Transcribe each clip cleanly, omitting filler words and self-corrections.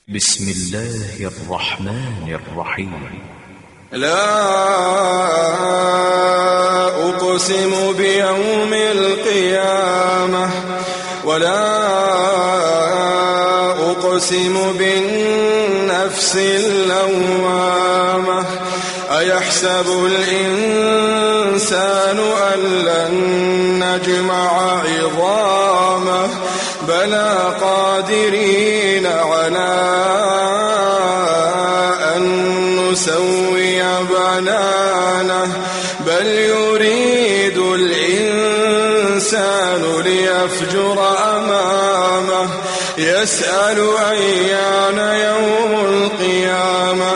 بسم الله الرحمن الرحيم. لا أقسم بيوم القيامة ولا أقسم بالنفس اللوامة أيحسب الإنسان أن لن نجمع عظامه بلى قادرين على أن نسوي بنانه بل يريد الإنسان ليفجر أمامه يسأل أيان يوم القيامة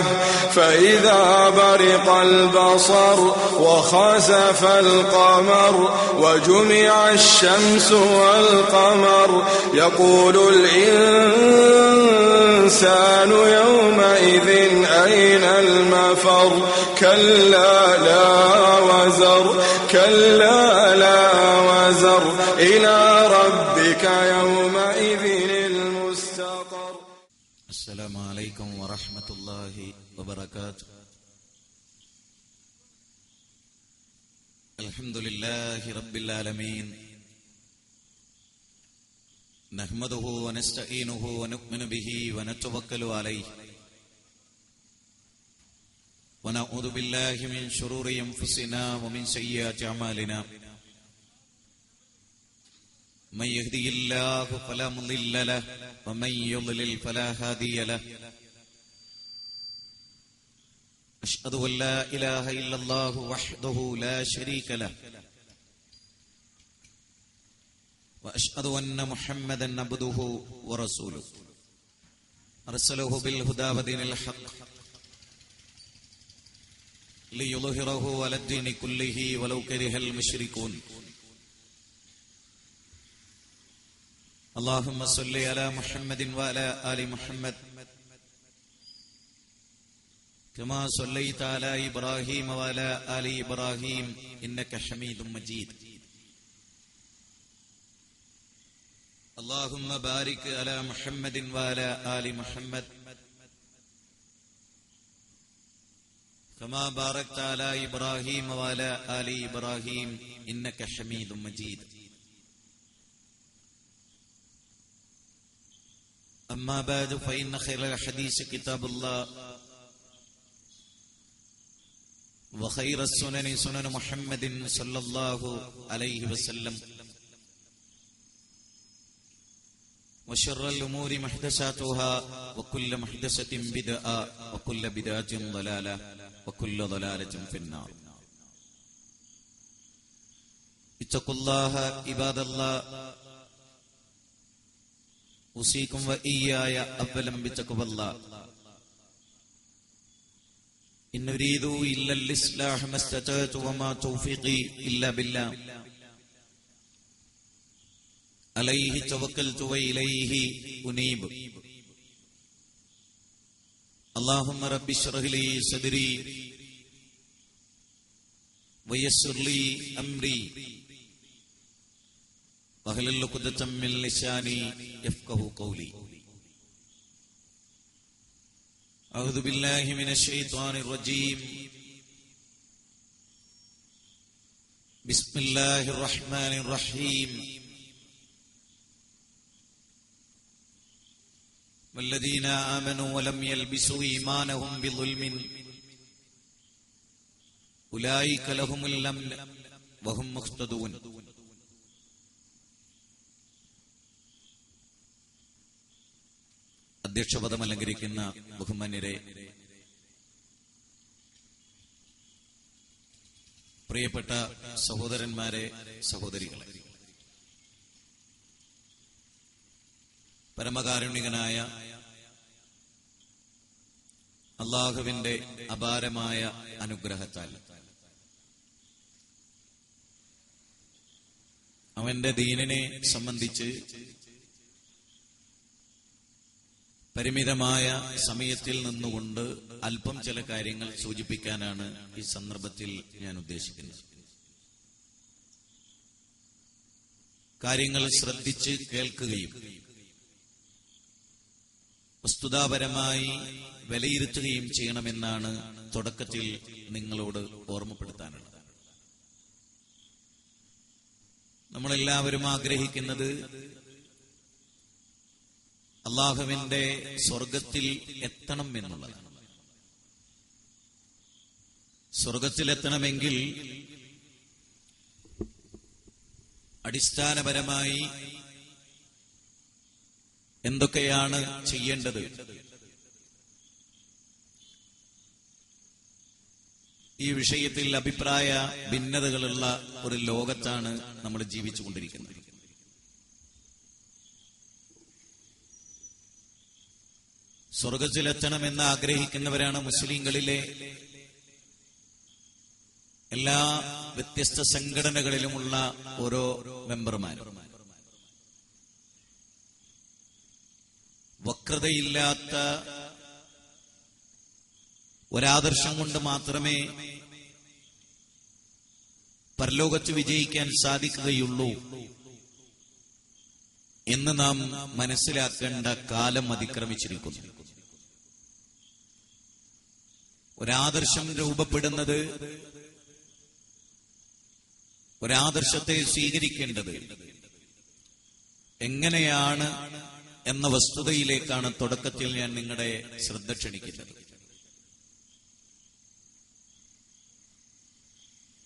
فإذا برق البصر وخسف القمر وجمع الشمس والقمر يقول الإنسان يومئذ أين المفر كلا لا وزر إلى ربك يومئذ المستقر. السلام عليكم ورحمة الله وبركاته. الحمد لله رب العالمين نحمده ونستعينه ونؤمن به ونتوكل عليه ونعوذ بالله من شرور أنفسنا ومن سيئات أعمالنا من يهده الله فلا مضل له ومن يضلل فلا هادي له أشهد أن لا إله إلا الله وحده لا شريك له وأشهد أن محمدا عبده ورسوله أرسله بالهدى ودين الحق ليظهره على الدين كله ولو كره المشركون. اللهم صل على محمد وعلى آل محمد كما صليت على إبراهيم وعلى آل إبراهيم إنك حميد مجيد. اللهم بارك على محمد وعلى آل محمد كما باركت على إبراهيم وعلى آل إبراهيم إنك حميد مجيد. أما بعد فإن خير الحديث كتاب الله وخير السنن سنن محمد صلى الله عليه وسلم وشر الأمور محدثاتها وكل محدثة بدعة وكل بدعة ضلالة وكل ضلالة في النار. اتقوا الله عباد الله أوصيكم وإياي أولا بتقوى الله. إن أريد إلا الإصلاح ما استطعت وما توفيقي إلا بالله عليه توكلت وإليه أنيب. اللهم رب اشرح لي صدري ويسر لي أمري واحلل عقدة من لساني يفقهوا قولي. أعوذ بالله من الشيطان الرجيم. بسم الله الرحمن الرحيم. والذين آمنوا ولم يلبسوا إيمانهم بظلم أولئك لهم الأمن وهم مهتدون. അധ്യക്ഷപദം അലങ്കരിക്കുന്ന ബഹുമാന്യരെ, പ്രിയപ്പെട്ട സഹോദരന്മാരെ, സഹോദരികളെ, പരമകാരുണികനായ അല്ലാഹുവിന്റെ അപാരമായ അനുഗ്രഹത്താൽ അവന്റെ ദീനിനെ സംബന്ധിച്ച് പരിമിതമായ സമയത്തിൽ നിന്നുകൊണ്ട് അല്പം ചില കാര്യങ്ങൾ സൂചിപ്പിക്കാനാണ് ഈ സന്ദർഭത്തിൽ ഞാൻ ഉദ്ദേശിക്കുന്നത്. കാര്യങ്ങൾ ശ്രദ്ധിച്ച് കേൾക്കുകയും വസ്തുതാപരമായി വിലയിരുത്തുകയും ചെയ്യണമെന്നാണ് തുടക്കത്തിൽ നിങ്ങളോട് ഓർമ്മപ്പെടുത്താനുള്ളത്. നമ്മളെല്ലാവരും ആഗ്രഹിക്കുന്നത് അല്ലാഹുവിന്റെ സ്വർഗത്തിൽ എത്തണം എന്നുള്ളതാണ്. സ്വർഗത്തിലെത്തണമെങ്കിൽ അടിസ്ഥാനപരമായി എന്തൊക്കെയാണ് ചെയ്യേണ്ടത്? ഈ വിഷയത്തിൽ അഭിപ്രായ ഭിന്നതകളുള്ള ഒരു ലോകത്താണ് നമ്മൾ ജീവിച്ചുകൊണ്ടിരിക്കുന്നത്. സ്വർഗത്തിലെത്തണമെന്ന് ആഗ്രഹിക്കുന്നവരാണ് മുസ്ലിങ്ങളിലെ എല്ലാ വ്യത്യസ്ത സംഘടനകളിലുമുള്ള ഓരോ മെമ്പർമാരും. വക്രതയില്ലാത്ത ഒരാദർശം കൊണ്ട് മാത്രമേ പരലോകത്ത് വിജയിക്കാൻ സാധിക്കുകയുള്ളൂ എന്ന് നാം മനസ്സിലാക്കേണ്ട കാലം അതിക്രമിച്ചിരിക്കുന്നു. ഒരാദർശം രൂപപ്പെടുന്നത്, ഒരാദർശത്തെ സ്വീകരിക്കേണ്ടത് എങ്ങനെയാണ് എന്ന വസ്തുതയിലേക്കാണ് തുടക്കത്തിൽ ഞാൻ നിങ്ങളുടെ ശ്രദ്ധ ക്ഷണിക്കുന്നത്.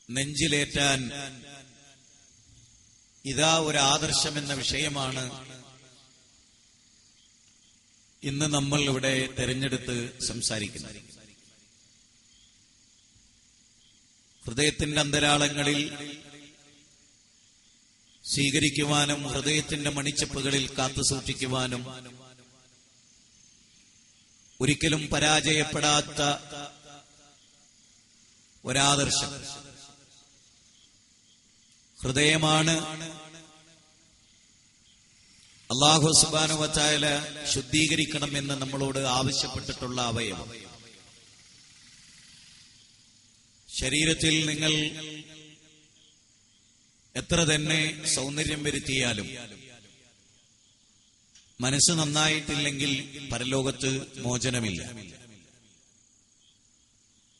നെഞ്ചിലേറ്റാൻ ഇതാ ഒരു ആദർശം എന്ന വിഷയമാണ് ഇന്ന് നമ്മൾ ഇവിടെ തെരഞ്ഞെടുത്ത് സംസാരിക്കുന്നത്. ഹൃദയത്തിന്റെ അന്തരാളങ്ങളിൽ സ്വീകരിക്കുവാനും ഹൃദയത്തിന്റെ മണിച്ചപ്പുകളിൽ കാത്തു സൂക്ഷിക്കുവാനും ഒരിക്കലും പരാജയപ്പെടാത്ത ഒരാദർശം ഹൃദയമാണ്. അല്ലാഹു സുബ്ഹാനഹു വ തആല ശുദ്ധീകരിക്കണമെന്ന് നമ്മളോട് ആവശ്യപ്പെട്ടിട്ടുള്ള അവയവം. ശരീരത്തിൽ നിങ്ങൾ എത്ര തന്നെ സൗന്ദര്യം വരുത്തിയാലും മനസ്സ് നന്നായിട്ടില്ലെങ്കിൽ പരലോകത്ത് മോചനമില്ല.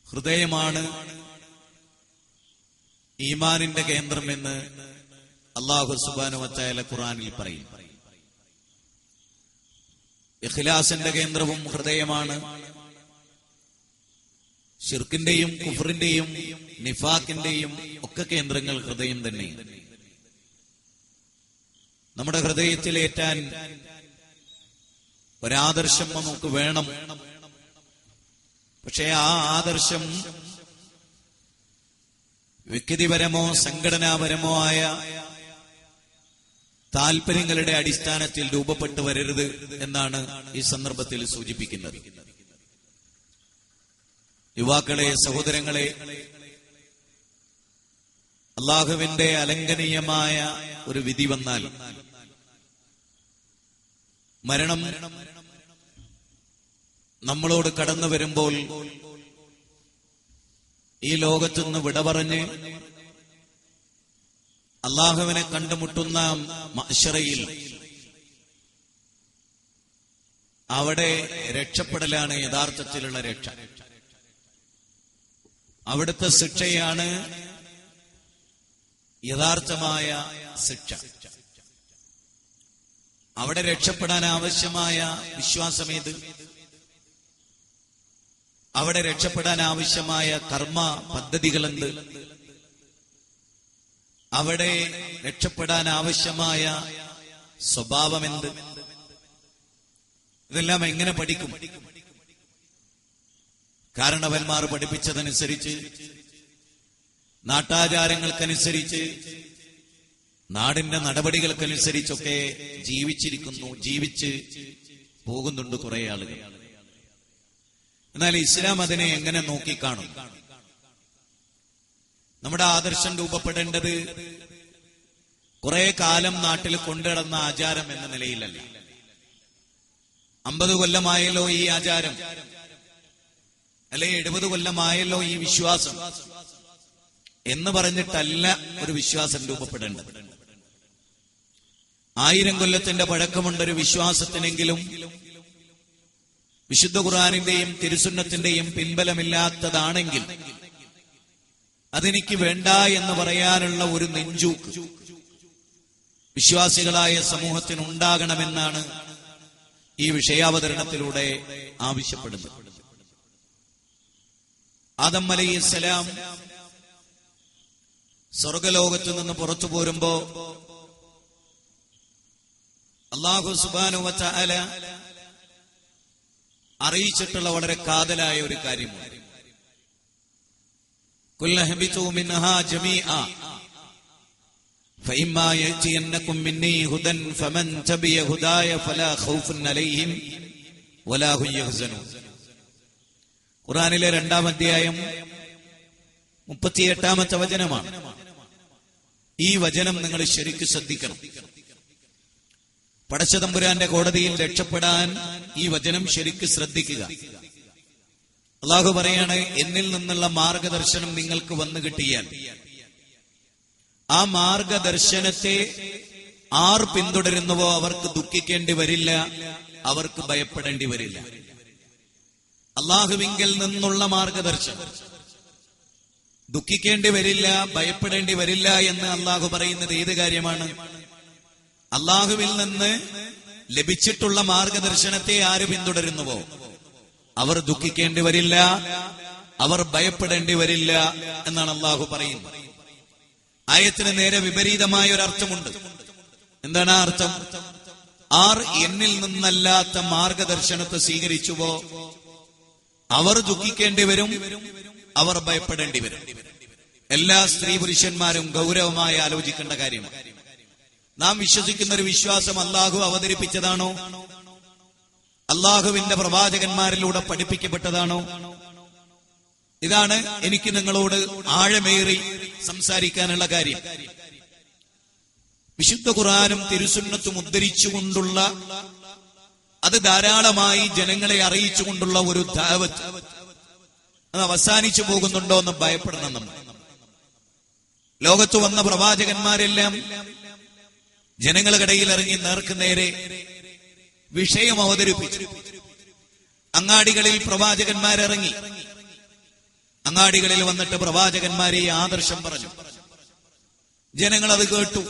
ഹൃദയമാണ് ഈമാനിന്റെ കേന്ദ്രമെന്ന് അല്ലാഹു സുബ്ഹാനഹു വ തആല ഖുർആനിൽ പറയും. ഇഖ്ലാസിന്റെ കേന്ദ്രവും ഹൃദയമാണ്. ശിർക്കിന്റെയും കുഫറിന്റെയും നിഫാഖിന്റെയും ഒക്കെ കേന്ദ്രങ്ങൾ ഹൃദയം തന്നെ. നമ്മുടെ ഹൃദയത്തിലേറ്റാൻ ഒരാദർശം നമുക്ക് വേണം. പക്ഷേ ആ ആദർശം വ്യക്തിപരമോ സംഘടനാപരമോ ആയ താൽപര്യങ്ങളുടെ അടിസ്ഥാനത്തിൽ രൂപപ്പെട്ടു വരരുത് എന്നാണ് ഈ സന്ദർഭത്തിൽ സൂചിപ്പിക്കുന്നത്. യുവാക്കളെ, സഹോദരങ്ങളെ, അല്ലാഹുവിന്റെ അലംഘനീയമായ ഒരു വിധി വന്നാൽ, മരണം നമ്മളോട് കടന്നു വരുമ്പോൾ ഈ ലോകത്തുനിന്ന് വിട പറഞ്ഞ് അല്ലാഹുവിനെ കണ്ടുമുട്ടുന്ന മഅ്ശറയിൽ അവിടെ രക്ഷപ്പെടലാണ് യഥാർത്ഥത്തിലുള്ള രക്ഷ. അവിടുത്തെ ശിക്ഷയാണ് യഥാർത്ഥമായ ശിക്ഷ. അവിടെ രക്ഷപ്പെടാൻ ആവശ്യമായ വിശ്വാസമേത്? അവിടെ രക്ഷപ്പെടാൻ ആവശ്യമായ കർമ്മ പദ്ധതികളെന്ത്? അവിടെ രക്ഷപ്പെടാൻ ആവശ്യമായ സ്വഭാവമെന്ത്? ഇതെല്ലാം എങ്ങനെ പഠിക്കും? കാരണവന്മാർ പഠിപ്പിച്ചതനുസരിച്ച്, നാട്ടാചാരങ്ങൾക്കനുസരിച്ച്, നാടിന്റെ നടപടികൾക്കനുസരിച്ചൊക്കെ ജീവിച്ച് പോകുന്നുണ്ട് കുറെ ആളുകൾ. എന്നാൽ ഇസ്ലാം അതിനെ എങ്ങനെ നോക്കിക്കാണും? നമ്മുടെ ആദർശം രൂപപ്പെടേണ്ടത് കുറെ കാലം നാട്ടിൽ കൊണ്ടുനടന്ന ആചാരം എന്ന നിലയിലല്ല. 50 കൊല്ലമായല്ലോ ഈ ആചാരം, അല്ലെ 70 കൊല്ലമായല്ലോ ഈ വിശ്വാസം എന്ന് പറഞ്ഞിട്ടല്ല ഒരു വിശ്വാസം രൂപപ്പെടേണ്ടത്. 1000 കൊല്ലത്തിന്റെ പഴക്കമുണ്ടൊരു വിശ്വാസത്തിനെങ്കിലും വിശുദ്ധ ഖുർആനിന്റെയും തിരുസുന്നത്തിന്റെയും പിൻബലമില്ലാത്തതാണെങ്കിൽ അതെനിക്ക് വേണ്ട എന്ന് പറയാനുള്ള ഒരു നെഞ്ചൂക്ക് വിശ്വാസികളായ സമൂഹത്തിനുണ്ടാകണമെന്നാണ് ഈ വിഷയാവതരണത്തിലൂടെ ആവശ്യപ്പെടുന്നത്. ആദം അലൈഹിസ്സലാം സ്വർഗലോകത്തു നിന്ന് പുറത്തു പോരുമ്പോ അല്ലാഹു സുബ്ഹാനഹു വ തആല അറിയിച്ചിട്ടുള്ള വളരെ കാതലായ ഒരു കാര്യമാണ്. കുല്ലഹബിതു മിൻഹാ ജമീഅ ഫഇമ്മാ യഅതിയന്നകും മിന്നീ ഹുദൻ ഫമൻ തബിയ ഹുദായ ഫലാ ഖൗഫുൻ അലൈഹിം വലാ ഹും യഹ്സനൂൻ. ഖുർആനിലെ 2-ാം അധ്യായം 38-ാമത്തെ വചനമാണ്. ഈ വചനം നിങ്ങൾ ശരിക്കും ശ്രദ്ധിക്കണം. പടച്ചതമ്പുരാന്റെ കോടതിയിൽ രക്ഷപ്പെടാൻ ഈ വചനം ശരിക്കും ശ്രദ്ധിക്കുക. അല്ലാഹു പറയാണ്, എന്നിൽ നിന്നുള്ള മാർഗദർശനം നിങ്ങൾക്ക് വന്നു കിട്ടിയാൽ ആ മാർഗദർശനത്തെ ആർ പിന്തുടരുന്നുവോ അവർക്ക് ദുഃഖിക്കേണ്ടി വരില്ല, അവർക്ക് ഭയപ്പെടേണ്ടി വരില്ല. അല്ലാഹുവിങ്കിൽ നിന്നുള്ള മാർഗദർശനം ദുഃഖിക്കേണ്ടി വരില്ല, ഭയപ്പെടേണ്ടി വരില്ല എന്ന് അല്ലാഹു പറയുന്നത് ഏത് കാര്യമാണ്? അല്ലാഹുവിൽ നിന്ന് ലഭിച്ചിട്ടുള്ള മാർഗദർശനത്തെ ആര് പിന്തുടരുന്നുവോ അവർ ദുഃഖിക്കേണ്ടി വരില്ല, അവർ ഭയപ്പെടേണ്ടി വരില്ല എന്നാണ് അല്ലാഹു പറയുന്നത്. ആയത്തിന് നേരെ വിപരീതമായ ഒരു അർത്ഥമുണ്ട്. എന്താണ് ആ അർത്ഥം? ആർ എന്നിൽ നിന്നല്ലാത്ത മാർഗദർശനത്തെ സ്വീകരിച്ചുവോ അവർ ദുഃഖിക്കേണ്ടി വരും, അവർ ഭയപ്പെടേണ്ടി വരും. എല്ലാ സ്ത്രീ പുരുഷന്മാരും ഗൗരവമായി ആലോചിക്കേണ്ട കാര്യമാണ്. നാം വിശ്വസിക്കുന്ന ഒരു വിശ്വാസം അല്ലാഹു അവതരിപ്പിച്ചതാണോ? അല്ലാഹുവിന്റെ പ്രവാചകന്മാരിലൂടെ പഠിപ്പിക്കപ്പെട്ടതാണോ? ഇതാണ് എനിക്ക് നിങ്ങളോട് ആഴമേറി സംസാരിക്കാനുള്ള കാര്യം. വിശുദ്ധ ഖുർആനും തിരുസുന്നത്തും ഉദ്ധരിച്ചുകൊണ്ടുള്ള, അത് ധാരാളമായി ജനങ്ങളെ അറിയിച്ചുകൊണ്ടുള്ള ഒരു ദഅവത്ത് അത് അവസാനിച്ചു പോകുന്നുണ്ടോ എന്ന് ഭയപ്പെടണം നമ്മൾ. ലോകത്ത് വന്ന പ്രവാചകന്മാരെല്ലാം ജനങ്ങൾക്കിടയിൽ ഇറങ്ങി നേർക്ക് നേരെ വിഷയം അവതരിപ്പിച്ചു. അങ്ങാടികളിൽ പ്രവാചകന്മാരിറങ്ങി, അങ്ങാടികളിൽ വന്നിട്ട് പ്രവാചകന്മാരെ ഈ ആദർശം പറഞ്ഞു. ജനങ്ങൾ അത് കേട്ടു,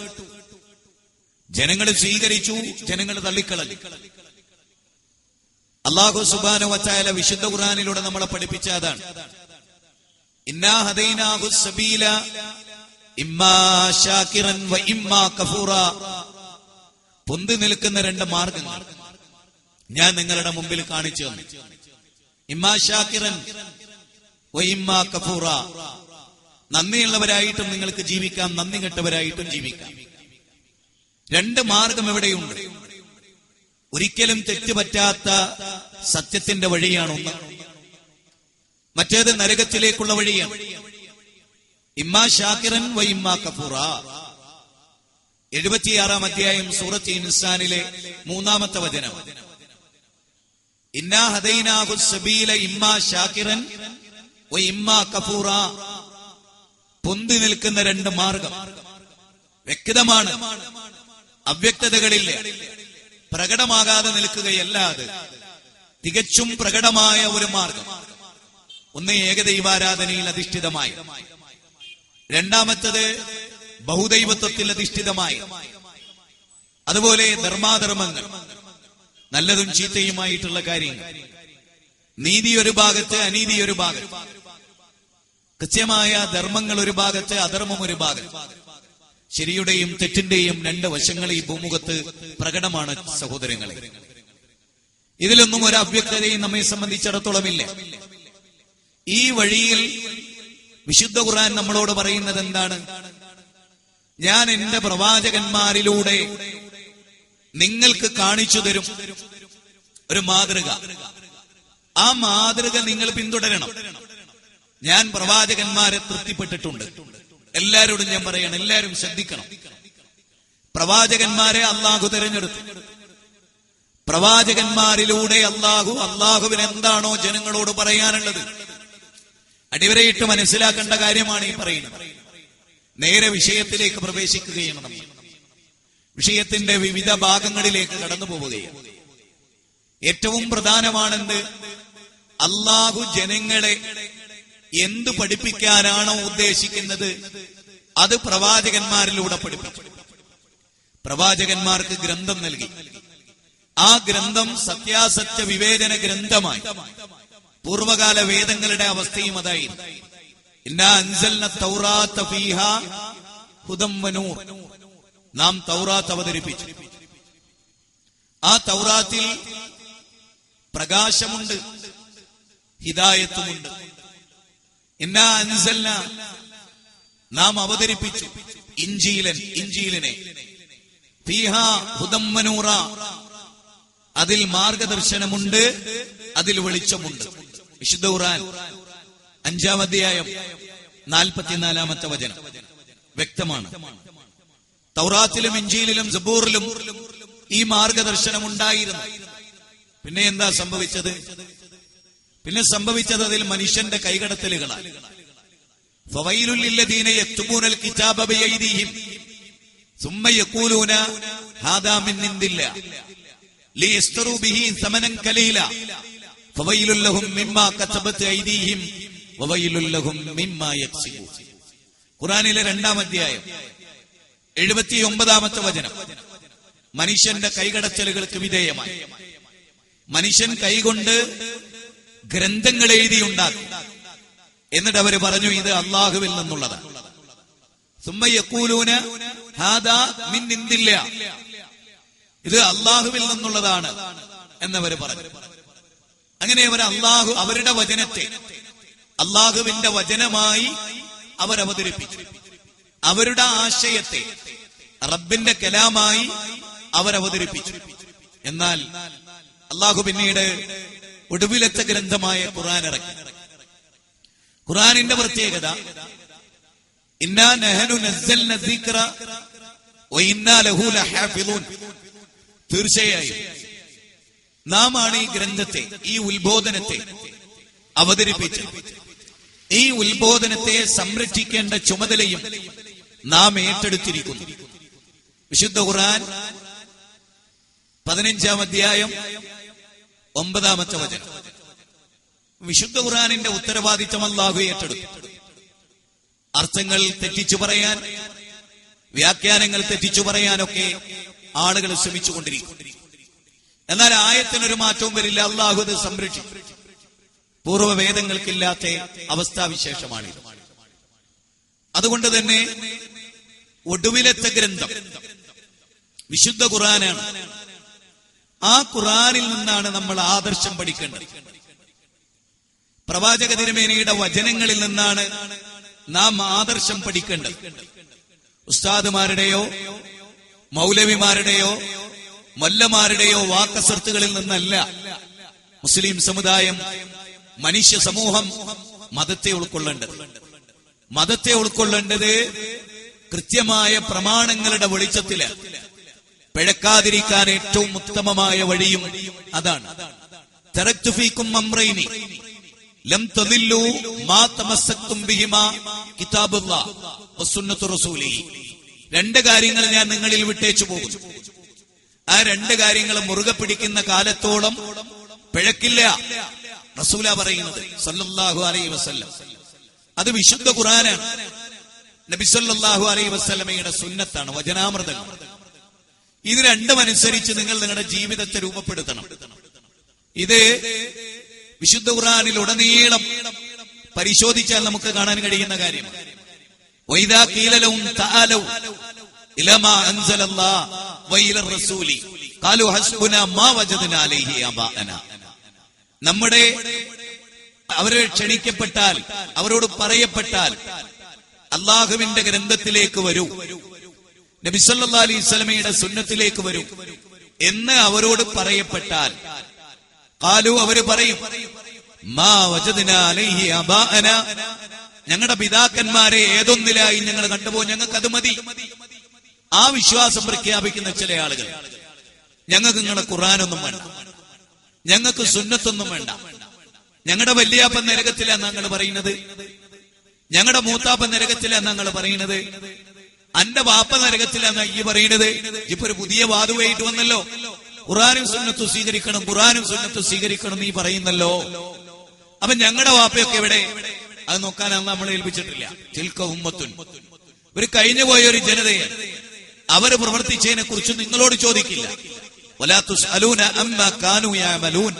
ജനങ്ങൾ സ്വീകരിച്ചു, ജനങ്ങൾ തള്ളിക്കളഞ്ഞു. അല്ലാഹു സുബ്ഹാനഹു വ തആല വിശുദ്ധ ഖുർആനിലൂടെ നമ്മളെ പഠിപ്പിച്ച അതാണ്. ഇന്നാ ഹദൈനാഹു സബീല ഇമ്മാ ശാകിറൻ വ ഇമ്മാ കഫൂറ. പൊന്തി നിൽക്കുന്ന 2 മാർഗങ്ങൾ ഞാൻ നിങ്ങളുടെ മുമ്പിൽ കാണിച്ചു തന്നു. ഇമ്മാ ശാകിറൻ വ ഇമ്മാ കഫൂറ. നന്ദിയുള്ളവരായിട്ടും നിങ്ങൾക്ക് ജീവിക്കാം, നന്ദി കെട്ടവരായിട്ടും ജീവിക്കാം. 2 മാർഗം എവിടെയുണ്ട്. ഒരിക്കലും തെറ്റുപറ്റാത്ത സത്യത്തിന്റെ വഴിയാണ് ഒന്ന്, മറ്റേത് നരകത്തിലേക്കുള്ള വഴിയാണ്. ഇമ്മാ ശാകിറൻ വ ഇമ്മാ കഫൂറ. 76-ാം അധ്യായം സൂറത്ത് ഇൻസാനിലെ 3-ാമത്തെ വചനം. ഇന്നാ ഹദൈനാഹു സബീല ഇമ്മാ ശാകിറൻ വ ഇമ്മാ കഫൂറ. പൊന്തി നിൽക്കുന്ന 2 മാർഗം വ്യക്തമാണ്, അവ്യക്തതകളില്ല, പ്രകടമാകാതെ നിൽക്കുകയല്ല. അത് തികച്ചും പ്രകടമായ ഒരു മാർഗം. ഒന്ന് ഏകദൈവാരാധനയിൽ അധിഷ്ഠിതമായി, രണ്ടാമത്തത് ബഹുദൈവത്വത്തിൽ അധിഷ്ഠിതമായി. അതുപോലെ ധർമാധർമ്മങ്ങൾ, നല്ലതും ചീത്തയുമായിട്ടുള്ള കാര്യങ്ങൾ, നീതി ഒരു ഭാഗത്ത്, അനീതി ഒരു ഭാഗത്ത്, കൃത്യമായ ധർമ്മങ്ങൾ ഒരു ഭാഗത്ത്, അധർമ്മം ഒരു ഭാഗത്ത്. ശരിയുടെയും തെറ്റിന്റെയും 2 വശങ്ങൾ ഈ ഭൂമുഖത്ത് പ്രകടമാണ് സഹോദരങ്ങളെ. ഇതിലൊന്നും ഒരു അവ്യക്തതയും നമ്മെ സംബന്ധിച്ചിടത്തോളമില്ല. ഈ വഴിയിൽ വിശുദ്ധ ഖുർആൻ നമ്മളോട് പറയുന്നത് എന്താണ്? ഞാൻ എന്റെ പ്രവാചകന്മാരിലൂടെ നിങ്ങൾക്ക് കാണിച്ചു തരും ഒരു മാതൃക. ആ മാതൃക നിങ്ങൾ പിന്തുടരണം. ഞാൻ പ്രവാചകന്മാരെ തൃപ്തിപ്പെട്ടിട്ടുണ്ട്. എല്ലാവരോടും ഞാൻ പറയണം, എല്ലാവരും ശ്രദ്ധിക്കണം. പ്രവാചകന്മാരെ അല്ലാഹു തിരഞ്ഞെടുത്തു. പ്രവാചകന്മാരിലൂടെ അല്ലാഹുവിന് എന്താണോ ജനങ്ങളോട് പറയാനുള്ളത് അടിവരയിട്ട് മനസ്സിലാക്കേണ്ട കാര്യമാണ് ഈ പറയുന്നത്. നേരെ വിഷയത്തിലേക്ക് പ്രവേശിക്കുകയാണ് നമ്മൾ. വിഷയത്തിന്റെ വിവിധ ഭാഗങ്ങളിലേക്ക് കടന്നു പോവുകയാണ്. ഏറ്റവും പ്രധാനമാണെന്ത്? അള്ളാഹു ജനങ്ങളെ എന്തു പഠിപ്പിക്കാനാണോ ഉദ്ദേശിക്കുന്നത് അത് പ്രവാചകന്മാരിലൂടെ പഠിപ്പിച്ചു. പ്രവാചകന്മാർക്ക് ഗ്രന്ഥം നൽകി. ആ ഗ്രന്ഥം സത്യാസത്യ വിവേചന ഗ്രന്ഥമായി. പൂർവകാല വേദങ്ങളുടെ അവസ്ഥയും അതായിരുന്നു. ഇന്നാ അൻസൽന തൗറാത്ത ഫീഹാ ഹുദം വനൂർ. നാം തൗറാത്ത് അവതരിപ്പിച്ചു. ആ തൗറാത്തിൽ പ്രകാശമുണ്ട്, ഹിദായത്തുമുണ്ട്. ഇന്നാ അൻസൽന, നാം അവതരിപ്പിച്ചു ഇഞ്ചീലിനെ ഫീഹാ ഹുദം വനൂറ, അതിൽ മാർഗദർശനമുണ്ട്, അതിൽ വെളിച്ചമുണ്ട്. വിശുദ്ധ ഖുർആൻ 5-ാം അധ്യായം 44-ാമത്തെ വചനം വ്യക്തമാണ്. തൗറാത്തിലും ഇഞ്ചീലിലും സബൂറിലും ഈ മാർഗദർശനം ഉണ്ടായിരുന്നു. പിന്നെ എന്താ സംഭവിച്ചത്? പിന്നെ സംഭവിച്ചത് അതിൽ മനുഷ്യന്റെ കൈകടത്തലുകളാണ്. ഫവൈലുൽ ലില്ലദീന യക്തുബൂനൽ കിതാബ ബിയൈദിഹിം സുമ്മ യഖൂലൂന ഹാദാ മിൻ ഇൻദില്ലാഹ് ലിയസ്തറൂ ബിഹി സമനൻ ഖലീല ഫവൈലുൽ ലഹും മിമ്മാ കതബത് ഐദീഹിം വവൈലുൽ ലഹും മിമ്മാ യക്സിബൂൻ. ഖുർആനിലെ 2-ാം അധ്യായം 79-ാമത്തെ വചനം. മനുഷ്യന്റെ കൈകടത്തലുകൾക്ക് വിധേയമായി മനുഷ്യൻ കൈകൊണ്ട് ഗ്രന്ഥങ്ങൾ എഴുതിയുണ്ടാക്കി. എന്നിട്ട് അവര് പറഞ്ഞു ഇത് അള്ളാഹുവിൽ നിന്നുള്ളതാണ്. സുമ്മ യഖൂലൂന ഹാദാ മിൻ ഇൻദില്ലാഹ്, ഇത് അള്ളാഹുവിൽ നിന്നുള്ളതാണ് എന്നവര് പറഞ്ഞു. അങ്ങനെ അവർ അവരുടെ വചനത്തെ അള്ളാഹുവിന്റെ വചനമായി അവരവതരിപ്പിച്ചു. അവരുടെ ആശയത്തെ റബ്ബിന്റെ കലാമായി അവരവതരിപ്പിച്ചു. എന്നാൽ അള്ളാഹു പിന്നീട് ഒടുവിലത്തെ ഗ്രന്ഥമായ ഖുർആൻ ഇറക്കി. ഖുർആനിന്റെ പ്രത്യേകത ഇന്നാ നഹ്നു നസ്സൽന ദിക്റ വഇന്നാ ലഹു ലഹാഫിളൂൻ. തീർച്ചയായും നാം ആണ് ഈ ഗ്രന്ഥത്തെ, ഈ ഉത്ബോധനത്തെ അവതരിപ്പിച്ചത്. ഈ ഉത്ബോധനത്തെ സംരക്ഷിക്കേണ്ട ചുമതലയും നാം ഏറ്റെടുത്തിരിക്കുന്നു. വിശുദ്ധ ഖുർആൻ 15-ാം അധ്യായം 9-ാമത്തെ വചനം. വിശുദ്ധ ഖുർആനിന്റെ ഉത്തരവാദിത്തം അല്ലാഹു ഏറ്റെടുത്തു. അർത്ഥങ്ങൾ തെറ്റിച്ചു പറയാൻ, വ്യാഖ്യാനങ്ങൾ തെറ്റിച്ചു പറയാനൊക്കെ ആളുകൾ ശ്രമിച്ചുകൊണ്ടിരിക്കും. എന്നാൽ ആയത്തിനൊരു മാറ്റവും വരില്ല. അല്ലാഹു അത് സംരക്ഷിച്ചു. പൂർവ്വവേദങ്ങൾക്കില്ലാത്ത അവസ്ഥാവിശേഷമാണിത്. അതുകൊണ്ട് തന്നെ ഒടുവിലത്തെ ഗ്രന്ഥം വിശുദ്ധ ഖുർആനാണ്. ആ ഖുർആനിൽ നിന്നാണ് നമ്മൾ ആദർശം പഠിക്കേണ്ടത്. പ്രവാചക തിരുമേനിയുടെ വചനങ്ങളിൽ നിന്നാണ് നാം ആദർശം പഠിക്കേണ്ടത്. ഉസ്താദുമാരുടെയോ മൗലവിമാരുടെയോ മൊല്ലമാരുടെയോ വാക്കസർത്തുകളിൽ നിന്നല്ല. മുസ്ലിം സമുദായം, മനുഷ്യ സമൂഹം മതത്തെ ഉൾക്കൊള്ളേണ്ടത് കൃത്യമായ പ്രമാണങ്ങളുടെ വെളിച്ചത്തില്. പിഴക്കാതിരിക്കാൻ ഏറ്റവും ഉത്തമമായ വഴിയും അതാണ്. തറക്തു ഫീക്കും അംറൈനി ലം തദില്ലു മാ തമസ്സക്തും ബിഹിമാ കിതാബുല്ലാഹ് വസുന്നത്തു റസൂലിഹി. 2 കാര്യങ്ങൾ ഞാൻ നിങ്ങളിൽ വിട്ടേച്ചു പോകുന്നു. ആ 2 കാര്യങ്ങൾ മുറുകെ പിടിക്കുന്ന കാലത്തോളം പിഴക്കില്ല. റസൂലാ പറയുന്നത് സല്ലല്ലാഹു അലൈഹി വസല്ലം. അത് വിശുദ്ധ ഖുർആനാണ്. നബി സല്ലല്ലാഹു അലൈഹി വസല്ലമയുടെ സുന്നത്താണ്, വചനാമൃതം. ഇത് 2 അനുസരിച്ച് നിങ്ങൾ നിങ്ങളുടെ ജീവിതത്തെ രൂപപ്പെടുത്തണം. ഇത് വിശുദ്ധ ഖുർആനിൽ ഉടനീളം പരിശോധിച്ചാൽ നമുക്ക് കാണാൻ കഴിയുന്ന കാര്യമാണ്. വൈദാ ഖീല ലഹും തആലൂ ഇലാ മാ അൻസലല്ലാഹു വഇലാ റസൂലി ഖാലൂ ഹസ്ബുനാ മാ വജദ്നാ അലൈഹി ആബാഅനാ. അവരെ ക്ഷണിക്കപ്പെട്ടാൽ, അവരോട് പറയപ്പെട്ടാൽ അല്ലാഹുവിന്റെ ഗ്രന്ഥത്തിലേക്ക് വരൂ, നബി സല്ലല്ലാഹു അലൈഹി വസല്ലമയുടെ സുന്നത്തിലേക്ക് വരൂ എന്ന് അവരോട് പറയപ്പെട്ടാൽ ഖാലൂ, അവര് പറയും മാ വജദ്നാ അലൈഹി ആബാഅനാ, ഞങ്ങളുടെ പിതാക്കന്മാരെ ഏതൊന്നിലായി ഞങ്ങൾ കണ്ടുപോകും, ഞങ്ങൾക്ക് അത് മതി. ആ വിശ്വാസം പ്രഖ്യാപിക്കുന്ന ചില ആളുകൾ ഞങ്ങൾക്ക് നിങ്ങളുടെ ഖുർആനൊന്നും വേണ്ട, ഞങ്ങൾക്ക് സുന്നത്തൊന്നും വേണ്ട, ഞങ്ങളുടെ വല്യാപ്പൻ നരകത്തിലാന്ന് ഞങ്ങൾ പറയുന്നത്, ഞങ്ങളുടെ മൂത്താപ്പൻ നരകത്തിലാന്ന് ഞങ്ങൾ പറയുന്നത്, അന്റെ വാപ്പ നരകത്തിലാന്ന് ഈ പറയുന്നത്. ഇപ്പൊ ഒരു പുതിയ വാതുവായിട്ട് വന്നല്ലോ, ഖുർആനും സുന്നത്തും സ്വീകരിക്കണം, ഖുർആനും സുന്നത്തും സ്വീകരിക്കണം നീ പറയുന്നല്ലോ. അപ്പൊ ഞങ്ങളുടെ വാപ്പയൊക്കെ എവിടെ? അത് നോക്കാനാണ് നമ്മൾ ഏൽപ്പിച്ചിട്ടില്ല. തിൽക ഉമ്മത്തുൻ, ഒരു കഴിഞ്ഞു പോയ ഒരു ജനതയെ അവര് പ്രവർത്തിച്ചതിനെ കുറിച്ച് നിങ്ങളോട് ചോദിക്കില്ല. വലാ തുസ്അലൂന അമ്മാ കാനൂ യഅമലൂൻ,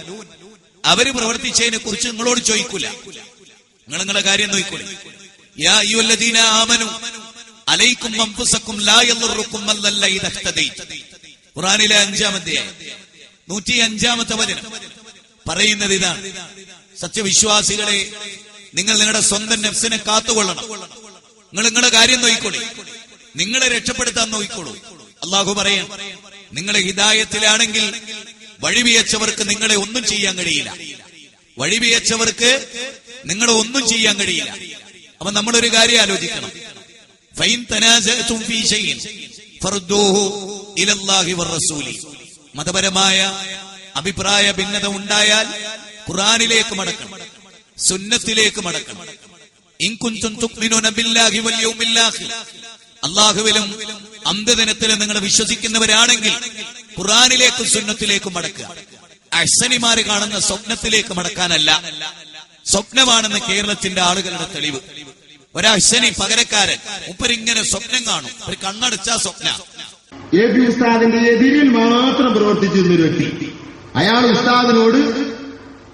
അവര് പ്രവർത്തിച്ചതിനെ കുറിച്ച് നിങ്ങളോട് ചോദിക്കൂല. നിങ്ങളുടെ കാര്യം നോക്കിക്കോളി. യാ അയ്യുഹല്ലദീന ആമനൂ അലൈക്കും അൻഫുസക്കും ലാ യദുറുക്കും മൻ ദല്ല ഇദാ ഇഹ്തദൈത. ഖുർആനിലെ 5-ാം അധ്യായം 105-ാമത്തെ വചനം പറയുന്നത് ഇതാണ്: സത്യവിശ്വാസികളെ, നിങ്ങൾ നിങ്ങളുടെ സ്വന്തം നഫ്സിനെ കാത്തുകൊള്ളണം. നിങ്ങളുടെ കാര്യം നോക്കിക്കോളി, നിങ്ങളെ രക്ഷപ്പെടുത്താൻ നോക്കിക്കോളൂ. അള്ളാഹു പറയാം, നിങ്ങളെ ഹിദായത്തിലാണെങ്കിൽ വഴിപിഴച്ചവർക്ക് നിങ്ങളെ ഒന്നും ചെയ്യാൻ കഴിയില്ല. വഴിപിഴച്ചവർക്ക് നിങ്ങളെ ഒന്നും ചെയ്യാൻ കഴിയില്ല. അപ്പൊ നമ്മളൊരു കാര്യം ആലോചിക്കണം. ഫൈൻ തനാസഅതും ഫീ ശൈഇൻ ഫർദൂഹു ഇലല്ലാഹി വറസൂലി. മതപരമായ അഭിപ്രായ ഭിന്നത ഉണ്ടായാൽ ഖുർആനിലേക്ക് മടക്കണം, സുന്നത്തിലേക്ക് മടക്കണം. ഇൻ കുൻതും തുഅ്മിനൂന ബില്ലാഹി വൽ യൗമിൽ ആഖിർ, അല്ലാഹുവിലും അന്ത്യദിനത്തിലും നിങ്ങൾ വിശ്വസിക്കുന്നവരാണെങ്കിൽ ഖുർആനിലേക്കും സുന്നത്തിലേക്കും മടക്കുക. അഹ്സനിമാര് കാണുന്ന സ്വപ്നത്തിലേക്ക് മടക്കാനല്ല. സ്വപ്നമാണെന്ന് കേരളത്തിന്റെ ആളുകളുടെ തെളിവ്. ഒരഹ്സനി പകരക്കാരൻ മുപ്പരിങ്ങനെ സ്വപ്നം കാണും, ഒരു കണ്ണടച്ചാ സ്വപ്ന. എ.പി. ഉസ്താദിന്റെ എതിരിൽ മാത്രം പ്രവർത്തിച്ചിരുന്ന ഒരു വ്യക്തി. അയാൾ ഉസ്താദിനോട്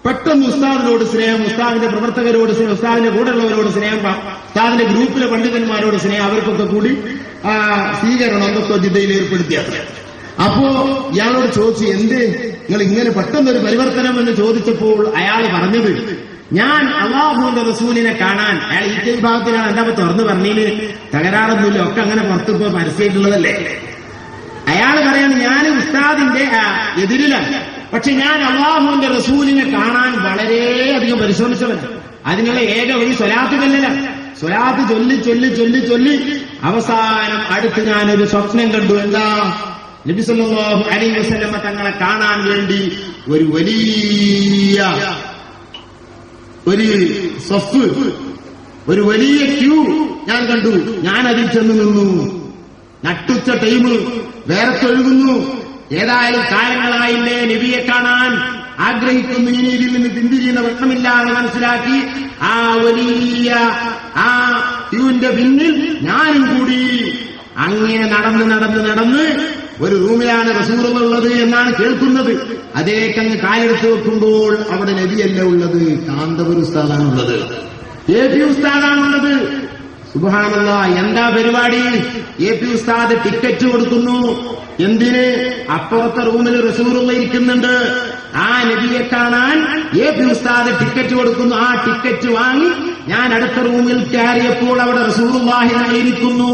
പെട്ടെന്ന് ഉസ്താദിനോട് സ്നേഹം, ഉസ്താദിന്റെ പ്രവർത്തകരോട് സ്നേഹം, ഉസ്താദിന്റെ കൂടെയുള്ളവരോട് സ്നേഹം, ഉസ്താദിന്റെ ഗ്രൂപ്പിലെ പണ്ഡിതന്മാരോട് സ്നേഹം, അവർക്കൊക്കെ കൂടി സ്വീകരണം എന്തൊക്കെ ജിദ്ദയിൽ ഏർപ്പെടുത്തിയത്. അപ്പോ ഇയാളോട് ചോദിച്ചു, എന്ത് നിങ്ങൾ ഇങ്ങനെ പെട്ടെന്നൊരു പരിവർത്തനം എന്ന് ചോദിച്ചപ്പോൾ അയാൾ പറഞ്ഞത്, ഞാൻ അല്ലാഹുവിന്റെ റസൂലിനെ കാണാൻ. അയാൾ ഈ വിഭാഗത്തിലാണ്. എന്താ തുറന്നു പറഞ്ഞതിന് തകരാറൊന്നുമില്ല, ഒക്കെ അങ്ങനെ പുറത്തിപ്പോ പരസ്യമായിട്ടുള്ളതല്ലേ. അയാൾ പറയാണ്, ഞാൻ ഉസ്താദിന്റെ എതിരിലാണ്, പക്ഷെ ഞാൻ അല്ലാഹുവിന്റെ റസൂലിനെ കാണാൻ വളരെയധികം പരിശ്രമിച്ചവനാണ്. അതിനുള്ള ഏക വഴി സ്വലാത്ത് ചെല്ലലാണ്. സ്വലാത്ത് ചൊല്ലി ചൊല്ലി ചൊല്ലി ചൊല്ലി അവസാനം അടുത്ത് ഞാനൊരു സ്വപ്നം കണ്ടു. എന്താ? നബി സല്ലല്ലാഹു അലൈഹി വസല്ലമ തങ്ങളെ കാണാൻ വേണ്ടി ഒരു വലിയ സഫ്, ഒരു വലിയ ക്യൂ ഞാൻ കണ്ടു. ഞാൻ അതിൽ ചെന്ന് നിന്നു. നട്ടുച്ച ടൈം, വേർത്തൊഴുകുന്നു. ഏതായാലും കാലങ്ങളായില്ലേ നബിയെ കാണാൻ ആഗ്രഹിക്കുന്നു, ഇനി ഇതിൽ നിന്ന് പിന്തിരിയുന്ന പ്രശ്നമില്ലാതെ മനസ്സിലാക്കി ആ വലിയ ആ ക്യൂവിന്റെ പിന്നിൽ ഞാനും കൂടി അങ്ങനെ നടന്ന് നടന്ന് നടന്ന് ഒരു റൂമിലാണ് റസൂലുള്ളത് എന്നാണ് കേൾക്കുന്നത്. അതേക്കങ്ങ് കാലെടുത്ത് വെക്കുമ്പോൾ അവിടെ നബിയല്ല ഉള്ളത്, കാന്തപുര ഉസ്താദാണുള്ളത്, എ.പി. ഉസ്താദാണുള്ളത്. സുബ്ഹാനല്ലാഹ്, എന്താ പരിപാടി? എ.പി. ഉസ്താദ് ടിക്കറ്റ് കൊടുക്കുന്നു. എന്തിന്? അപ്പുറത്തെ റൂമിൽ റസൂലുള്ള ഇരിക്കുന്നുണ്ട്, ആ നബിയെ കാണാൻ എ.പി. ഉസ്താദ് ടിക്കറ്റ് കൊടുക്കുന്നു. ആ ടിക്കറ്റ് വാങ്ങി ഞാൻ അടുത്ത റൂമിൽ കയറിയപ്പോൾ അവിടെ റസൂലുള്ളാഹി ഇരിക്കുന്നു.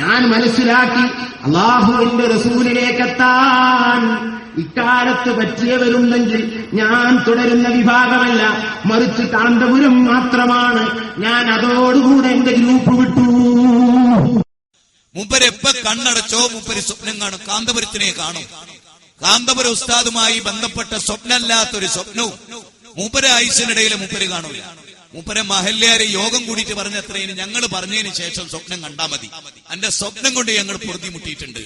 ഞാൻ മനസ്സിലാക്കി, അല്ലാഹുവിന്റെ റസൂലിലേക്കെത്താൻ ഇക്കാലത്ത് പറ്റിയവരുണ്ടെങ്കിൽ ഞാൻ തുടരുന്ന വിഭാഗമല്ല, മറിച്ച് കാന്തപുരം മാത്രമാണ്. ഞാൻ അതോടുകൂടെ എന്റെ ഗ്രൂപ്പ് വിട്ടു. മൂപ്പരെപ്പ കണ്ണടച്ചോ മൂപ്പര് സ്വപ്നം കാണും, കാന്തപുരത്തിനെ കാണും. കാന്തപുര ഉസ്താദുമായി ബന്ധപ്പെട്ട സ്വപ്നമല്ലാത്തൊരു സ്വപ്നവും മൂപ്പര ആയുസിനിടയിൽ മൂപ്പര് കാണൂല. മൂപ്പരെ മഹല്യാരെ യോഗം കൂടിയിട്ട് പറഞ്ഞത്രയും ഞങ്ങൾ പറഞ്ഞതിന് ശേഷം സ്വപ്നം കണ്ടാ മതി, എന്റെ സ്വപ്നം കൊണ്ട് ഞങ്ങൾ പൊറുതിമുട്ടിയിട്ടുണ്ട്.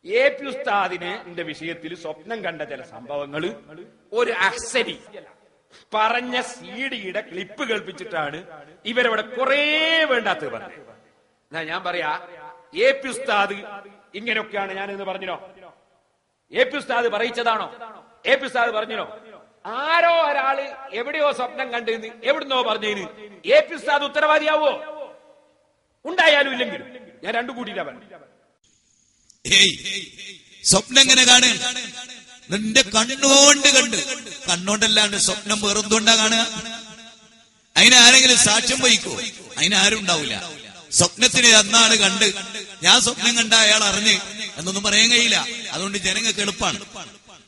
എ.പി. ഉസ്താദിന്റെ വിഷയത്തിൽ സ്വപ്നം കണ്ട ചില സംഭവങ്ങൾ ഒരു അഹ്സനി പറഞ്ഞ CD-യുടെ ക്ലിപ്പ് കേൾപ്പിച്ചിട്ടാണ് ഇവരവിടെ കുറെ വേണ്ടാത്തത് പറഞ്ഞത്. ഞാൻ പറയാ, എ.പി. ഉസ്താദ് ഇങ്ങനെയൊക്കെയാണ് ഞാൻ എന്ന് പറഞ്ഞോ? എ.പി. ഉസ്താദ് പറയിച്ചതാണോ? എ.പി. ഉസ്താദ് പറഞ്ഞോ? ആരോ ഒരാള് എവിടെയോ സ്വപ്നം കണ്ടെന്ന് എവിടുന്നോ പറഞ്ഞതിന് എ.പി. ഉസ്താദ് ഉത്തരവാദിയാവോ? ഉണ്ടായാലും ഇല്ലെങ്കിലും ഞാൻ രണ്ടു കൂട്ടിയിട്ടാ പറഞ്ഞു. സ്വപ്നം എങ്ങനെ കാണുക? നിന്റെ കണ്ണുകൊണ്ട് കണ്ട്, കണ്ണുകൊണ്ടല്ലാണ്ട് സ്വപ്നം വേറെന്തുകൊണ്ടാ കാണുക? അതിനാരെങ്കിലും സാക്ഷ്യം വഹിക്കോ? അതിനാരും ഉണ്ടാവില്ല. സ്വപ്നത്തിന് അന്നാണ് കണ്ട്, ഞാൻ സ്വപ്നം കണ്ട അയാൾ അറിഞ്ഞ് എന്നൊന്നും പറയാൻ കഴിയില്ല. അതുകൊണ്ട് ജനങ്ങൾക്ക് എളുപ്പമാണ്.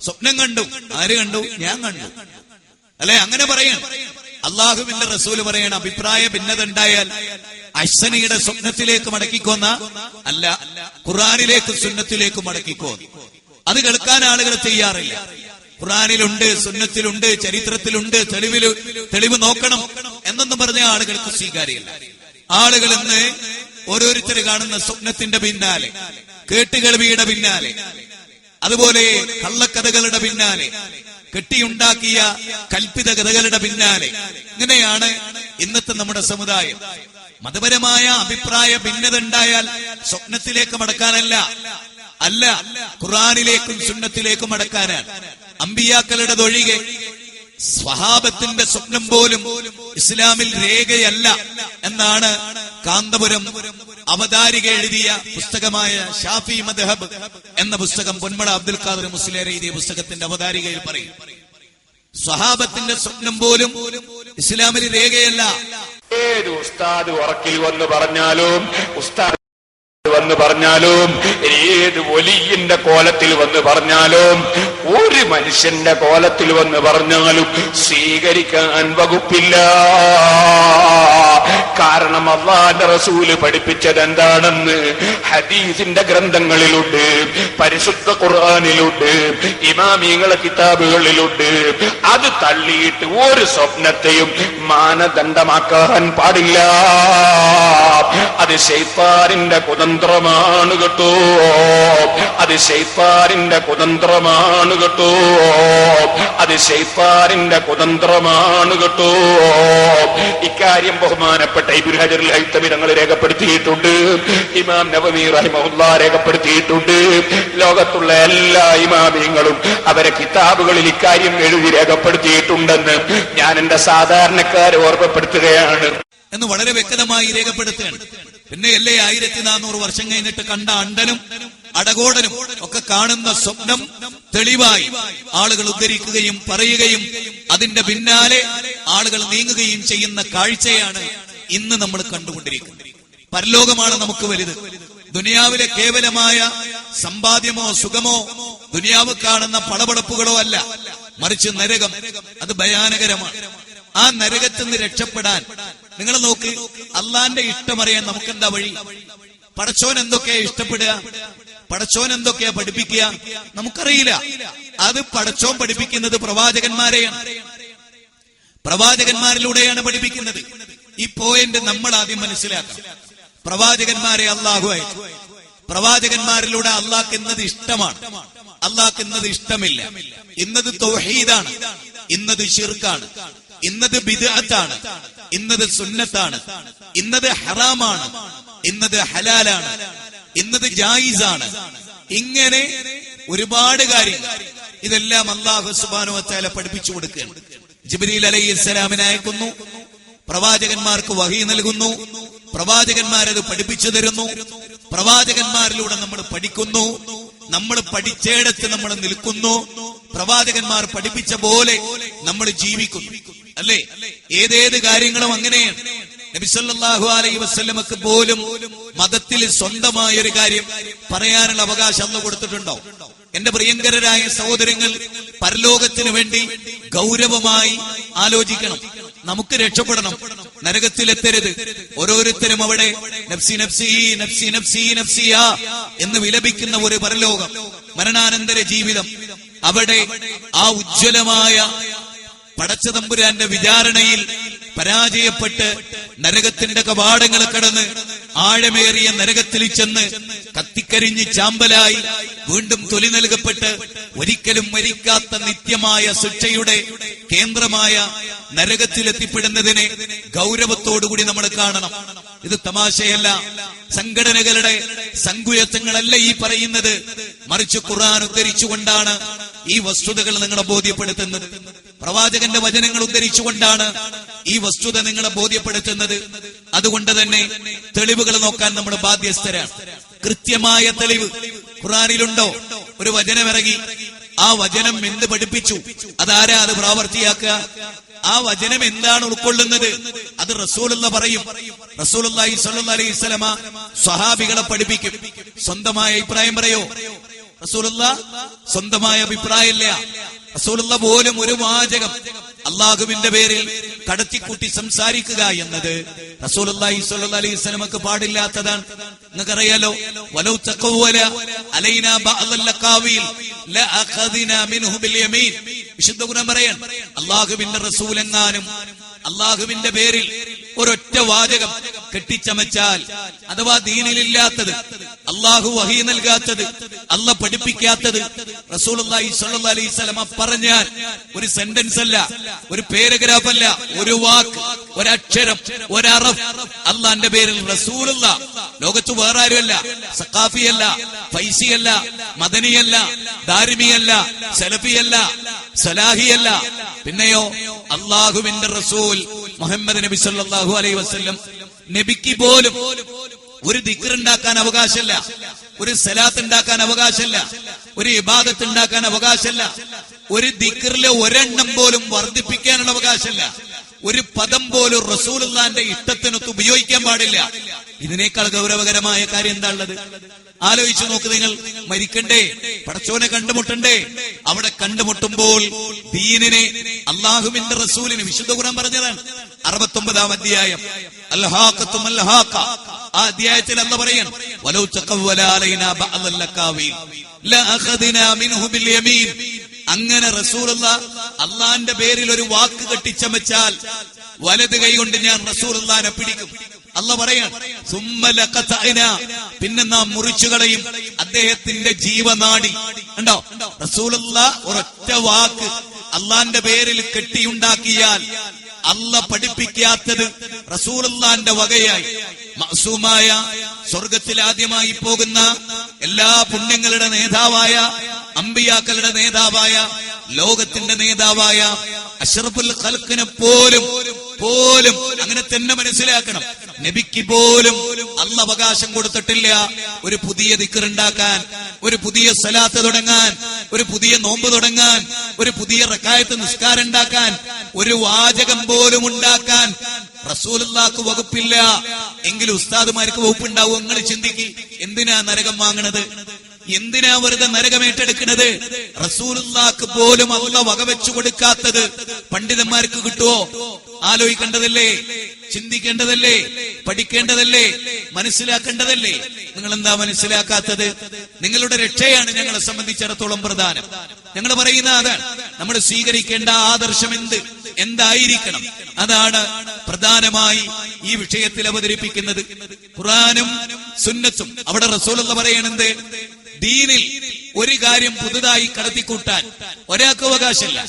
സ്വപ്നം കണ്ടു, ആര് കണ്ടു? ഞാൻ കണ്ടു, അല്ലെ? അങ്ങനെ പറയാൻ അള്ളാഹുവിന്റെ റസൂല് പറയണ അഭിപ്രായ ഭിന്നത ഉണ്ടായാൽ അഹ്സനിയുടെ സ്വപ്നത്തിലേക്ക് മടക്കിക്കോന്ന അല്ല, ഖുർആനിലേക്ക് സുന്നത്തിലേക്ക് മടക്കിക്കോ. അത് കേൾക്കാൻ ആളുകൾ തയ്യാറില്ല. ഖുർആനിലുണ്ട്, സുന്നത്തിലുണ്ട്, ചരിത്രത്തിലുണ്ട്, തെളിവ് നോക്കണം എന്നൊന്നും പറഞ്ഞ ആളുകൾക്ക് സ്വീകാര്യമില്ല. ആളുകൾ ഇന്ന് ഓരോരുത്തർ കാണുന്ന സ്വപ്നത്തിന്റെ പിന്നാലെ, കേട്ടുകേൾവിയുടെ പിന്നാലെ, അതുപോലെ കള്ളക്കഥകളുടെ പിന്നാലെ, കെട്ടിയുണ്ടാക്കിയ കൽപ്പിത കഥകളുടെ പിന്നാലെ. ഇങ്ങനെയാണ് ഇന്നത്തെ നമ്മുടെ സമുദായം. മതപരമായ അഭിപ്രായ ഭിന്നത ഉണ്ടായാൽ സ്വപ്നത്തിലേക്ക് മടക്കാനല്ല, ഖുർആനിലേക്കും സുന്നത്തിലേക്കും മടക്കാനാണ്. അമ്പിയാക്കളുടെതൊഴികെ സ്വഹാബത്തിന്റെ സ്വപ്നം പോലും ഇസ്ലാമിൽ രേഖയല്ല എന്നാണ് കാന്തപുരം അവതാരിക എഴുതിയ പുസ്തകമായ ഷാഫി മദ്ഹബ് എന്ന പുസ്തകം പൊന്മള അബ്ദുൽ ഖാദർ മുസ്ലിയാർ എഴുതിയ പുസ്തകത്തിന്റെ അവതാരികയിൽ പറയും. സ്വഹാബത്തിന്റെ സ്വപ്നം പോലും ഇസ്ലാമിൽ രേഖയല്ല. ഏത് ഉസ്താദ് ഉറക്കിൽ വന്ന് പറഞ്ഞാലും, ഉസ്താദ് വന്ന് പറഞ്ഞാലും, ഏത് വലിയന്റെ കോലത്തിൽ വന്ന് പറഞ്ഞാലും, ഒരു മനുഷ്യന്റെ കോലത്തിൽ വന്ന് പറഞ്ഞാലും സ്വീകരിക്കാൻ വകുപ്പില്ല. കാരണം അല്ലാഹുവിന്റെ റസൂല് പഠിപ്പിച്ചത് എന്താണെന്ന് ഹദീസിന്റെ ഗ്രന്ഥങ്ങളിലുണ്ട്, പരിശുദ്ധ ഖുർആനിലുണ്ട്, ഇമാമിങ്ങളുടെ കിതാബുകളിലുണ്ട്. അത് തള്ളിയിട്ട് ഒരു സ്വപ്നത്തെയും മാനദണ്ഡമാക്കാൻ പാടില്ല. അത് ശൈത്താനിന്റെ കുതന്ത്രമാണ് കേട്ടോ, അത് ശൈത്താനിന്റെ കുതന്ത്രമാണ് കേട്ടോ, അത് ശൈത്താനിന്റെ കുതന്ത്രമാണ് കേട്ടോ. ഇക്കാര്യം ബഹുമാനപ്പെട്ട ഇബ്നു ഹജറുൽ ഹൈതമി തങ്ങൾ രേഖപ്പെടുത്തിയിട്ടുണ്ട്, ഇമാം നവവി റഹിമഹുല്ലാ രേഖപ്പെടുത്തിയിട്ടുണ്ട്. ലോകത്തുള്ള എല്ലാ ഇമാമിങ്ങളും അവരെ കിതാബുകളിൽ ഇക്കാര്യം എഴുതി രേഖപ്പെടുത്തിയിട്ടുണ്ടെന്ന് ഞാൻ എന്റെ സാധാരണക്കാരെ ഓർമ്മപ്പെടുത്തുകയാണ് എന്ന് വളരെ വ്യക്തമായി രേഖപ്പെടുത്തുകയാണ്. പിന്നെ അല്ലേ 1400 വർഷം കഴിഞ്ഞിട്ട് കണ്ട അണ്ടനും അടകോടനും ഒക്കെ കാണുന്ന സ്വപ്നം തെളിവായി ആളുകൾ ഉദ്ധരിക്കുകയും പറയുകയും അതിന്റെ പിന്നാലെ ആളുകൾ നീങ്ങുകയും ചെയ്യുന്ന കാഴ്ചയാണ് ഇന്ന് നമ്മൾ കണ്ടുകൊണ്ടിരിക്കുന്നത്. പരലോകമാണ് നമുക്ക് വലുത്. ദുനിയാവിലെ കേവലമായ സമ്പാദ്യമോ സുഖമോ ദുനിയാവ് കാണുന്ന പടപടപ്പുകളോ അല്ല, മറിച്ച് നരകം. അത് ഭയാനകരമാണ്. ആ നരകത്തിൽ നിന്ന് രക്ഷപ്പെടാൻ നിങ്ങൾ നോക്ക്, അള്ളാന്റെ ഇഷ്ടമറിയാൻ നമുക്കെന്താ വഴി? പടച്ചോൻ എന്തൊക്കെയാ ഇഷ്ടപ്പെടുക, പടച്ചോൻ എന്തൊക്കെയാ പഠിപ്പിക്കുക നമുക്കറിയില്ല. അത് പടച്ചോൻ പഠിപ്പിക്കുന്നത് പ്രവാചകന്മാരെയാണ്, പ്രവാചകന്മാരിലൂടെയാണ് പഠിപ്പിക്കുന്നത്. ഈ പോയിന്റ് നമ്മൾ ആദ്യം മനസ്സിലാക്കണം. പ്രവാചകന്മാരെ അള്ളാഹു അയച്ചു. പ്രവാചകന്മാരിലൂടെ അള്ളാഹ് എന്നത് ഇഷ്ടമാണ്, അള്ളാഹ് എന്നത് ഇഷ്ടമില്ല. ഇന്നത് തൗഹീദാണ്, ഇന്നത് ശിർക്കാണ്, ഇന്നത് ബിദ്അത്താണ്, ഇന്നത് സുന്നത്താണ്, ഇന്നത് ഹറാമാണ്, ഇന്നത് ഹലാലാണ്, ഇന്നത് ജായിസാണ്. ഇങ്ങനെ ഒരുപാട് കാര്യങ്ങൾ ഇതെല്ലാം അല്ലാഹു സുബ്ഹാനഹു വ തആല പഠിപ്പിച്ചു കൊടുക്കുകയാണ്. ജിബ്രീൽ അലൈഹിസ്സലാമിനെ അയക്കുന്നു, പ്രവാചകന്മാർക്ക് വഹി നൽകുന്നു, പ്രവാചകന്മാരത് പഠിപ്പിച്ചു തരുന്നു. പ്രവാചകന്മാരിലൂടെ നമ്മൾ പഠിക്കുന്നു, നമ്മൾ പഠിച്ചേടത്ത് നമ്മൾ നിൽക്കുന്നു, പ്രവാചകന്മാർ പഠിപ്പിച്ച പോലെ നമ്മൾ ജീവിക്കുന്നു. അല്ലേ? ഏതേത് കാര്യങ്ങളും അങ്ങനെയാണ്. നബി സല്ലല്ലാഹു അലൈഹി വസല്ലമക്ക് പോലും മതത്തിൽ സ്വന്തമായ ഒരു കാര്യം പറയാനുള്ള അവകാശം അല്ലാഹു കൊടുത്തിട്ടുണ്ടോ? എന്റെ പ്രിയങ്കരരായ സഹോദരങ്ങൾ, പരലോകത്തിന് വേണ്ടി ഗൗരവമായി ആലോചിക്കണം. നമുക്ക് രക്ഷപ്പെടണം, നരകത്തിലെത്തരുത്. ഓരോരുത്തരും അവിടെ നഫ്സി നഫ്സി നഫ്സി നഫ്സി നഫ്സിയ എന്ന് വിലപിക്കുന്ന ഒരു പരലോകം, മരണാനന്തര ജീവിതം. അവിടെ ആ ഉജ്ജ്വലമായ പടച്ചതമ്പുരാന്റെ വിചാരണയിൽ പരാജയപ്പെട്ട് നരകത്തിന്റെ കവാടങ്ങൾ കടന്ന് ആഴമേറിയ നരകത്തിൽ ചെന്ന് കത്തിക്കരിഞ്ഞ് ചാമ്പലായി വീണ്ടും തൊലി നൽകപ്പെട്ട് ഒരിക്കലും മരിക്കാത്ത നിത്യമായ ശിക്ഷയുടെ കേന്ദ്രമായ നരകത്തിലെത്തിപ്പെടുന്നതിനെ ഗൗരവത്തോടുകൂടി നമ്മൾ കാണണം. ഇത് തമാശയല്ല, സംഘടനകളുടെ സങ്കുയത്വങ്ങളല്ല ഈ പറയുന്നത്, മറിച്ച് ഖുർആൻ ഉദ്ധരിച്ചുകൊണ്ടാണ് ഈ വസ്തുതകൾ നിങ്ങളെ ബോധ്യപ്പെടുത്തുന്നത്. പ്രവാചകന്റെ വചനങ്ങൾ ഉദ്ധരിച്ചുകൊണ്ടാണ് ഈ വസ്തുത നിങ്ങളെ ബോധ്യപ്പെടുത്തുന്നത്. അതുകൊണ്ട് തന്നെ തെളിവുകൾ നോക്കാൻ നമ്മൾ ബാധ്യസ്ഥരാണ്. കൃത്യമായ തെളിവ് ഖുർആനിലുണ്ടോ? ഒരു വചനമിറങ്ങി, ആ വചനം എന്ത് പഠിപ്പിച്ചു, അതാരാ അത് പ്രാവർത്തിയാക്കുക? ആ വചനം എന്താണ് ഉൾക്കൊള്ളുന്നത്? അത് റസൂലുള്ള പറയും. റസൂലുള്ളാഹി സ്വല്ലല്ലാഹു അലൈഹി വസല്ലമ സ്വഹാബികളെ പഠിപ്പിക്കും. സ്വന്തമായ അഭിപ്രായം പറയോ? റസൂലുള്ള സ്വന്തമായ അഭിപ്രായമില്ല. റസൂലുള്ള പോലും ഒരു വാചകം അള്ളാഹുവിന്റെ പേരിൽ കടത്തിക്കൂട്ടി സംസാരിക്കുക എന്നത് റസൂലുള്ളാഹി സ്വല്ലല്ലാഹു അലൈഹി വസല്ലമക്ക് പാടില്ലാത്തതാണ്. നിങ്ങൾക്കറിയാലോ, വലൗ തഖവ്വല അലൈനാ ബഅദൽ അഖാവീൽ ലഅഖദ്നാ മിൻഹു ബിൽ യമീൻ. വിശുദ്ധ ഖുർആൻ പറയാൻ, അള്ളാഹുവിന്റെ റസൂൽ എങ്ങാനും അള്ളാഹുവിന്റെ പേരിൽ ഒരൊറ്റ വാചകം കെട്ടിച്ചമച്ചാൽ, അഥവാ ദീനിലില്ലാത്തത്, അള്ളാഹു വഹി നൽകാത്തത്, അല്ല പഠിപ്പിക്കാത്തത് റസൂലുള്ളാഹി സ്വല്ലല്ലാഹു അലൈഹി വസല്ലമ പറഞ്ഞാൽ ഒരു സെന്റൻസ് അല്ല, ഒരു പാരഗ്രാഫ് അല്ല, ഒരു വാക്ക്, ഒരക്ഷരം, ഒരറഫ് അള്ളാന്റെ പേരിൽ റസൂലുള്ള. ലോകത്ത് വേറെ ആരുമല്ല, സഖാഫിയല്ല, ഫൈസിയല്ല, മദനിയല്ല, ദാരിമിയല്ല, സലഫിയല്ല, സലാഹിയല്ല, പിന്നെയോ അള്ളാഹുവിന്റെ റസൂൽ മുഹമ്മദ് നബി സല്ലല്ലാഹു അലൈഹി വസല്ലം. നബിക്ക് പോലും ഒരു ദിക്ർ ഉണ്ടാക്കാൻ അവകാശമല്ല, ഒരു സലാത്ത് ഉണ്ടാക്കാൻ അവകാശമല്ല, ഒരു ഇബാദത്ത് ഉണ്ടാക്കാൻ അവകാശമല്ല, ഒരു ദിക്റിലെ ഒരെണ്ണം പോലും വർദ്ധിപ്പിക്കാനുള്ള അവകാശമല്ല, ഒരു പദം പോലും റസൂലുള്ളാന്റെ ഇഷ്ടത്തിനൊത്ത് ഉപയോഗിക്കാൻ പാടില്ല. ഇതിനേക്കാൾ ഗൗരവകരമായ കാര്യം എന്താ ഉള്ളത്? ആലോചിച്ചു നോക്ക് നിങ്ങൾ. മരിക്കണ്ടേ, പടച്ചോനെ കണ്ടുമുട്ടണ്ടേ? അവിടെ കണ്ടുമുട്ടുമ്പോൾ ദീനിനെ, അള്ളാഹുവിന്റെ റസൂലിന് വിശുദ്ധ ഖുർആൻ പറഞ്ഞതാണ് 69-ാം അധ്യായം അൽഹാഖത്തും അൽഹാഖ. ആ അധ്യായത്തിൽ അല്ലാഹു പറയാൻ വലൗ തഖവ്വല അലൈനാ ബഅദൽ ലകാവീൽ ലഅഖദ്നാ മിൻഹു ബിൽ യമീൻ. അങ്ങനെ റസൂലുള്ളാഹ് അള്ളാന്റെ പേരിൽ ഒരു വാക്ക് കെട്ടിച്ചമച്ചാൽ വലത് കൈ കൊണ്ട് ഞാൻ റസൂലുള്ളാഹിനെ പിടിക്കും. അല്ലാഹു പറയാൻ സുമ്മ ലഖതഅനാ, പിന്നെ നാം മുറിച്ചു കളയും അദ്ദേഹത്തിന്റെ ജീവനാടി. കണ്ടോ, റസൂലുള്ളാഹ് ഒരൊറ്റ വാക്ക് അള്ളാന്റെ പേരിൽ കെട്ടിയുണ്ടാക്കിയാൽ അല്ല പഠിപ്പിക്കാത്തത് റസൂലുള്ളാന്റെ വകയായി. മഅസൂമായ, സ്വർഗത്തിൽ ആദ്യമായി പോകുന്ന എല്ലാ പുണ്യങ്ങളുടെ നേതാവായ, അമ്പിയാക്കളുടെ നേതാവായ, ലോകത്തിന്റെ നേതാവായ അഷ്റഫുൽ ഖൽഖിനെ പോലും അങ്ങനെ തന്നെ മനസ്സിലാക്കണം. നബിക്ക് പോലും അല്ല അവകാശം കൊടുത്തിട്ടില്ല ഒരു പുതിയ ദിക്ർ ഉണ്ടാക്കാൻ, ഒരു പുതിയ സലാത്ത് തുടങ്ങാൻ, ഒരു പുതിയ നോമ്പ് തുടങ്ങാൻ, ഒരു പുതിയ റക്അത്ത് നിസ്കാരം ഉണ്ടാക്കാൻ, ഒരു വാചകം പോലും ഉണ്ടാക്കാൻ റസൂലുള്ളാഹിക്ക് വകുപ്പില്ല. എങ്കിലും ഉസ്താദുമാർക്ക് വകുപ്പുണ്ടാവും. നിങ്ങൾ ചിന്തിക്ക്, എന്തിനാ നരകം വാങ്ങണത്? എന്തിനാ വെറുതെ നരകം ഏറ്റെടുക്കുന്നത്? റസൂലുള്ളാഹിക്ക് പോലും അല്ലാഹു വകവെച്ചു കൊടുക്കാത്തത് പണ്ഡിതന്മാർക്ക് കിട്ടുവോ? ആലോചിക്കേണ്ടതല്ലേ, ചിന്തിക്കേണ്ടതല്ലേ, പഠിക്കേണ്ടതല്ലേ, മനസ്സിലാക്കേണ്ടതല്ലേ? നിങ്ങൾ എന്താ മനസ്സിലാക്കാത്തത്? നിങ്ങളുടെ രക്ഷയാണ് ഞങ്ങളെ സംബന്ധിച്ചിടത്തോളം പ്രധാനം. ഞങ്ങൾ പറയുന്ന അതാണ്, നമ്മൾ സ്വീകരിക്കേണ്ട ആദർശം എന്തായിരിക്കണം, അതാണ് പ്രധാനമായി ഈ വിഷയത്തിൽ അവതരിപ്പിക്കുന്നത്. ഖുർആനും സുന്നത്തും. അവിടെ റസൂലുള്ളാഹി പറയണത്, ദീനിൽ ഒരു കാര്യം പുതുതായി കടത്തിക്കൂട്ടാൻ ഒരാൾക്ക് അവകാശമില്ല.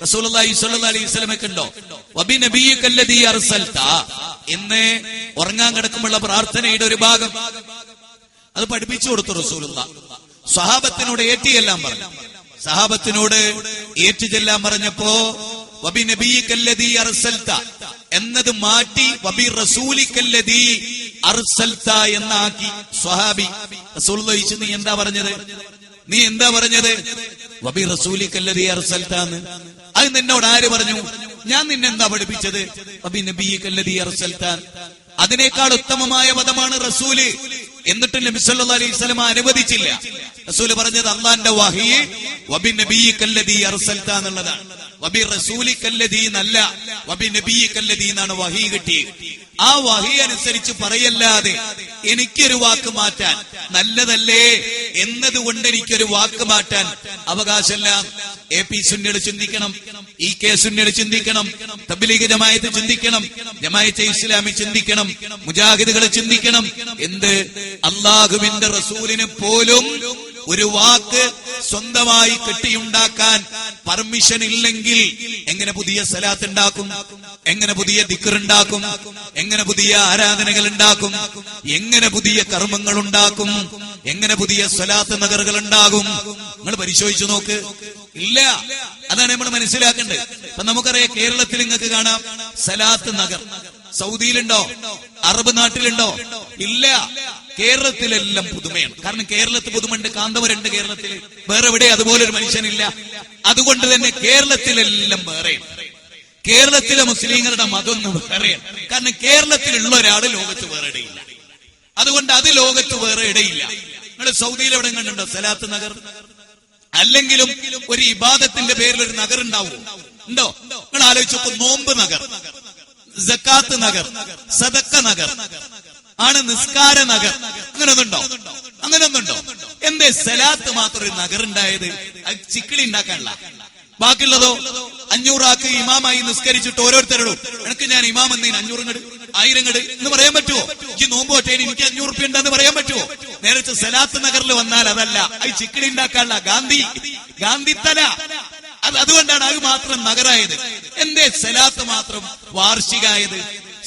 റസൂലുള്ളാഹി സ്വല്ലല്ലാഹു അലൈഹി വസല്ലമയ്ക്ക് ഉണ്ടോ? വബിനബിയിക്കല്ലദീ അർസൽത എന്ന് ഉറങ്ങാൻ കിടക്കുമ്പോഴുള്ള പ്രാർത്ഥനയുടെ ഒരു ഭാഗം അത് പഠിപ്പിച്ചു കൊടുത്തു റസൂലുള്ളാഹി. സ്വഹാബത്തിനോട് ഏറ്റിയെല്ലാം പറഞ്ഞു. സഹാബത്തിനോട് ഏറ്റുചൊല്ലാൻ പറഞ്ഞപ്പോ വബിനബിയിക്കല്ലദീ അർസൽത എന്നത് മാറ്റി വബി റസൂലിക്കല്ലദീ അർസൽത എന്നാക്കി. സ്വഹാബി റസൂലുള്ളാഹി ചോദിച്ചു, നീ എന്താ പറഞ്ഞത്? വബി റസൂലിക്കല്ലദീ അർസൽത എന്ന്. അത് നിന്നോട് ആര് പറഞ്ഞു? ഞാൻ നിന്നെന്താ പഠിപ്പിച്ചത്? വബി നബിയിക്കല്ലദീ അർസൽത. അതിനേക്കാൾ ഉത്തമമായ പദമാണ് റസൂല്. എന്നിട്ട് നബി സല്ലല്ലാഹു അലൈഹി വസല്ലം അനുവദിച്ചില്ല. റസൂല് പറഞ്ഞത് അല്ലാഹുവിന്റെ വഹി വബി നബിയിക്കല്ലദീ അർസൽത എന്നുള്ളതാണ്. വബി റസൂലിക്കല്ലദീ എന്നല്ല, വബി നബിയിക്കല്ലദീ എന്നാണ് വഹി കിട്ടിയത്. ആ വഹി അനുസരിച്ച് പറയല്ലാതെ എനിക്കൊരു വാക്ക് മാറ്റാൻ, നല്ലതല്ലേ എന്നതുകൊണ്ട് എനിക്കൊരു വാക്ക് മാറ്റാൻ അവകാശമില്ല. എ പി സുന്നികൾ ചിന്തിക്കണം, ഇ കെ സുന്നികൾ ചിന്തിക്കണം, തബ്ലീഗ് ജമാഅത്ത് ചിന്തിക്കണം, ജമാഅത്തെ ഇസ്ലാമി ചിന്തിക്കണം, മുജാഹിദുകൾ ചിന്തിക്കണം. എന്ത്? അല്ലാഹുവിന്റെ റസൂലിനെ പോലും ഒരു വാക്ക് സ്വന്തമായി കെട്ടിയുണ്ടാക്കാൻ പെർമിഷൻ ഇല്ലെങ്കിൽ എങ്ങനെ പുതിയ സലാത്ത് ഉണ്ടാക്കും? എങ്ങനെ പുതിയ ദിക്ർ ഉണ്ടാക്കും? എങ്ങനെ പുതിയ ആരാധനകൾ ഉണ്ടാക്കും? എങ്ങനെ പുതിയ കർമ്മങ്ങൾ ഉണ്ടാക്കും? എങ്ങനെ പുതിയ സ്വലാത്ത് നഗറുകൾ ഉണ്ടാകും? നിങ്ങൾ പരിശോധിച്ചു നോക്ക്. ഇല്ല. അതാണ് നമ്മൾ മനസ്സിലാക്കേണ്ടത്. അപ്പൊ നമുക്കറിയാം, കേരളത്തിൽ നിങ്ങൾക്ക് കാണാം സലാത്ത് നഗർ. സൗദിയിലുണ്ടോ? അറബ് നാട്ടിലുണ്ടോ? ഇല്ല. കേരളത്തിലെല്ലാം പുതുമയാണ്. കാരണം കേരളത്തിൽ പുതുമുണ്ട്, കാന്തപുരണ്ട് കേരളത്തിൽ, വേറെ എവിടെ അതുപോലൊരു മനുഷ്യനില്ല. അതുകൊണ്ട് തന്നെ കേരളത്തിലെല്ലാം വേറെയാണ്. കേരളത്തിലെ മുസ്ലിങ്ങളുടെ മതം വേറെയാണ്. കാരണം കേരളത്തിലുള്ള ഒരാള് ലോകത്ത് വേറെ ഇടയില്ല. അതുകൊണ്ട് അത് ലോകത്ത് വേറെ ഇടയില്ല. നിങ്ങൾ സൗദിയിൽ എവിടെ കണ്ടുണ്ടോ സലാത്ത് നഗർ? അല്ലെങ്കിലും ഒരു ഇബാദത്തിന്റെ പേരിൽ ഒരു നഗർ ഉണ്ടാവുമോ? ഉണ്ടോ? നിങ്ങൾ ആലോചിച്ചപ്പോ നോമ്പ് നഗർ, സക്കാത്ത് നഗർ, സദക്ക നഗർ, ആണ് നിസ്കാര നഗർ. അങ്ങനൊന്നുണ്ടോ? എന്തേ സലാത്ത് മാത്രം ഒരു നഗർ ഉണ്ടായത്? ചിക്കിളി ഉണ്ടാക്കാനുള്ള ബാക്കിയുള്ളതോ 500 ആക്ക് ഇമാമായി നിസ്കരിച്ചിട്ട് ഓരോരുത്തരോടും എനിക്ക് ഞാൻ ഇമാം എന്നതിന് 500 ഇങ്ങട് 1000 ഇങ്ങട് എന്ന് പറയാൻ പറ്റുമോ? ഈ നോമ്പ് ഒറ്റേന് എനിക്ക് 500 റുപ്യ ഉണ്ടെന്ന് പറയാൻ പറ്റുമോ? നേരത്തെ സലാത്ത് നഗറിൽ വന്നാൽ അതല്ല, അത് ചിക്കടി ഉണ്ടാക്കാനുള്ള ഗാന്ധിത്തല. അതുകൊണ്ടാണ് അത് മാത്രം നഗരായത്. എന്തേ സലാത്ത് മാത്രം വാർഷികമായത്?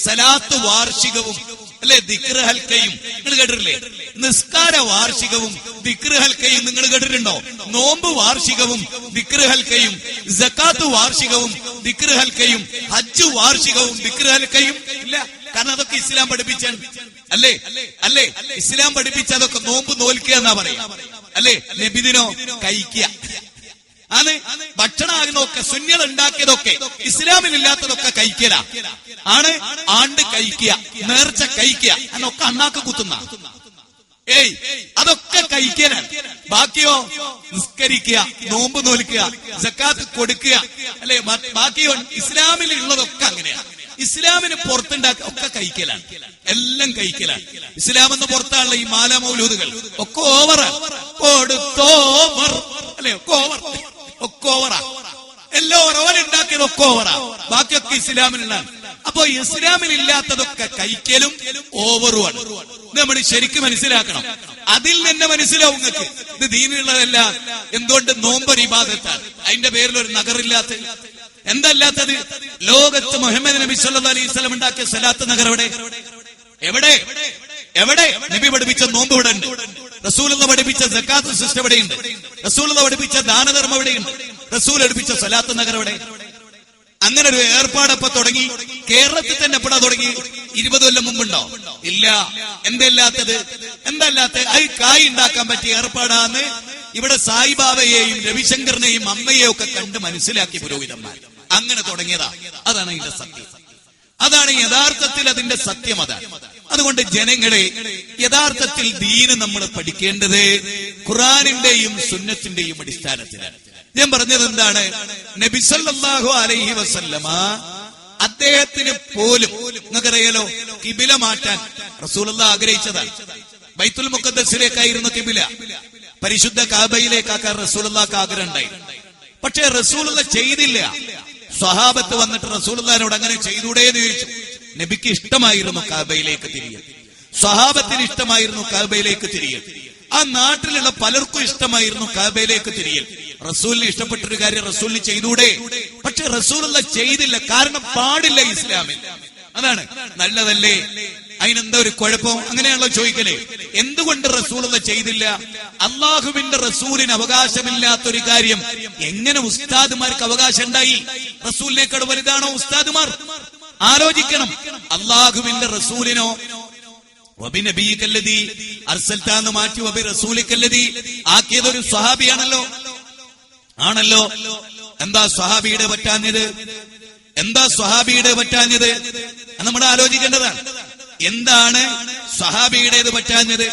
സലാത്ത് വാർഷികവും അല്ലെ ദിക്റ് ഹൽക്കയും നിങ്ങൾ കേട്ടിട്ടില്ലേ? നിസ്കാര വാർഷികവും ദിക്റ് ഹൽക്കയും നിങ്ങൾ കേട്ടിട്ടുണ്ടോ? നോമ്പ് വാർഷികവും ദിക്റ് ഹൽക്കയും, സക്കാത്ത് വാർഷികവും ദിക്റ് ഹൽക്കയും, ഹജ്ജ് വാർഷികവും ദിക്റ് ഹൽക്കയും ഇല്ല. കാരണം അതൊക്കെ ഇസ്ലാം പഠിപ്പിച്ചാണ്. അല്ലേ ഇസ്ലാം പഠിപ്പിച്ച അതൊക്കെ നോമ്പ് നോൽക്കുക എന്നാ പറയാ. അല്ലേ നബിദിനോ കഴിക്കുക ആണ്. ഭക്ഷണമാകുന്നതൊക്കെ സുന്നികൾ ഉണ്ടാക്കിയതൊക്കെ ഇസ്ലാമിലില്ലാത്തതൊക്കെ കഴിക്കല ആണ്. ആണ്ട് കഴിക്കുക, നേർച്ച കഴിക്കുക, അതൊക്കെ അണ്ണാക്ക് കുത്തുന്ന അതൊക്കെ കഴിക്കലാണ്. ബാക്കിയോ നിസ്കരിക്കുക, നോമ്പ് നോൽക്കുക, സക്കാത്ത് കൊടുക്കുക, അല്ലെ ബാക്കിയോ ഇസ്ലാമിലുള്ളതൊക്കെ അങ്ങനെയാണ്. ഇസ്ലാമിന് പുറത്തുണ്ടാക്കുക ഒക്കെ കഴിക്കലാണ്, എല്ലാം കഴിക്കലാണ്. ഇസ്ലാമെന്ന് പുറത്താണുള്ള ഈ മാല മൗലൂദുകൾ ഒക്കെ ഓവറാ. കൊടുത്തോവർ അല്ലെ ഒക്കെ ഓവറാ. എല്ലാം ഓരോരുണ്ടാക്കിയതൊക്കെ ഓവറാ. ബാക്കിയൊക്കെ ഇസ്ലാമിലുള്ളതാണ്. അപ്പൊ ഇസ്ലാമിലില്ലാത്തതൊക്കെ കഴിക്കലും ഓവറുമാണ്. നമ്മൾ ശരിക്കും മനസ്സിലാക്കണം. അതിൽ തന്നെ മനസ്സിലാവും നിങ്ങൾക്ക് ഇത് ദീനുള്ളതല്ല. എന്തുകൊണ്ട്? നോമ്പൊരു ഇബാദത്താണ്. അതിന്റെ പേരിൽ ഒരു നഗറില്ലാത്ത എന്തല്ലാത്തത്? ലോകത്ത് മുഹമ്മദ് നബി സല്ലല്ലാഹു അലൈഹി വസല്ലം ഉണ്ടാക്കിയ സലാത്ത് നഗർ എവിടെ? നബി പഠിപ്പിച്ച നോമ്പ് ഇവിടെ ഉണ്ട്. റസൂലുള്ള പഠിപ്പിച്ച സക്കാത്ത് സിസ്റ്റം എവിടെയുണ്ട്? റസൂലുള്ള പഠിപ്പിച്ച ദാനധർമ്മം എവിടെയുണ്ട്? റസൂൽ പഠിപ്പിച്ച സലാത്ത് നഗർ എവിടെ? അങ്ങനെ ഒരു ഏർപ്പാടൊക്കെ തുടങ്ങി. കേരളത്തിൽ തന്നെ എപ്പോഴാ തുടങ്ങി? 20 കൊല്ലം മുമ്പുണ്ടോ? ഇല്ല. എന്തല്ലാത്തത്? അത് കായ് ഉണ്ടാക്കാൻ പറ്റിയ ഏർപ്പാടാന്ന് ഇവിടെ സായിബാബയെയും രവിശങ്കറിനെയും അമ്മയെയും ഒക്കെ കണ്ട് മനസ്സിലാക്കി പുരോഹിതന്മാർ. അങ്ങനെ തുടങ്ങിയതാ. അതാണ് ഇതിന്റെ സത്യം. അതാണ് യഥാർത്ഥത്തിൽ അതിന്റെ സത്യം. അതാണ്. അതുകൊണ്ട് ജനങ്ങളെ യഥാർത്ഥത്തിൽ ദീന് നമ്മൾ പഠിക്കേണ്ടത് ഖുർആനിന്റെയും സുന്നത്തിന്റെയും അടിസ്ഥാനത്തിലാണ്. ഞാൻ പറഞ്ഞത് എന്താണ്? നബി സല്ലല്ലാഹു അലൈഹി വസല്ലമ അദ്ദേഹത്തിന് പോലും നിങ്ങൾക്കറിയാലോ കിബില മാറ്റാൻ റസൂലുള്ളാഹി ആഗ്രഹിച്ചതാണ്. ബൈത്തുൽ മുഖദ്ദസിലേക്കായിരുന്നു കിബില. പരിശുദ്ധ കഅബയിലേക്കാക്കാൻ റസൂലുള്ളാഹിക്ക് ആഗ്രഹം ഉണ്ടായി. പക്ഷേ റസൂലുള്ള ചെയ്തില്ല. സ്വഹാബത്ത് വന്നിട്ട് റസൂലുള്ളാഹിനോട് അങ്ങനെ ചെയ്തൂടെ എന്ന് ചോദിച്ചു. നബിക്ക് ഇഷ്ടമായിരുന്നു കഅബയിലേക്ക് തിരിയൽ. സ്വഹാബത്തിന് ഇഷ്ടമായിരുന്നു കഅബയിലേക്ക് തിരിയൽ. ആ നാട്ടിലുള്ള പലർക്കും ഇഷ്ടമായിരുന്നു കഅബയിലേക്ക് തിരിയൽ. റസൂലിന് ഇഷ്ടപ്പെട്ടൊരു കാര്യം റസൂലിന് ചെയ്തൂടെ? പക്ഷെ റസൂലുള്ള ചെയ്തില്ല. കാരണം പാടില്ല ഇസ്ലാമിൽ. അതാണ്. നല്ലതല്ലേ, അതിനെന്താ ഒരു കുഴപ്പം? അങ്ങനെയാണല്ലോ ചോദിക്കലേ. എന്തുകൊണ്ട് റസൂലുള്ള ചെയ്തില്ല? അള്ളാഹുവിന്റെ റസൂലിന് അവകാശമില്ലാത്തൊരു കാര്യം എങ്ങനെ ഉസ്താദുമാർക്ക് അവകാശം ഉണ്ടായി? റസൂലിനേക്കാൾ വലുതാണോ ഉസ്താദുമാർ? ആലോചിക്കണം. അള്ളാഹുവിന്റെ റസൂലിനോ വബിനബിയിക്കല്ലദീ അർസൽതാന്ന് മാറ്റി വബി റസൂലിക്കല്ലദീ ആക്കിയതൊരു സ്വഹാബിയാണല്ലോ. എന്താ സ്വഹാബിയുടെ പറ്റാഞ്ഞത്? നമ്മൾ ആലോചിക്കേണ്ടതാണ്. എന്താണ് സ്വഹാബിയുടേത് പറ്റാഞ്ഞത്?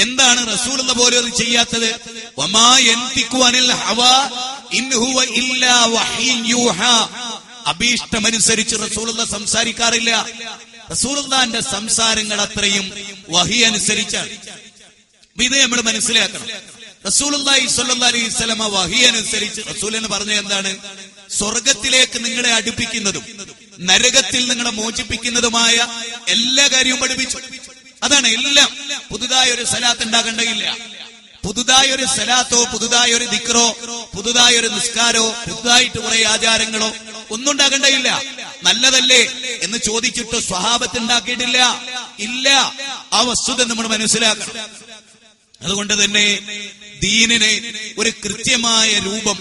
എന്താണ് റസൂലുള്ള പോലും അത് ചെയ്യാത്തത്? വമാ യൻതിഖു അനിൽ ഹവാ ഇൻ ഹുവ ഇല്ലാ വഹ്യുൻ യൂഹാ. അഭീഷ്ടമനുസരിച്ച് റസൂലുള്ള സംസാരിക്കാറില്ല. റസൂലുള്ളാഹിന്റെ സംസാരങ്ങൾ അത്രയും വഹി അനുസരിച്ചാണ്. ഇത് നമ്മൾ മനസ്സിലാക്കണം. റസൂലുള്ളാഹി സ്വല്ലല്ലാഹു അലൈഹി വസല്ലം വഹി അനുസരിച്ച് റസൂലിന് പറഞ്ഞത് എന്താണ്? സ്വർഗത്തിലേക്ക് നിങ്ങളെ അടുപ്പിക്കുന്നതും നരകത്തിൽ നിങ്ങളെ മോചിപ്പിക്കുന്നതുമായ എല്ലാ കാര്യവും പഠിപ്പിച്ചു. അതാണ് എല്ലാം. പുതുതായ ഒരു സലാത്ത് ഉണ്ടാകേണ്ടതില്ല. പുതുതായ ഒരു സലാത്തോ പുതുതായ ഒരു ദിക്റോ പുതുതായ ഒരു നിസ്കാരോ പുതുതായിട്ട് കുറെ ആചാരങ്ങളോ ഒന്നും ഉണ്ടാകേണ്ടതില്ല. നല്ലതല്ലേ എന്ന് ചോദിച്ചിട്ട് സ്വഹാബത്ത് ഉണ്ടാക്കിയിട്ടില്ല. ഇല്ല. ആ വസ്തുത നമ്മൾ മനസ്സിലാക്കണം. അതുകൊണ്ട് തന്നെ ദീനിന് ഒരു കൃത്യമായ രൂപം,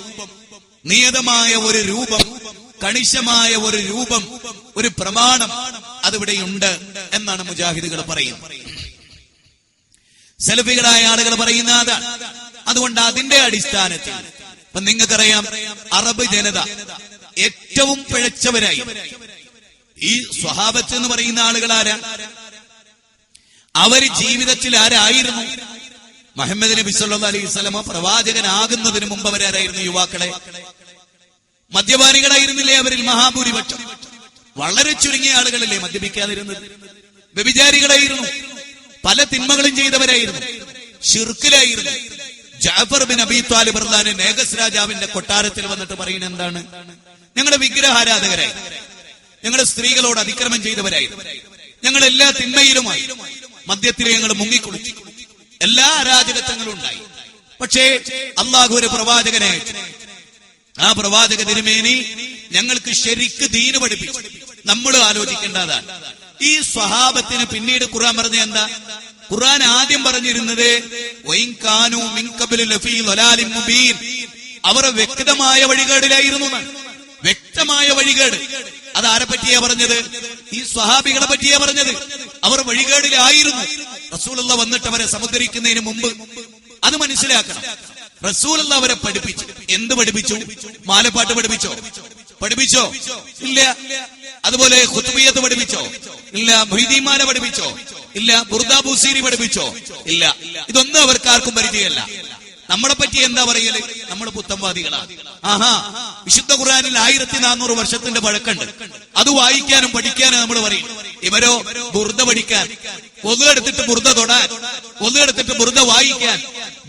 നിയതമായ ഒരു രൂപം, കണിശമായ ഒരു രൂപം, ഒരു പ്രമാണം അതിവിടെയുണ്ട് എന്നാണ് മുജാഹിദുകൾ പറയുന്നത്. സലഫികളായ ആളുകൾ പറയുന്ന അതാണ്. അതുകൊണ്ട് അതിന്റെ അടിസ്ഥാനത്തിൽ ഇപ്പൊ നിങ്ങൾക്കറിയാം, അറബ് ജനത ഏറ്റവും പിഴച്ചവരായി. ഈ സ്വഹാബത്ത് എന്ന് പറയുന്ന ആളുകൾ ആരാ? അവര് ജീവിതത്തിൽ ആരായിരുന്നു? മുഹമ്മദ് നബി സല്ലല്ലാഹു അലൈഹി വസല്ലം പ്രവാചകനാകുന്നതിന് മുമ്പ് അവരാരായിരുന്നു? യുവാക്കളെ മദ്യപാനികളായിരുന്നില്ലേ അവരിൽ മഹാഭൂരിപക്ഷം? വളരെ ചുരുങ്ങിയ ആളുകളല്ലേ മദ്യപിക്കാതിരുന്നത്? വ്യഭിചാരികളായിരുന്നു, പല തിന്മകളും ചെയ്തവരായിരുന്നു, ശിർക്കിലായിരുന്നു, ജഅഫർ ബിൻ അബീ ത്വാലിബ് റളിയല്ലാഹു അൻഹു നേഗസ് രാജാവിന്റെ കൊട്ടാരത്തിൽ വന്നിട്ട് പറയുന്നത് എന്താണ്? ഞങ്ങളുടെ വിഗ്രഹാരാധകരായി, ഞങ്ങളുടെ സ്ത്രീകളോട് അതിക്രമം ചെയ്തവരായി, ഞങ്ങൾ എല്ലാ തിന്മയിലുമായി, മദ്യത്തിൽ ഞങ്ങൾ മുങ്ങിക്കുളിച്ചു, എല്ലാ അരാജകത്വങ്ങളും ഉണ്ടായി. പക്ഷേ അള്ളാഹു ഒരു പ്രവാചകനെ അയച്ചു. ആ പ്രവാചക തിരുമേനി ഞങ്ങൾക്ക് ശരിക്ക് ദീന് പഠിപ്പിച്ചു. നമ്മൾ ആലോചിക്കേണ്ടതാണ്. ഈ സ്വഹാബത്തിന് പിന്നീട് ഖുർആൻ പറഞ്ഞ എന്താ? ഖുർആൻ ആദ്യം പറഞ്ഞിരുന്നത് അവർ വ്യക്തമായ വഴികേടിലായിരുന്നു. വ്യക്തമായ വഴികേട്. അതാരെ പറ്റിയാ പറഞ്ഞത്? ഈ സ്വഹാബികളെ പറ്റിയാ പറഞ്ഞത്. അവർ വഴികേടിലായിരുന്നു. റസൂലുള്ളാഹി വന്നിട്ട് അവരെ സമുദ്ധരിക്കുന്നതിന് മുമ്പ് അത് മനസ്സിലാക്കണം. റസൂലുള്ളാഹി അവരെ പഠിപ്പിച്ചു. എന്ത് പഠിപ്പിച്ചു? മാലപ്പാട്ട് പഠിപ്പിച്ചോ? ഇല്ല. അതുപോലെ ഖുത്ബിയ്യത്ത് പഠിപ്പിച്ചോ? ഇല്ല. മുഹീദ്ദീൻമാല പഠിപ്പിച്ചോ? ഇല്ല. ബുർദ ബൂസീരി പഠിപ്പിച്ചോ? ഇല്ല. ഇതൊന്നും അവർക്കാർക്കും പരിചയമല്ല. നമ്മളെ പറ്റി എന്താ പറയല്? നമ്മൾ പുത്തൻവാദികളാണ്. ആഹാ, വിശുദ്ധ ഖുർആനിൽ 1400 വർഷത്തിന്റെ പഴക്കമുണ്ട്. അത് വായിക്കാനും പഠിക്കാനും നമ്മൾ പറയും. ഇവരോ ബുർദ പഠിക്കാൻ, ഒതു എടുത്തിട്ട് ബുർദ തൊടാൻ, ഒതു എടുത്തിട്ട് ബുർദ വായിക്കാൻ,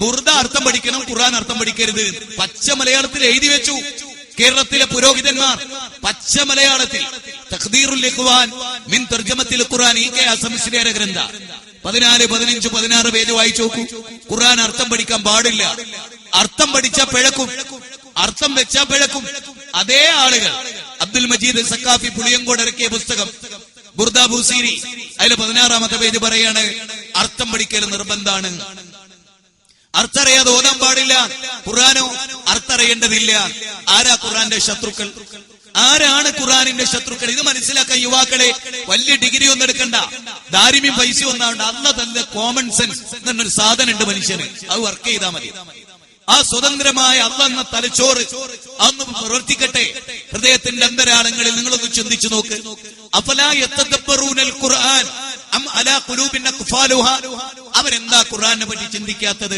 ബുർദ അർത്ഥം പഠിക്കണം, ഖുർആൻ അർത്ഥം പഠിക്കരുത്. പച്ച മലയാളത്തിൽ എഴുതി വെച്ചു കേരളത്തിലെ പുരോഹിതന്മാർ. പച്ച മലയാളത്തിൽ തഖ്ദീറുൽ ഇഖ്വാൻ മിൻ തർജമത്തിൽ ഖുർആൻ ഈ കെ അസംസ്ലിയുടെ ഗ്രന്ഥ 14, 15, 16 പേജ് വായിച്ചു നോക്കൂ. ഖുർആൻ അർത്ഥം പഠിക്കാൻ പാടില്ല. അർത്ഥം പഠിച്ചാൽ പിഴക്കും, അർത്ഥം വെച്ചാൽ പിഴക്കും. അതേ ആളുകൾ അബ്ദുൽ മജീദ് സക്കാഫി പുളിയങ്കോട് ഇറക്കിയ പുസ്തകം ബുർദ ബൂസീരി, അതിൽ 16ാമത്തെ പേജ് പറയാണ് അർത്ഥം പഠിക്കൽ നിർബന്ധാണ്. അർത്ഥറിയാതെ ഓതാൻ പാടില്ല. ഖുർആനോ അർത്ഥറിയേണ്ടതില്ല. ആരാ ഖുർആന്റെ ശത്രുക്കൾ? ആരാണ് ഖുർആനിന്റെ ശത്രുക്കൾ? ഇത് മനസ്സിലാക്കാൻ യുവാക്കളെ വലിയ ഡിഗ്രി ഒന്നും എടുക്കണ്ട, ദാരിമ്യം പൈസ ഒന്നാണ്ട്. അല്ല തന്നെ കോമൺ സെൻസ് എന്നൊരു സാധനം ഉണ്ട് മനുഷ്യന്. അത് വർക്ക് ചെയ്താൽ മതി. ആ സ്വതന്ത്രമായ അല്ലെന്ന തലച്ചോറ് അന്ന് പ്രവർത്തിക്കട്ടെ ഹൃദയത്തിന്റെ അന്തരാളങ്ങളിൽ. നിങ്ങളൊന്ന് ചിന്തിച്ചു നോക്ക്. അഫലാ യതദബ്ബറൂനൽ ഖുർആൻ അം അലാ ഖുലൂബിൻ അഖ്ഫാലുഹാ. അവരെന്താ ഖുർആനെ പറ്റി ചിന്തിക്കാത്തത്?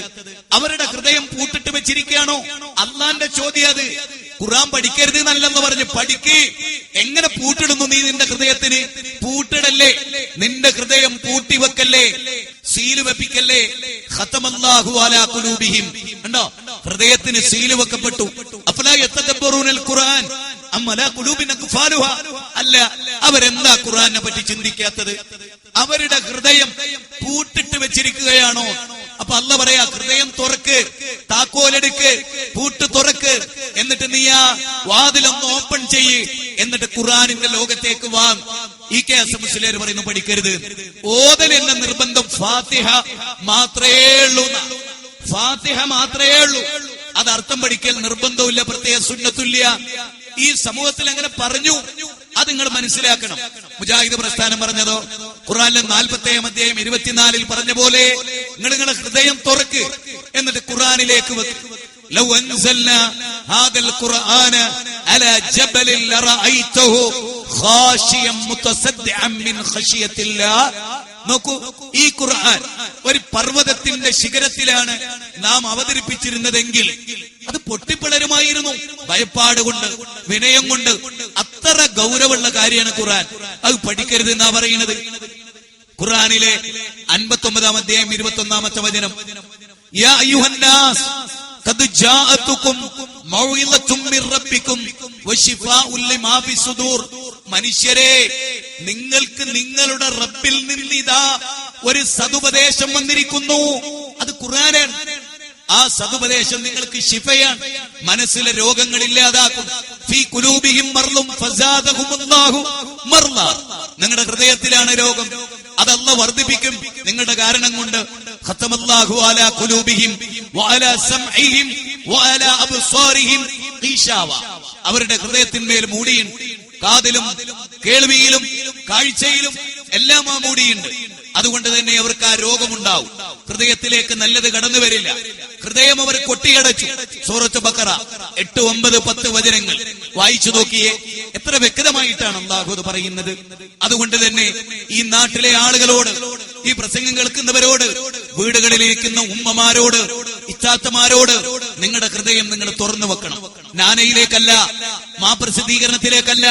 അവരുടെ ഹൃദയം പൂട്ടിട്ട് വെച്ചിരിക്കുകയാണോ? അള്ളാന്റെ ചോദ്യം അത്. ഖുർആൻ പഠിക്കരുത് എന്നല്ലെന്ന് പറഞ്ഞ് പഠിക്ക്. എങ്ങനെ പൂട്ടിടുന്നു നീ നിന്റെ ഹൃദയത്തിന്? പൂട്ടിടല്ലേ, നിന്റെ ഹൃദയം പൂട്ടിവെക്കല്ലേ, സീല് വെപ്പിക്കല്ലേ. ഖതമല്ലാഹു അലാ ഖുലൂബിഹിം. കണ്ടോ, ഹൃദയത്തിന് സീല് വെക്കപ്പെട്ടു. അഫലാ യതദബ്ബറൂനൽ ഖുർആൻ അം അലാ ഖുലൂബിൻ അഖ്ഫാലുഹാ. അല്ല, അവരെന്താ ഖുർആനെ പറ്റി ചിന്തിക്കാത്തത്? അവരുടെ ഹൃദയം പൂട്ടിട്ട് വെച്ചിരിക്കുകയാണോ? അപ്പൊ അല്ല പറയാ, ഹൃദയം തുറക്ക്, താക്കോലെടുക്ക്, പൂട്ട് തുറക്ക്, എന്നിട്ട് നീ ആ വാതിലൊന്ന് ഓപ്പൺ ചെയ്യ്, എന്നിട്ട് ഖുർആനിന്റെ ലോകത്തേക്ക് വാ. ഈ കെ എസ് മുസ്ലിയാർ പറയുന്നു പഠിക്കരുത്. ഓതൽ എന്ന നിർബന്ധം ഫാത്തിഹ മാത്രമേ ഉള്ളൂ. ഫാത്തിഹ മാത്രമേ ഉള്ളൂ. അത് അർത്ഥം പഠിക്കൽ നിർബന്ധമില്ല, പ്രത്യേക സുന്നത്തുല്യ. ഈ സമൂഹത്തിൽ അങ്ങനെ പറഞ്ഞു. അത് നിങ്ങൾ മനസ്സിലാക്കണം. മുജാഹിദ് പ്രസ്ഥാനം പറഞ്ഞതോ ഖുർആനിലെ 40-ാം അധ്യായം 24-ൽ പറഞ്ഞ പോലെ നിങ്ങളുടെ ഹൃദയം തുറക്ക്, എന്നിട്ട് ഖുർആനിലേക്ക് വെക്ക്. ലൗ അൻസൽനാ ഹാദൽ ഖുർആന അലാ ജബലിൻ ലറഅയ്തഹു ഖാശിയൻ മുതസദ്ദിഅൻ മിൻ ഖശിയത്തില്ലാഹ്. നോക്കൂ, ഈ ഖുർആൻ ഒരു പർവ്വതത്തിന്റെ ശിഖരത്തിലാണ് നാം അവതരിപ്പിച്ചിരുന്നതെങ്കിൽ അത് പൊട്ടിപ്പിളരുമായിരുന്നു. ഭയപ്പാട് കൊണ്ട്, വിനയം കൊണ്ട്. അത്ര ഗൗരവമുള്ള കാര്യമാണ് ഖുർആൻ. അത് പഠിക്കരുത് എന്നാ പറയുന്നത്. ഖുർആനിലെ 59-ാം അധ്യായം 21-ാമത്തെ വചനം, യാ അയ്യുഹന്നാസ് ഖദ് ജാഅതുകും മൗഇളത്തും മിർ റബ്ബികും വശിഫാഉൻ ലിമാ ഫിസ്സുദൂർ. മനുഷ്യരെ, നിങ്ങൾക്ക് നിങ്ങളുടെ റബ്ബിൽ നിന്ന് ഇതാ ഒരു സതുപദേശം വന്നിരിക്കുന്നു. അത് ഖുർആനാണ്. ആ സതുപദേശം നിങ്ങൾക്ക് ശിഫയാണ്, മനസ്സിലെ രോഗങ്ങൾ ഇല്ലാതാക്കും. ഫീ ഖുലൂബിഹിം മർളും ഫസാദഹുമുല്ലാഹു മർള. നിങ്ങളുടെ ഹൃദയത്തിലാണ് രോഗം, അത് അല്ലാഹു വർദ്ധിപ്പിക്കും നിങ്ങളുടെ കാരണം കൊണ്ട്. ഖതമല്ലാഹു അലാ ഖുലൂബിഹിം വഅലാ സംഇഹിം വഅലാ അബ്സാരിഹിം ഖീശാവ. അവരുടെ ഹൃദയത്തിന്മേൽ മൂടിയുണ്ട്, കാതിലും കേൾവിയിലും കാഴ്ചയിലും എല്ലാം ആ മൂടിയുണ്ട്. അതുകൊണ്ട് തന്നെ അവർക്ക് ആ രോഗമുണ്ടാവും. ഹൃദയത്തിലേക്ക് നല്ലത് കടന്നു വരില്ല. ഹൃദയം അവർ കൊട്ടിയടച്ചു. സൂറത്ത് ബഖറ 8, 9, 10 വചനങ്ങൾ വായിച്ചു നോക്കിയേ, എത്ര വ്യക്തമായിട്ടാണ് അല്ലാഹു അത് പറയുന്നത്. അതുകൊണ്ട് തന്നെ ഈ നാട്ടിലെ ആളുകളോട്, ഈ പ്രസംഗം കേൾക്കുന്നവരോട്, വീടുകളിലിരിക്കുന്ന ഉമ്മമാരോട്, ഇത്താത്തമാരോട്, നിങ്ങളുടെ ഹൃദയം നിങ്ങൾ തുറന്നു വെക്കണം. നാനയിലേക്കല്ല, മാപ്രസിദ്ധീകരണത്തിലേക്കല്ല,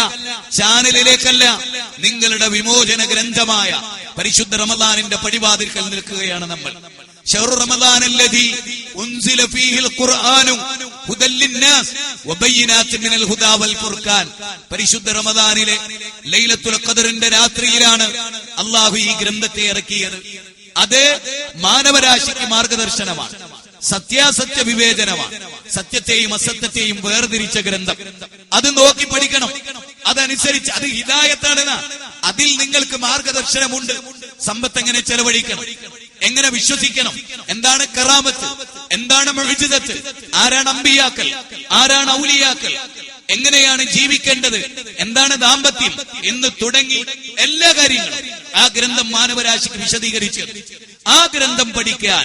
ചാനലിലേക്കല്ല, നിങ്ങളുടെ വിമോചന ഗ്രന്ഥമായ പരിശുദ്ധ റമദാനിന്റെ പടിവാതിൽക്കൽ നിൽക്കുകയാണ് നമ്മൾ. ശഹ്റു റമദാനല്ലദീ ഉൻസില ഫീഹിൽ ഖുർആനു ഹുദൽ ലിന്നാസ് വബയ്യിനാത്തിൻ മിനൽ ഹുദാ വൽ ഫുർഖാൻ. പരിശുദ്ധ റമദാനിലെ ലൈലത്തുൽ ഖദറിന്റെ രാത്രിയിലാണ് അല്ലാഹു ഈ ഗ്രന്ഥത്തെ ഇറക്കിയത്. അത് മാനവരാശിക്ക് മാർഗദർശനമാണ്, സത്യാസത്യ വിവേചനമാണ്, സത്യത്തെയും അസത്യത്തെയും വേർതിരിച്ച ഗ്രന്ഥം. അത് നോക്കി പഠിക്കണം, അതനുസരിച്ച് അത് ഹിദായത്താണ്. അതിൽ നിങ്ങൾക്ക് മാർഗദർശനമുണ്ട്. സമ്പത്ത് എങ്ങനെ ചെലവഴിക്കണം, എങ്ങനെ വിശ്വസിക്കണം, എന്താണ് കറാമത്ത്, എന്താണ് മുഅ്ജിസത്ത്, ആരാണ് അമ്പിയാക്കൾ, ആരാണ് ഔലിയാക്കൾ, എങ്ങനെയാണ് ജീവിക്കേണ്ടത്, എന്താണ് ദാമ്പത്യം എന്ന് തുടങ്ങി എല്ലാ കാര്യങ്ങളും ആ ഗ്രന്ഥം മാനവരാശിക്ക് വിശദീകരിച്ചു. ആ ഗ്രന്ഥം പഠിക്കാൻ,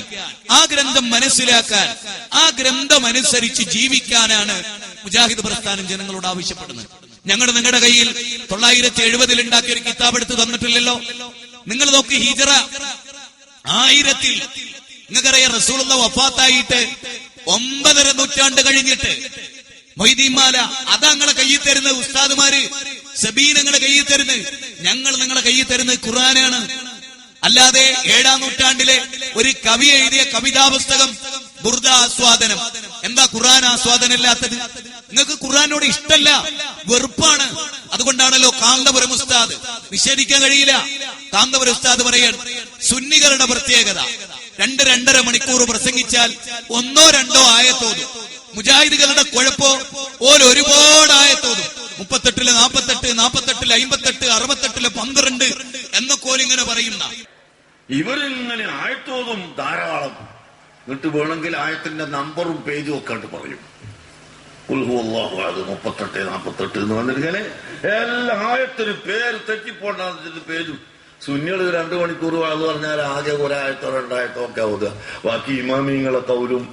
ആ ഗ്രന്ഥം മനസ്സിലാക്കാൻ, ആ ഗ്രന്ഥം അനുസരിച്ച് ജീവിക്കാനാണ് മുജാഹിദ് പ്രസ്ഥാനം ജനങ്ങളോട് ആവശ്യപ്പെടുന്നത്. നിങ്ങളുടെ കയ്യിൽ 970 ഉണ്ടാക്കിയ ഒരു കിതാബ് എടുത്ത് തന്നിട്ടില്ലല്ലോ. നിങ്ങൾ നോക്കി, ഹിജറ 1000 നിങ്ങൾക്കറിയാം റസൂലുള്ള വഫാത്തായിട്ട് 9.5 നൂറ്റാണ്ട് കഴിഞ്ഞിട്ട് മൊയ്തീമാല അതാ നിങ്ങളെ കയ്യിൽ തരുന്നത്. ഉസ്താദുമാര് സബീൻ നിങ്ങളെ കയ്യിൽ തരുന്നത്, ഞങ്ങൾ നിങ്ങളെ കയ്യിൽ തരുന്നത് ഖുർആനാണ്. അല്ലാതെ 7-ാം നൂറ്റാണ്ടിലെ ഒരു കവി എഴുതിയ കവിതാ പുസ്തകം ബുർദ ആസ്വാദനം. എന്താ ഖുർആൻ ആസ്വാദനം ഇല്ലാത്തത്? നിങ്ങൾക്ക് ഖുർആനോട് ഇഷ്ടല്ല, വെറുപ്പാണ്. അതുകൊണ്ടാണല്ലോ കാന്തപുരം ഉസ്താദ്, നിഷേധിക്കാൻ കഴിയില്ല. കാന്തപുരം ഉസ്താദ് പറയാൻ സുന്നികളുടെ പ്രത്യേകത 2-2.5 മണിക്കൂർ പ്രസംഗിച്ചാൽ 1-2 ആയത്തോതും. മുജാഹിദുകളുടെ കുഴപ്പോ ഓരോ ഒരുപാട് ആയത്തോതും. 38-ല് 48, 48-ല് 58, 68-ല് 12 എന്നൊക്കെ ഓലിങ്ങനെ പറയുന്ന ഇവരിങ്ങനെ ആയത്തോതും ധാരാളം. എന്നിട്ട് വേണമെങ്കിൽ ആയത്തിന്റെ നമ്പറും പേജും ഒക്കെ ആയിട്ട് പറയും. ഖുൽഹു അല്ലാഹു അഹദ് 38, 48 എന്ന് വന്നിരിക്കലെ എല്ലാ ആയത്തിനും പേര് തെറ്റിപ്പോണ്ടാന്ന് പേരും. സുന്നികൾ 2 മണിക്കൂർ അത് പറഞ്ഞാൽ ആകെ ഒരായത്തോ 2 ആയത്തോ ഒക്കെ ആവുക. ബാക്കി ഇമാമിങ്ങളെ കൗലും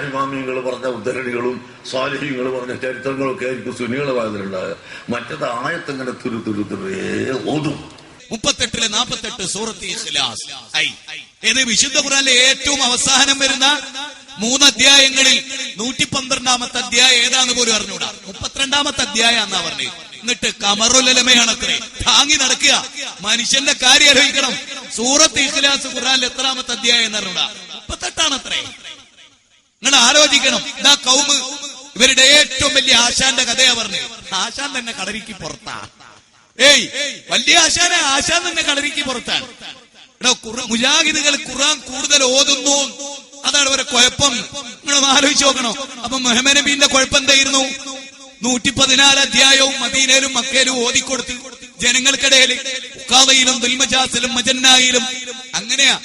ഇമാമിങ്ങൾ പറഞ്ഞ ഉദ്ധരണികളും സ്വാലിഹ്യങ്ങൾ പറഞ്ഞ ചരിത്രങ്ങളൊക്കെ ആയിരിക്കും സുന്നികളെ വായനയിലുണ്ടാകുക. മറ്റത് ആയത്തിങ്ങനെ തുരുതുരുതുറേ ഓതും. 38-ല് 48 സൂറത്ത് ഇഖ്ലാസ്. ഇത് വിശുദ്ധ ഖുർആനിലെ ഏറ്റവും അവസാനം വരുന്ന 3 അധ്യായങ്ങളിൽ 112-ാമത്തെ അധ്യായം ഏതാന്ന് പോലും അറിഞ്ഞൂടാ. 32-ാമത്തെ അധ്യായം എന്നാ പറഞ്ഞത്. എന്നിട്ട് കമറുലമയാണത്രേ താങ്ങി നടക്കുക. മനുഷ്യന്റെ കാര്യം ആലോചിക്കണം. സൂറത്ത് ഇഖ്ലാസ് ഖുർആനിൽ എത്രാമത്തെ അധ്യായം എന്നറിഞ്ഞൂടാ, 38-ആണത്രേ. നിങ്ങൾ ആലോചിക്കണം. ഇതാ കൗമ് ഇവരുടെ ഏറ്റവും വലിയ ആശാന്റെ കഥയാ പറഞ്ഞത്. ആശാൻ തന്നെ കളരിക്ക് പുറത്താ. വലിയ ആശാൻ തന്നെ കളരിക്ക് പുറത്താണ്. മുജാഹിദുകൾ ഖുർആൻ കൂടുതൽ ഓതുന്നു, അതാണ് അവരെ കുഴപ്പം. നിങ്ങൾ ആലോചിച്ച് നോക്കണം. അപ്പൊ മുഹമ്മദ് നബീന്റെ കുഴപ്പം എന്തായിരുന്നു? 114 അധ്യായവും മദീനയിലും മക്കയിലും ഓതിക്കൊടുത്ത് ജനങ്ങൾക്കിടയിൽ ഉഖാദയിലും ദുൽമജാസിലും മജന്നായിലും. അങ്ങനെയാ.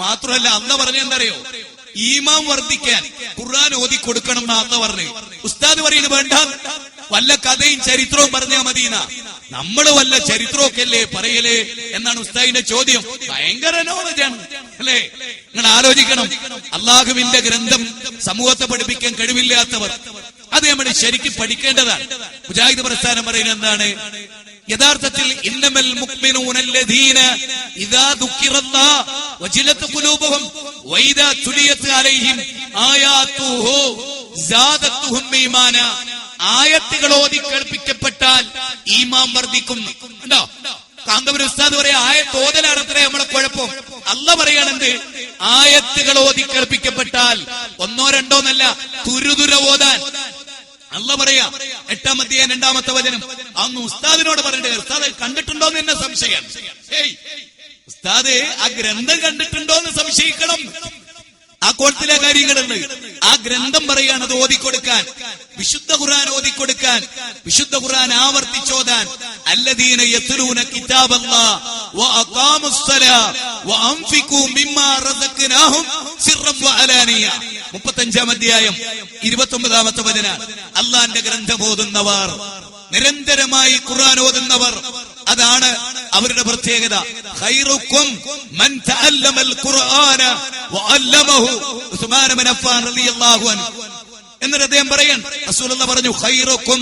മാത്രമല്ല അന്ന് പറഞ്ഞ എന്തറിയോ, ഈമാൻ വർദ്ധിക്കാൻ ഖുർആൻ ഓതി കൊടുക്കണം എന്നാ അന്ന് പറഞ്ഞു. ഉസ്താദ് പറയുന്നത് വേണ്ട, വല്ല കഥയും ചരിത്രവും പറഞ്ഞാ മദീന. നമ്മള് വല്ല ചരിത്രമൊക്കെ അല്ലേ പറയലേ എന്നാണ് ഉസ്താദിന്റെ ചോദ്യം. ഭയങ്കര നോളജാണ് അല്ലേ? നിങ്ങൾ ആലോചിക്കണം. അള്ളാഹുവിന്റെ ഗ്രന്ഥം സമൂഹത്തെ പഠിപ്പിക്കാൻ കഴിവില്ലാത്തവർ, അത് നമ്മൾ ശരിക്കും പഠിക്കേണ്ടതാണ്. മുജാഹിദ് പ്രസ്ഥാനം പറയുന്നത് എന്താണ്? യഥാർത്ഥത്തിൽ ഇന്നമൽ മുഅ്മിനൂനല്ലദീന ഇദാ ദുക്കിറല്ലാഹ് വജിലത് ഖുലൂബുഹും വഇദാ തുലിയത് അലൈഹിം ആയാതുഹു സാദത്തുഹും ഈമാന. ആയത്തുകൾ ഓതി കേൾപ്പിക്കപ്പെട്ടാൽ ഈമാൻ വർദ്ധിക്കും. കണ്ടോ? കാന്തപുരം ഉസ്താദ് പറയാ ആയത്ത് ഓതലാണ് അത്രേ നമ്മളെ കുഴപ്പം. അല്ലാഹ് പറയാണെന്ത്? ആയത്തുകൾ ഓതി കേൾപ്പിക്കപ്പെട്ടാൽ 1-2 എന്നല്ല, തുരുതുര ഓതാൻ. അല്ലാഹ് പറയാ 8-ാം അധ്യായം 2-ാമത്തെ വചനം. അന്ന് ഉസ്താദിനോട് പറയണ്ടേ, ഉസ്താദ് കണ്ടിട്ടുണ്ടോ എന്ന് എന്നെ സംശയം. ഉസ്താദ് ആ ഗ്രന്ഥം കണ്ടിട്ടുണ്ടോ എന്ന് സംശയിക്കണം. ആ കോളത്തിലെ കാര്യങ്ങളുണ്ട്. ആ ഗ്രന്ഥം പറയാണ് അത് ഓതിക്കൊടുക്കാൻ, വിശുദ്ധ ഖുർആൻ ഓതിക്കൊടുക്കാൻ, വിശുദ്ധ ഖുർആൻ ആവർത്തിച്ചോതാൻ. അല്ലദീന യത്ലൂന കിതാബല്ലാഹ് വഅഖാമുസ്സലാ വഅൻഫിഖൂ മിമ്മാ റസഖ്നാഹും സിർറൻ വഅലാനിയ. 35-ാം അധ്യായം 29-ാമത്തെ വചനം. അല്ലാഹുവിന്റെ ഗ്രന്ഥം ഓതുന്നവർ, നിരന്തരമായി ഖുർആൻ ഓതുന്നവർ, അതാണ് അവരുടെ പ്രത്യേകത. ഖൈറുക്കും മൻ തഅല്ലമൽ ഖുർആന വഅല്ലമഹു. ഉസ്മാൻ ഇബ്നു അഫ്ഫാൻ റളിയല്ലാഹു അൻഹു എന്നിട്ട് അദ്ദേഹം പറയാൻ, റസൂലുള്ളാഹി പറഞ്ഞു, ഖൈറുക്കും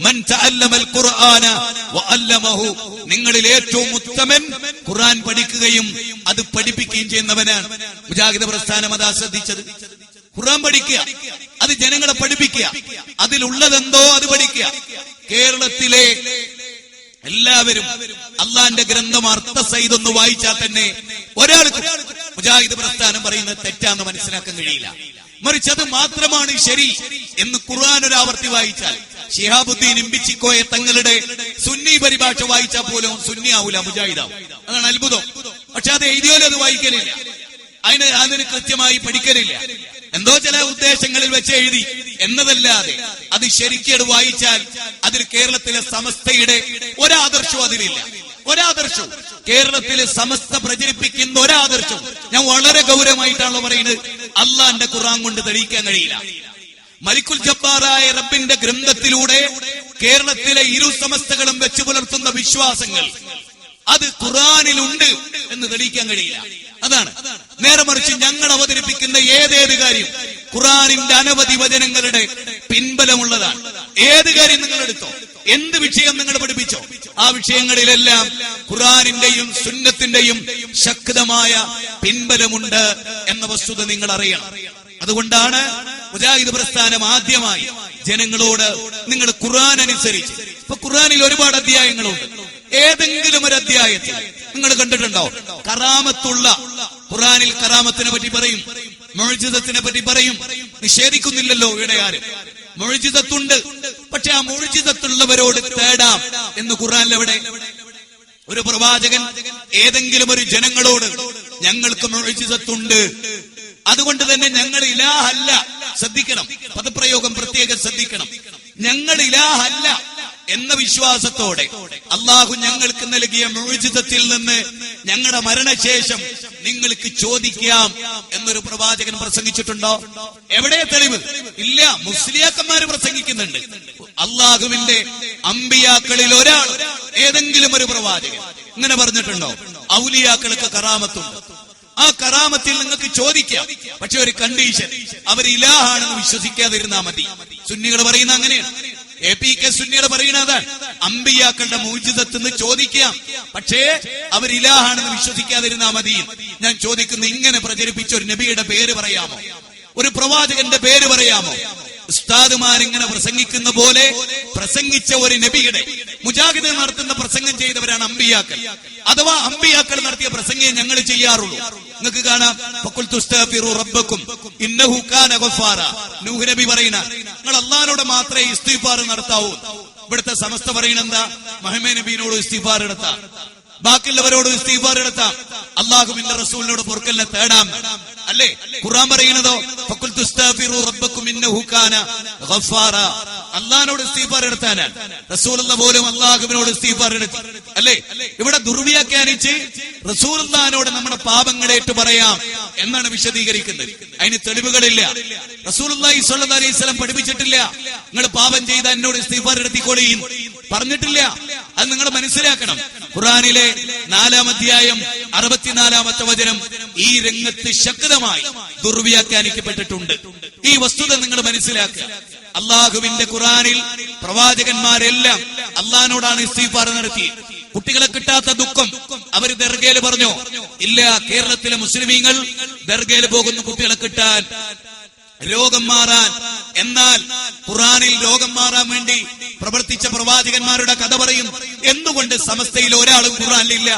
മൻ തഅല്ലമൽ ഖുർആന വഅല്ലമഹു. നിങ്ങളിൽ ഏറ്റവും ഉത്തമൻ ഖുർആൻ പഠിക്കുകയും അത് പഠിപ്പിക്കുകയും ചെയ്യുന്നവനാണ്. മുജാഹിദ് പ്രസ്ഥാനം അതാ ശ്രദ്ധിച്ചത്. ഖുർആൻ പഠിക്കുക, അത് ജനങ്ങളെ പഠിപ്പിക്കുക, അതിലുള്ളതെന്തോ അത് പഠിക്കുക. കേരളത്തിലെ എല്ലാവരും അള്ളാന്റെ ഗ്രന്ഥം അർത്ഥസഹിതം ഒന്ന് വായിച്ചാൽ തന്നെ ഒരാൾക്ക് മുജാഹിദ് പ്രസ്ഥാനം പറയുന്നത് തെറ്റാന്ന് മനസ്സിലാക്കാൻ കഴിയില്ല. മറിച്ച് അത് മാത്രമാണ് ശരി എന്ന് ഖുർആൻ ഒരു ആവർത്തി വായിച്ചാൽ, ശിഹാബുദ്ദീൻ ഇമ്പിച്ചിക്കോയ തങ്ങളുടെ സുന്നി പരിഭാഷ വായിച്ചാൽ പോലും സുന്നി ആവൂല, മുജാഹിദാവും. അതാണ് അത്ഭുതം. പക്ഷെ അത് എഴുതിയാലും അത് വായിക്കലില്ല, അതിന് കൃത്യമായി പഠിക്കലില്ല. എന്തോ ചില ഉദ്ദേശങ്ങളിൽ വെച്ച് എഴുതി എന്നതല്ലാതെ അത് ശരിക്കും വായിച്ചാൽ അതിൽ കേരളത്തിലെ സമസ്തയുടെ ഒരാദർശവും അതിലില്ല. ഒരാദർശവും കേരളത്തിലെ സമസ്ത പ്രചരിപ്പിക്കുന്ന ഒരാദർശവും ഞാൻ വളരെ ഗൗരവമായിട്ടാണല്ലോ പറയുന്നത്, അള്ളാന്റെ ഖുർആൻ കൊണ്ട് തെളിയിക്കാൻ കഴിയില്ല. മലിക്കുൽ ജബ്ബാറായ റബ്ബിന്റെ ഗ്രന്ഥത്തിലൂടെ കേരളത്തിലെ ഇരു സമസ്തകളും വെച്ചു പുലർത്തുന്ന വിശ്വാസങ്ങൾ അത് ഖുർആനിലുണ്ട് എന്ന് തെളിയിക്കാൻ കഴിയില്ല. അതാണ്. നേരെ മറിച്ച് ഞങ്ങൾ അവതരിപ്പിക്കുന്ന ഏതേത് കാര്യം ഖുർആനിന്റെ അനവധി വചനങ്ങളുടെ പിൻബലമുള്ളതാണ്. ഏത് കാര്യം നിങ്ങൾ എടുത്തോ, എന്ത് വിഷയം നിങ്ങൾ പഠിപ്പിച്ചോ, ആ വിഷയങ്ങളിലെല്ലാം ഖുർആനിന്റെയും സുന്നത്തിന്റെയും ശക്തമായ പിൻബലമുണ്ട് എന്ന വസ്തുത നിങ്ങൾ അറിയണം. അതുകൊണ്ടാണ് മുജാഹിദ് പ്രസ്ഥാനം ആദ്യമായി ജനങ്ങളോട് നിങ്ങൾ ഖുർആൻ അനുസരിച്ച്, ഇപ്പൊ ഖുർആനിൽ ഒരുപാട് അധ്യായങ്ങളുണ്ട്, ഏതെങ്കിലും ഒരു അധ്യായത്തിൽ നിങ്ങൾ കണ്ടിട്ടുണ്ടോ കറാമത്തുള്ള? ഖുർആനിൽ കറാമത്തിനെ പറ്റി പറയും, മുഅ്ജിസത്തിനെ പറ്റി പറയും. നിഷേധിക്കുന്നില്ലല്ലോ ഇവിടെ ആരും. മുഅ്ജിസത്തുണ്ട്, പക്ഷെ ആ മുഅ്ജിസത്തുള്ളവരോട് തേടാം എന്ന് ഖുർആനിൽ എവിടെ? ഒരു പ്രവാചകൻ ഏതെങ്കിലും ഒരു ജനങ്ങളോട് ഞങ്ങൾക്ക് മുഅ്ജിസത്തുണ്ട്, അതുകൊണ്ട് തന്നെ ഞങ്ങൾ ഇലാഹല്ല, ശ്രദ്ധിക്കണം, പദപ്രയോഗം പ്രത്യേകം ശ്രദ്ധിക്കണം, ഞങ്ങൾ ഇലാഹല്ല എന്ന വിശ്വാസത്തോടെ അള്ളാഹു ഞങ്ങൾക്ക് നൽകിയ മുഅ്ജിസത്തിൽ നിന്ന് ഞങ്ങളുടെ മരണശേഷം നിങ്ങൾക്ക് ചോദിക്കാം എന്നൊരു പ്രവാചകൻ പ്രസംഗിച്ചിട്ടുണ്ടോ? എവിടെ തെളിവ്? ഇല്ല. മുസ്ലിയാക്കന്മാര് പ്രസംഗിക്കുന്നുണ്ട്. അള്ളാഹുവിന്റെ അമ്പിയാക്കളിൽ ഒരാൾ, ഏതെങ്കിലും ഒരു പ്രവാചകൻ ഇങ്ങനെ പറഞ്ഞിട്ടുണ്ടോ? ഔലിയാക്കൾക്ക് കറാമത്തുണ്ട്, ആ കറാമത്തിൽ നിങ്ങൾക്ക് ചോദിക്കാം, പക്ഷെ ഒരു കണ്ടീഷൻ, അവർ ഇലാഹാണെന്ന് വിശ്വസിക്കാതിരുന്നാ മതി. സുന്നികൾ പറയുന്ന അങ്ങനെയാണ്. APK സുന്നികൾ പറയുന്നത് അമ്പിയാക്കളുടെ മുഅ്ജിസത്ത് ചോദിക്കാം, പക്ഷേ അവർ ഇലാഹാണെന്ന് വിശ്വസിക്കാതിരുന്നാ മതി. ഞാൻ ചോദിക്കുന്നു, ഇങ്ങനെ പ്രചരിപ്പിച്ച ഒരു നബിയുടെ പേര് പറയാമോ? ഒരു പ്രവാചകന്റെ പേര് പറയാമോ? ഉസ്താദുമാരിങ്ങനെ പ്രസംഗിക്കുന്ന പോലെ പ്രസംഗിച്ച ഒരു നബിയുടെ, മുജാഹിദ് നടത്തുന്ന പ്രസംഗം ചെയ്തവരാണ് അമ്പിയാക്കൾ. അഥവാ അമ്പിയാക്കൾ നടത്തിയ പ്രസംഗം ഞങ്ങൾ ചെയ്യാറുള്ളൂ. നിങ്ങൾക്ക് കാണാം, ഇന്നഹു കാന ഗഫാറ. നൂഹ് നബി പറയുന്ന, നിങ്ങൾ അല്ലാഹുവോട് മാത്രമേ ഇസ്തിഗ്ഫാർ നടത്താവൂ. ഇവിടുത്തെ സമസ്ത പറയുന്നെന്താ? മുഹമ്മദ് നബിയോട് ഇസ്തിഗ്ഫാർ നടത്താം, ബാക്കിയുള്ളവരോട് ഇസ്തിഗ്ഫാർ നടത്താം, അല്ലാഹുവിന്റെ റസൂലിനോട് പൊറുക്കലിനെ തേടാം, അല്ലേ? ഖുർആൻ പറയുന്നതോ അള്ളാഹിനോട് ഇസ്തിഗ്ഫാർ നടത്താനാണ്. റസൂലുള്ളാഹി പോലും അള്ളാഹുവിനോട് ഇസ്തിഗ്ഫാർ നടത്തി, അല്ലേ? ഇവിടെ ദുർവ്യാഖ്യാനിച്ച് റസൂലുള്ളാഹിനോട് നമ്മുടെ പാപങ്ങളേറ്റു പറയാം എന്നാണ് വിശദീകരിക്കുന്നത്. അതിന് തെളിവുകളില്ല. റസൂലുള്ളാഹി സ്വല്ലല്ലാഹി അലൈഹി വസല്ലം പഠിപ്പിച്ചിട്ടില്ല, നിങ്ങൾ പാപം ചെയ്ത എന്നോട് ഇസ്തിഗ്ഫാർ നടത്തിക്കോളീൻ, പറഞ്ഞിട്ടില്ല. അത് നിങ്ങൾ മനസ്സിലാക്കണം. ഖുർആനിലെ 4-ാം അധ്യായം 64-ാമത്തെ വചനം ഈ രംഗത്ത് ശക്തമായി ദുർവ്യാഖ്യാനിക്കപ്പെട്ടിട്ടുണ്ട്. ഈ വസ്തുത നിങ്ങൾ മനസ്സിലാക്കുക. അള്ളാഹുവിന്റെ ഖുർആനിൽ പ്രവാചകന്മാരെല്ലാം അള്ളാഹിനോടാണ് ഇസ്തിഗ്ഫാർ നടത്തി. കുട്ടികളെ കിട്ടാത്ത ദുഃഖം അവര് ദർഗയിൽ പറഞ്ഞോ? ഇല്ല. കേരളത്തിലെ മുസ്ലിമീങ്ങൾ ദർഗയിൽ പോകുന്നു കുട്ടികളെ കിട്ടാൻ, രോഗം മാറാൻ. എന്നാൽ ഖുർആനിൽ രോഗം മാറാൻ വേണ്ടി പ്രവർത്തിച്ച പ്രവാചകന്മാരുടെ കഥ പറയും. എന്തുകൊണ്ട് സമസ്തയിൽ ഒരാളും ഖുർആനിലില്ല?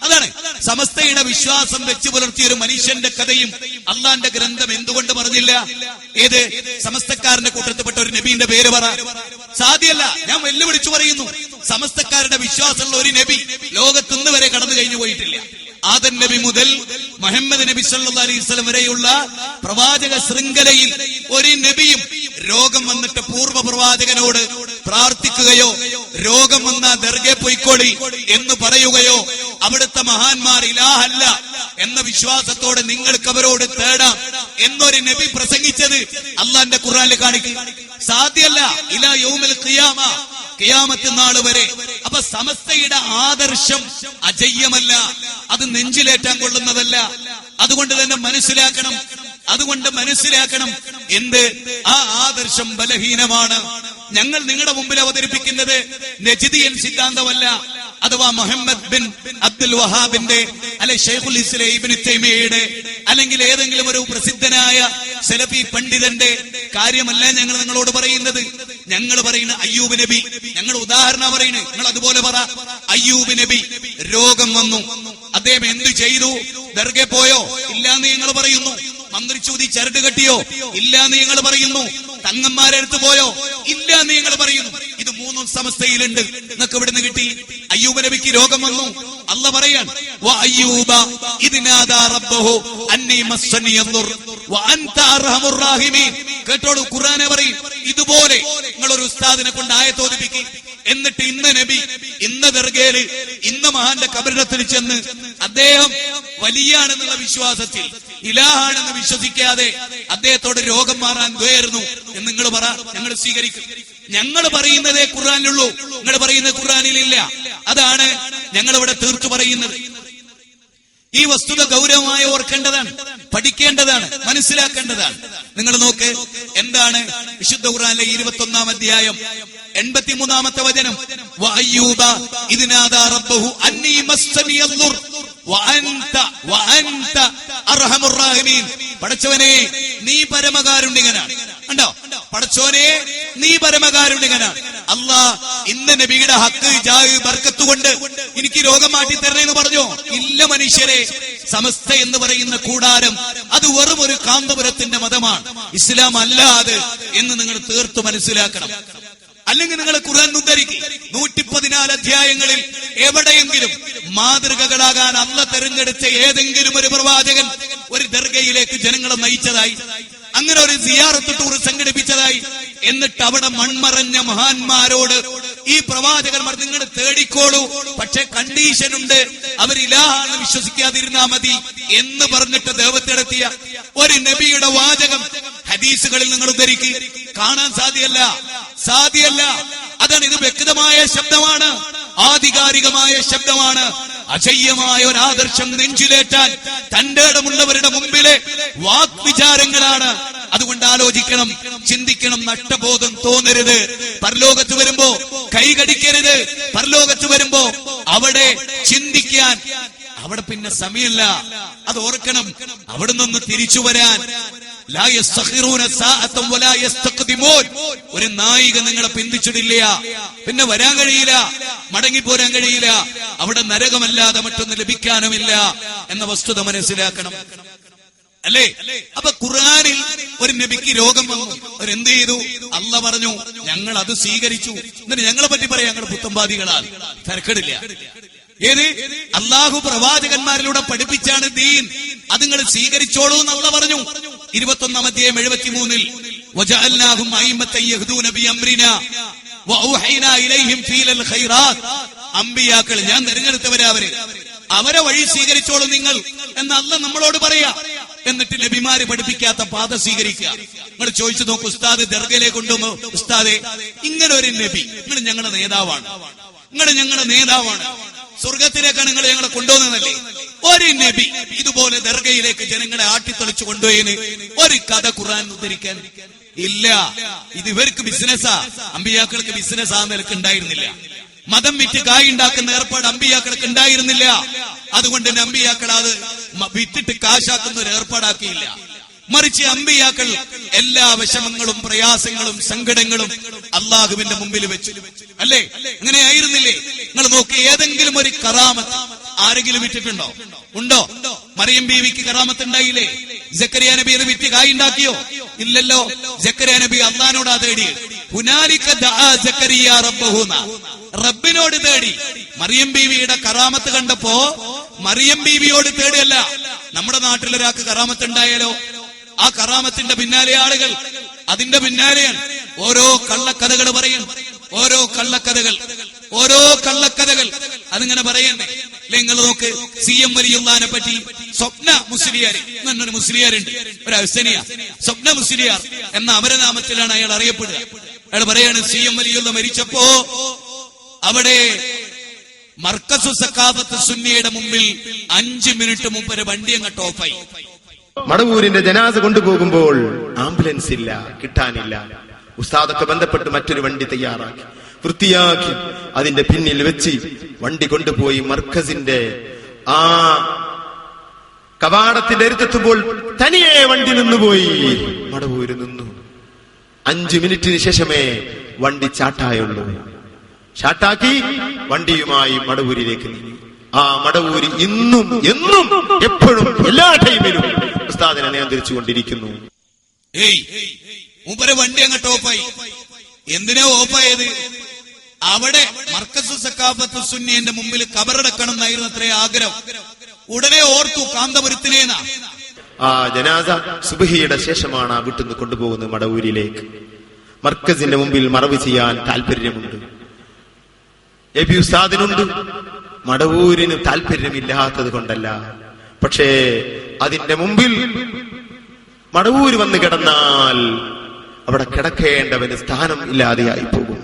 അതാണ് സമസ്തയുടെ വിശ്വാസം വെച്ചു പുലർത്തിയ ഒരു മനുഷ്യന്റെ കഥയും അള്ളാന്റെ ഗ്രന്ഥം എന്തുകൊണ്ട് പറഞ്ഞില്ല? ഏത് സമസ്തക്കാരന്റെ കൂട്ടത്തിൽപ്പെട്ട ഒരു നബിന്റെ പേര് പറ. സാധ്യല്ല. ഞാൻ വെല്ലുവിളിച്ചു പറയുന്നു, സമസ്തക്കാരുടെ വിശ്വാസമുള്ള ഒരു നബി ലോകത്തുനിന്ന് വരെ കടന്നു കഴിഞ്ഞു പോയിട്ടില്ല. ആദം നബി മുതൽ മുഹമ്മദ് നബി സല്ലല്ലാഹു അലൈഹി വസല്ലം വരെയുള്ള പ്രവാചക ശൃംഖലയിൽ ഒരു നബിയും രോഗം വന്നിട്ട് പൂർവ്വ പ്രവാചകനോട് പ്രാർത്ഥിക്കുകയോ രോഗം വന്ന ദർഗയിൽ പോയിക്കോളി എന്ന് പറയുകയോ അവിടുത്തെ മഹാന്മാർ ഇലാഹല്ല എന്ന വിശ്വാസത്തോടെ നിങ്ങൾക്ക് അവരോട് തേടാം എന്നൊരു നബി പ്രസംഗിച്ചത് അള്ളാന്റെ ഖുർആനിൽ കാണിക്കുക സാധ്യല്ല. ഇലാ യൗമിൽ ഖിയാമ, ഖിയാമത്ത് നാൾ വരെ. അപ്പൊ സമസ്തയുടെ ആദർശം അജയ്യമല്ല, അത് നെഞ്ചിലേറ്റാൻ കൊള്ളുന്നതല്ല. അതുകൊണ്ട് തന്നെ മനസ്സിലാക്കണം എന്ത്? ആ ആദർശം ബലഹീനമാണ്. ഞങ്ങൾ നിങ്ങളുടെ മുമ്പിൽ അവതരിപ്പിക്കുന്നത് നജ്ദിയൻ സിദ്ധാന്തമല്ല, അഥവാ മുഹമ്മദ് ബിൻ അബ്ദുൽ വഹാബിന്റെ അല്ലെ ഷൈഖുൽ ഇസ്ലാം ഇബ്നു തൈമിയയുടെ അല്ലെങ്കിൽ ഏതെങ്കിലും ഒരു പ്രസിദ്ധനായ സലഫി പണ്ഡിതന്റെ കാര്യമല്ല ഞങ്ങൾ നിങ്ങളോട് പറയുന്നത്. ഞങ്ങൾ പറയുന്ന അയ്യൂബ് നബി, ഞങ്ങൾ ഉദാഹരണം പറയുന്നത്, നിങ്ങൾ അതുപോലെ പറ. അയ്യൂബ് നബി രോഗം വന്നു, അദ്ദേഹം എന്തു ചെയ്തു? ദർഗെ പോയോ? ഇല്ലാന്ന് ഞങ്ങൾ പറയുന്നു. മന്ത്രിച്ചൂതി ചരട് കെട്ടിയോ? ഇല്ലാന്ന് ഞങ്ങൾ പറയുന്നു. തങ്ങന്മാരെടുത്ത് പോയോ? ഇല്ലാന്ന് ഞങ്ങൾ പറയുന്നു. ഇത് മൂന്നും സമസ്തയിലുണ്ട്. നിങ്ങൾക്ക് എവിടുന്ന് കിട്ടി? അയ്യൂബ് നബിക്ക് രോഗം വന്നു. അല്ലാഹ് പറയാൻ വഅയ്യൂബ ഇദ് നാദാ റബ്ബഹു അന്നി മസ്സനി യദ്ദുർ വഅൻത അർഹമുർ റഹീമീൻ. കേട്ടോളൂ, ഖുർആനെ പറയും ഇതുപോലെ നിങ്ങൾ ഒരു ഉസ്താദിനെ കൊണ്ട് ആയത്ത് ഓതിപ്പിക്കും. എന്നിട്ട് ഇന്ന് നബി ഇന്ന് ദർഗയില് ഇന്ന് മഹാന്റെ കബറിടത്തിൽ ചെന്ന് അദ്ദേഹം വലിയാണെന്നുള്ള വിശ്വാസത്തിൽ ഇലാഹാണെന്ന് വിശ്വസിക്കാതെ അദ്ദേഹത്തോട് രോഗം മാറാൻ വേർന്നു എന്ന് നിങ്ങൾ പറ, ഞങ്ങൾ സ്വീകരിക്കും. ഞങ്ങൾ പറയുന്നതേ ഖുർആനിലുള്ളൂ, നിങ്ങൾ പറയുന്ന ഖുർആനിലില്ല. അതാണ് ഞങ്ങൾ ഇവിടെ തീർത്തു പറയുന്നത്. ഈ വസ്തുത ഗൗരവമായി ഓർക്കേണ്ടതാണ്, പഠിക്കേണ്ടതാണ്, മനസ്സിലാക്കേണ്ടതാണ്. നിങ്ങൾ നോക്ക്, എന്താണ് വിശുദ്ധ ഖുർആനിലെ 21-ാം അധ്യായം 83-ാമത്തെ വചനം. വഅയ്യൂബ ഇദ് നാദാ റബ്ബഹു അന്നി മസ്സനി യദ്ദുർ വഅൻത അർഹമുർ റഹീമീൻ. പടച്ചവനെ നീ പരമകാരുണ്യകനാണ്. കണ്ടോ, പടച്ചോനെ നീ പരമകാരുണ്യകനാണ്. അല്ലാഹ് ഇന്ന് നബിയുടെ ഹക്ക് ജാഹ് ബർക്കത്ത് കൊണ്ട് എനിക്ക് രോഗം മാറ്റി തരണേന്ന് പറഞ്ഞോ? ഇല്ല മനുഷ്യരെ. സമസ്ത എന്ന് പറയുന്ന കൂടാരം അത് വെറും ഒരു കാന്തപുരത്തിന്റെ മതമാണ്, ഇസ്ലാം അല്ലാതെ എന്ന് നിങ്ങൾ തീർത്തു മനസ്സിലാക്കണം. അല്ലെങ്കിൽ നിങ്ങൾ ഖുർആൻ ഉദ്ധരിക്കും. 114 അധ്യായങ്ങളിൽ എവിടെയെങ്കിലും മാതൃകകളാകാൻ അല്ലാഹ് തെരഞ്ഞെടുത്ത ഏതെങ്കിലും ഒരു പ്രവാചകൻ ഒരു ദർഗയിലേക്ക് ജനങ്ങളെ നയിച്ചതായി, അങ്ങനെ ഒരു സിയാറത്ത് ടൂർ സംഘടിപ്പിച്ചതായി, എന്നിട്ട് അവിടെ മൺമറഞ്ഞ മഹാന്മാരോട് ഈ പ്രവാചകന്മാർ നിങ്ങൾ തേടിക്കോളൂ, പക്ഷെ കണ്ടീഷനുണ്ട്, അവരിലാണെന്ന് വിശ്വസിക്കാതിരുന്നാ മതി എന്ന് പറഞ്ഞിട്ട് ദൈവത്തെടുത്തിയ ഒരു നബിയുടെ വാചകം ഹദീസുകളിൽ നിങ്ങൾ ഉദ്ധരിക്ക്. കാണാൻ സാധ്യമല്ല. അതാണ്, ഇത് വ്യക്തമായ ശബ്ദമാണ്, ആധികാരികമായ ശബ്ദമാണ്. അജയ്യമായ ഒരു ആദർശം നെഞ്ചിലേറ്റാൻ തന്റെ ഇടമുള്ളവരുടെ മുമ്പിലെ വാഗ്വിചാരങ്ങളാണ്. അതുകൊണ്ട് ആലോചിക്കണം, ചിന്തിക്കണം, നഷ്ടബോധം തോന്നരുത്. പരലോകത്ത് വരുമ്പോ കൈകടിക്കരുത്. പരലോകത്ത് വരുമ്പോ അവിടെ ചിന്തിക്കാൻ അവിടെ പിന്നെ സമയമില്ല. അത് ഓർക്കണം. അവിടെ നിന്ന് തിരിച്ചു വരാൻ ഒരു നായിക നിങ്ങളെ പിന്തിച്ചിട്ടില്ല, പിന്നെ വരാൻ കഴിയില്ല, മടങ്ങിപ്പോരാൻ കഴിയില്ല. അവിടെ നരകമല്ലാതെ മറ്റൊന്ന് ലഭിക്കാനുമില്ല എന്ന വസ്തുത മനസ്സിലാക്കണം. അല്ലേ? അപ്പൊ ഖുർആനിൽ ഒരു നബിക്ക് രോഗം വന്നു, അവരെന്ത് ചെയ്തു? അല്ലാഹ് പറഞ്ഞു ഞങ്ങൾ അത് സ്വീകരിച്ചു. എന്നിട്ട് ഞങ്ങളെ പറ്റി പറയാം ഞങ്ങൾ പുത്തമ്പാദികളാൽ. തിരക്കടില്ല. ഏത്? അല്ലാഹു പ്രവാചകന്മാരിലൂടെ പഠിപ്പിച്ചാണ് ദീൻ, അത് നിങ്ങൾ സ്വീകരിച്ചോളൂ എന്ന് അല്ലാഹ് പറഞ്ഞു. 21-ാം അധ്യായം 73-ൽ വജഅൽനാഹും അയിമ്മത്തൻ യഹ്ദൂന ബിഅംരിനാ വഔഹൈനാ ഇലൈഹിം ഫീലൽ ഖൈറാത്ത്. അമ്പിയാക്കൾ ഞാൻ തിരഞ്ഞെടുത്തവരാ, അവരെ വഴി സ്വീകരിച്ചോളൂ നിങ്ങൾ എന്ന് അല്ലാഹ് നമ്മളോട് പറയാ. എന്നിട്ട് നബിമാര് പഠിപ്പിക്കാത്ത പാത സ്വീകരിക്കുക. നിങ്ങൾ ചോദിച്ചു നോക്കൂ, ഉസ്താദ് ദർഗയിലേക്ക് കൊണ്ടുപോ, ഉസ്താദെ ഇങ്ങനെ ഒരു നബി, നിങ്ങൾ ഞങ്ങളുടെ നേതാവാണ്, സ്വർഗത്തിലേക്കാണ് നിങ്ങൾ ഞങ്ങളെ കൊണ്ടുപോകുന്നതല്ലേ? ഒരു നബി ഇതുപോലെ ദർഗയിലേക്ക് ജനങ്ങളെ ആട്ടിത്തെളിച്ചു കൊണ്ടുപോയതിന് ഒരു കഥ ഖുർആൻ ഉദ്ധരിക്കാൻ ഇല്ല. ഇത് ഇവർക്ക് ബിസിനസ്സാ, അമ്പിയാക്കൾക്ക് ബിസിനസ് ആ നിലക്ക് ഉണ്ടായിരുന്നില്ല. മതം വിറ്റ് കായുണ്ടാക്കുന്ന ഏർപ്പാട് അമ്പിയാക്കൾക്ക് ഉണ്ടായിരുന്നില്ല. അതുകൊണ്ട് തന്നെ അമ്പിയാക്കൾ അത് വിറ്റിട്ട് കാശാക്കുന്ന ഒരു ഏർപ്പാടാക്കിയില്ല. മറിച്ച് അമ്പിയാക്കൾ എല്ലാ വിഷമങ്ങളും പ്രയാസങ്ങളും സങ്കടങ്ങളും അള്ളാഹുവിന്റെ മുമ്പിൽ വെച്ചു. അല്ലേ? അങ്ങനെ ആയിരുന്നില്ലേ? നിങ്ങൾ നോക്കി, ഏതെങ്കിലും ഒരു കറാമത്ത് ആരെങ്കിലും വിറ്റിട്ടുണ്ടോ? ഉണ്ടോ? മറിയം ബീവിക്ക് കറാമത്ത് ഉണ്ടായില്ലേ? സക്കരിയ നബി അത് വിറ്റ് കായുണ്ടാക്കിയോ? ഇല്ലല്ലോ. സക്കരിയ നബി അള്ളാഹിനോടാ തേടി. ഹുനാലിക ദഅ സക്കരിയ റബ്ബഹു, റബ്ബിനോട് തേടി. മറിയം ബീവിയുടെ കറാമത്ത് കണ്ടപ്പോ മറിയം ബീവിയോട് തേടിയല്ല. നമ്മുടെ നാട്ടിലൊരാൾക്ക് കറാമത്ത് ഉണ്ടായാലോ ആ കറാമത്തിന്റെ പിന്നാലെ ആളുകൾ, അതിന്റെ പിന്നാലെയാണ് ഓരോ കള്ളക്കഥകൾ പറയും. ഓരോ കള്ളക്കഥകൾ അതിങ്ങനെ പറയണ്ടേ? നിങ്ങൾ നോക്ക്, CM വലിയുള്ളാനെ പറ്റി സ്വപ്ന മുസ്ലിയാർ എന്നൊരു മുസ്ലിയാരുണ്ട്, ഒരു ഹുസൈനിയ സ്വപ്ന മുസ്ലിയാർ എന്ന അമരനാമത്തിലാണ് അയാൾ അറിയപ്പെടുക. അയാൾ പറയാണ്, CM വലിയുള്ള മരിച്ചപ്പോ അവിടെ മർക്കസു സഖാഫത്ത് സുന്നിയുടെ മുമ്പിൽ 5 മിനിറ്റ് മുമ്പ് ഒരു വണ്ടി അങ്ങോട്ട് ഓഫായി. മടവൂരിന്റെ ജനാസ കൊണ്ടുപോകുമ്പോൾ ആംബുലൻസ് ഇല്ല, കിട്ടാനില്ല. ഉസ്താദൊക്കെ ബന്ധപ്പെട്ട് മറ്റൊരു വണ്ടി തയ്യാറാക്കി വൃത്തിയാക്കി അതിന്റെ പിന്നിൽ വെച്ച് വണ്ടി കൊണ്ടുപോയി മർക്കസിന്റെ ആ കവാടത്തിന്റെ അടുത്തെത്തുമ്പോൾ തനിയെ വണ്ടി നിന്നുപോയി. മടവൂര് നിന്നു. 5 മിനിറ്റിന് ശേഷമേ വണ്ടി ചാട്ടായുള്ളൂ. ചാട്ടാക്കി വണ്ടിയുമായി മടവൂരിലേക്ക് നീങ്ങി. ആ മടവൂര് ഇന്നും എന്നും എപ്പോഴും എല്ലാ ടൈമിലും ഉസ്താദിനെ നിയന്ത്രിച്ചു കൊണ്ടിരിക്കുന്നു. മൂപ്പരെ വണ്ടി അങ്ങോട്ട് ഓഫായി. എന്തിനാ ഓഫായത്? അവിടെ മർക്കസ് സക്കാഫത്ത് സുന്നിന്റെ മുമ്പിൽ കബറടക്കണം എന്നായിരുന്നു അത്രേ ആഗ്രഹം. ഉടനെ ഓർത്തു കാന്തപുരത്തിനേന്നാ. ആ ജനാസ സുബ്ഹിയുടെ ശേഷമാണ് ആ വീട്ടിൽ നിന്ന് കൊണ്ടുപോകുന്നത് മടവൂരിലേക്ക്. മർക്കസിന്റെ മുമ്പിൽ മറവ് ചെയ്യാൻ താല്പര്യമുണ്ട്. A P ഉസ്താദിനുണ്ട്. മടവൂരിന് താല്പര്യമില്ലാത്തത് കൊണ്ടല്ല, പക്ഷേ അതിന്റെ മുമ്പിൽ മടവൂര് വന്ന് കിടന്നാൽ അവിടെ കിടക്കേണ്ടവന് സ്ഥാനം ഇല്ലാതെയായി പോകും.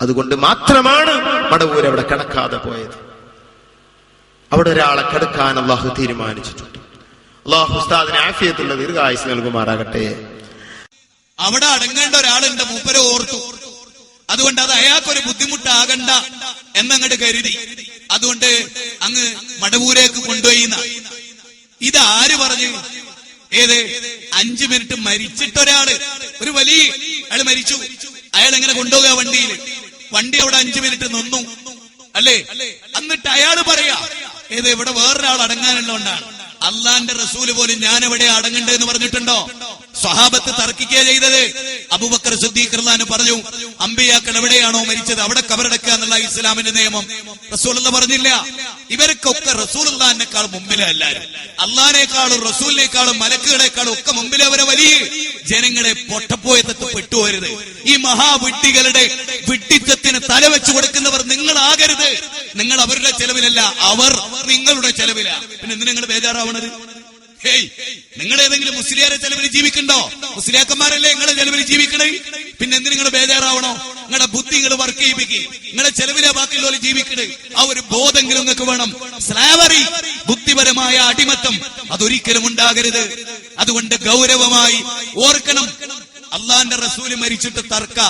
അതുകൊണ്ട് മാത്രമാണ് മടവൂര് അവിടെ കിടക്കാതെ പോയത്. അവിടെ ഒരാളെ കിടക്കാൻ അള്ളാഹു തീരുമാനിച്ചിട്ടുണ്ട്. അള്ളാഹു ഉസ്താദിന് ആഫിയത്തുള്ള ദീർഘായുസ് നൽകുമാറാകട്ടെ. അവിടെ അടങ്ങേണ്ട ഒരാളുണ്ട്. മൂപ്പരെ ഓർത്തു. അതുകൊണ്ട് അത് അയാൾക്കൊരു ബുദ്ധിമുട്ടാകണ്ട എന്നങ്ങോട്ട് കരുതി. അതുകൊണ്ട് അങ്ങ് മടവൂരേക്ക് കൊണ്ടുപോയി. ഇതാര് പറഞ്ഞു? ഏത് 5 മിനിറ്റ് മരിച്ചിട്ടൊരാള്, ഒരു വലിയ അയാൾ മരിച്ചു. അയാൾ എങ്ങനെ കൊണ്ടുപോകുക? വണ്ടി അവിടെ 5 മിനിറ്റ് നിന്നു അല്ലേ? എന്നിട്ട് അയാള് പറയാ ഏത് ഇവിടെ വേറൊരാൾ അടങ്ങാനുള്ളതുകൊണ്ടാണ്. അള്ളാന്റെ റസൂല് പോലും ഞാൻ എവിടെ അടങ്ങണ്ടെന്ന് പറഞ്ഞിട്ടുണ്ടോ? സ്വഹാബത്ത് തർക്കിക്കുക ചെയ്തത്. അബൂബക്കർ സിദ്ദീഖ് റളിയല്ലാഹു പറഞ്ഞു, അമ്പിയാക്കൾ എവിടെയാണോ മരിച്ചത് അവിടെ കബറടക്കുക എന്നുള്ള ഇസ്ലാമിന്റെ നിയമം. റസൂലുള്ള പറഞ്ഞില്ല. ഇവർക്കൊക്കെ റസൂലുള്ളാഹിനേക്കാൾ മുമ്പിലെ എല്ലാരും, അള്ളാഹിനേക്കാളും റസൂലിനേക്കാളും മലക്കുകളെക്കാളും ഒക്കെ മുമ്പിലെ അവരെ വലിയ ജനങ്ങളെ പൊട്ടപ്പോയത്തൊക്കെ പെട്ടുപോരുത്. ഈ മഹാവിഡ്ഢികളുടെ വിഡ്ഢിത്തത്തിന് തലവെച്ചു കൊടുക്കുന്നവർ നിങ്ങളാകരുത്. നിങ്ങൾ അവരുടെ ചെലവിലല്ല, അവർ നിങ്ങളുടെ ചെലവിലാ. പിന്നെ എന്തിനാ നിങ്ങൾ ബേജാറാവണത്? നിങ്ങൾ ഏതെങ്കിലും മുസ്ലിയാരെ ചെലവിൽ ജീവിക്കണ്ടോ? മുസ്ലിയാക്കന്മാരല്ലേ നിങ്ങളെ ചെലവിൽ ജീവിക്കണേ? പിന്നെ എന്തിന് നിങ്ങൾ ബേജാറാവണോ? നിങ്ങളുടെ ബുദ്ധി നിങ്ങൾ വർക്ക് ചെയ്യിപ്പിക്കുക. നിങ്ങളെ ചെലവിലെ ബാക്കിയുള്ളവർ ജീവിക്കണേ. ആ ഒരു ബോധമെങ്കിലും നിങ്ങൾക്ക് വേണം. സ്ലാവറി, ബുദ്ധിപരമായ അടിമത്തം അതൊരിക്കലും ഉണ്ടാകരുത്. അതുകൊണ്ട് ഗൗരവമായി ഓർക്കണം. അള്ളാന്റെ റസൂല് മരിച്ചിട്ട് തർക്ക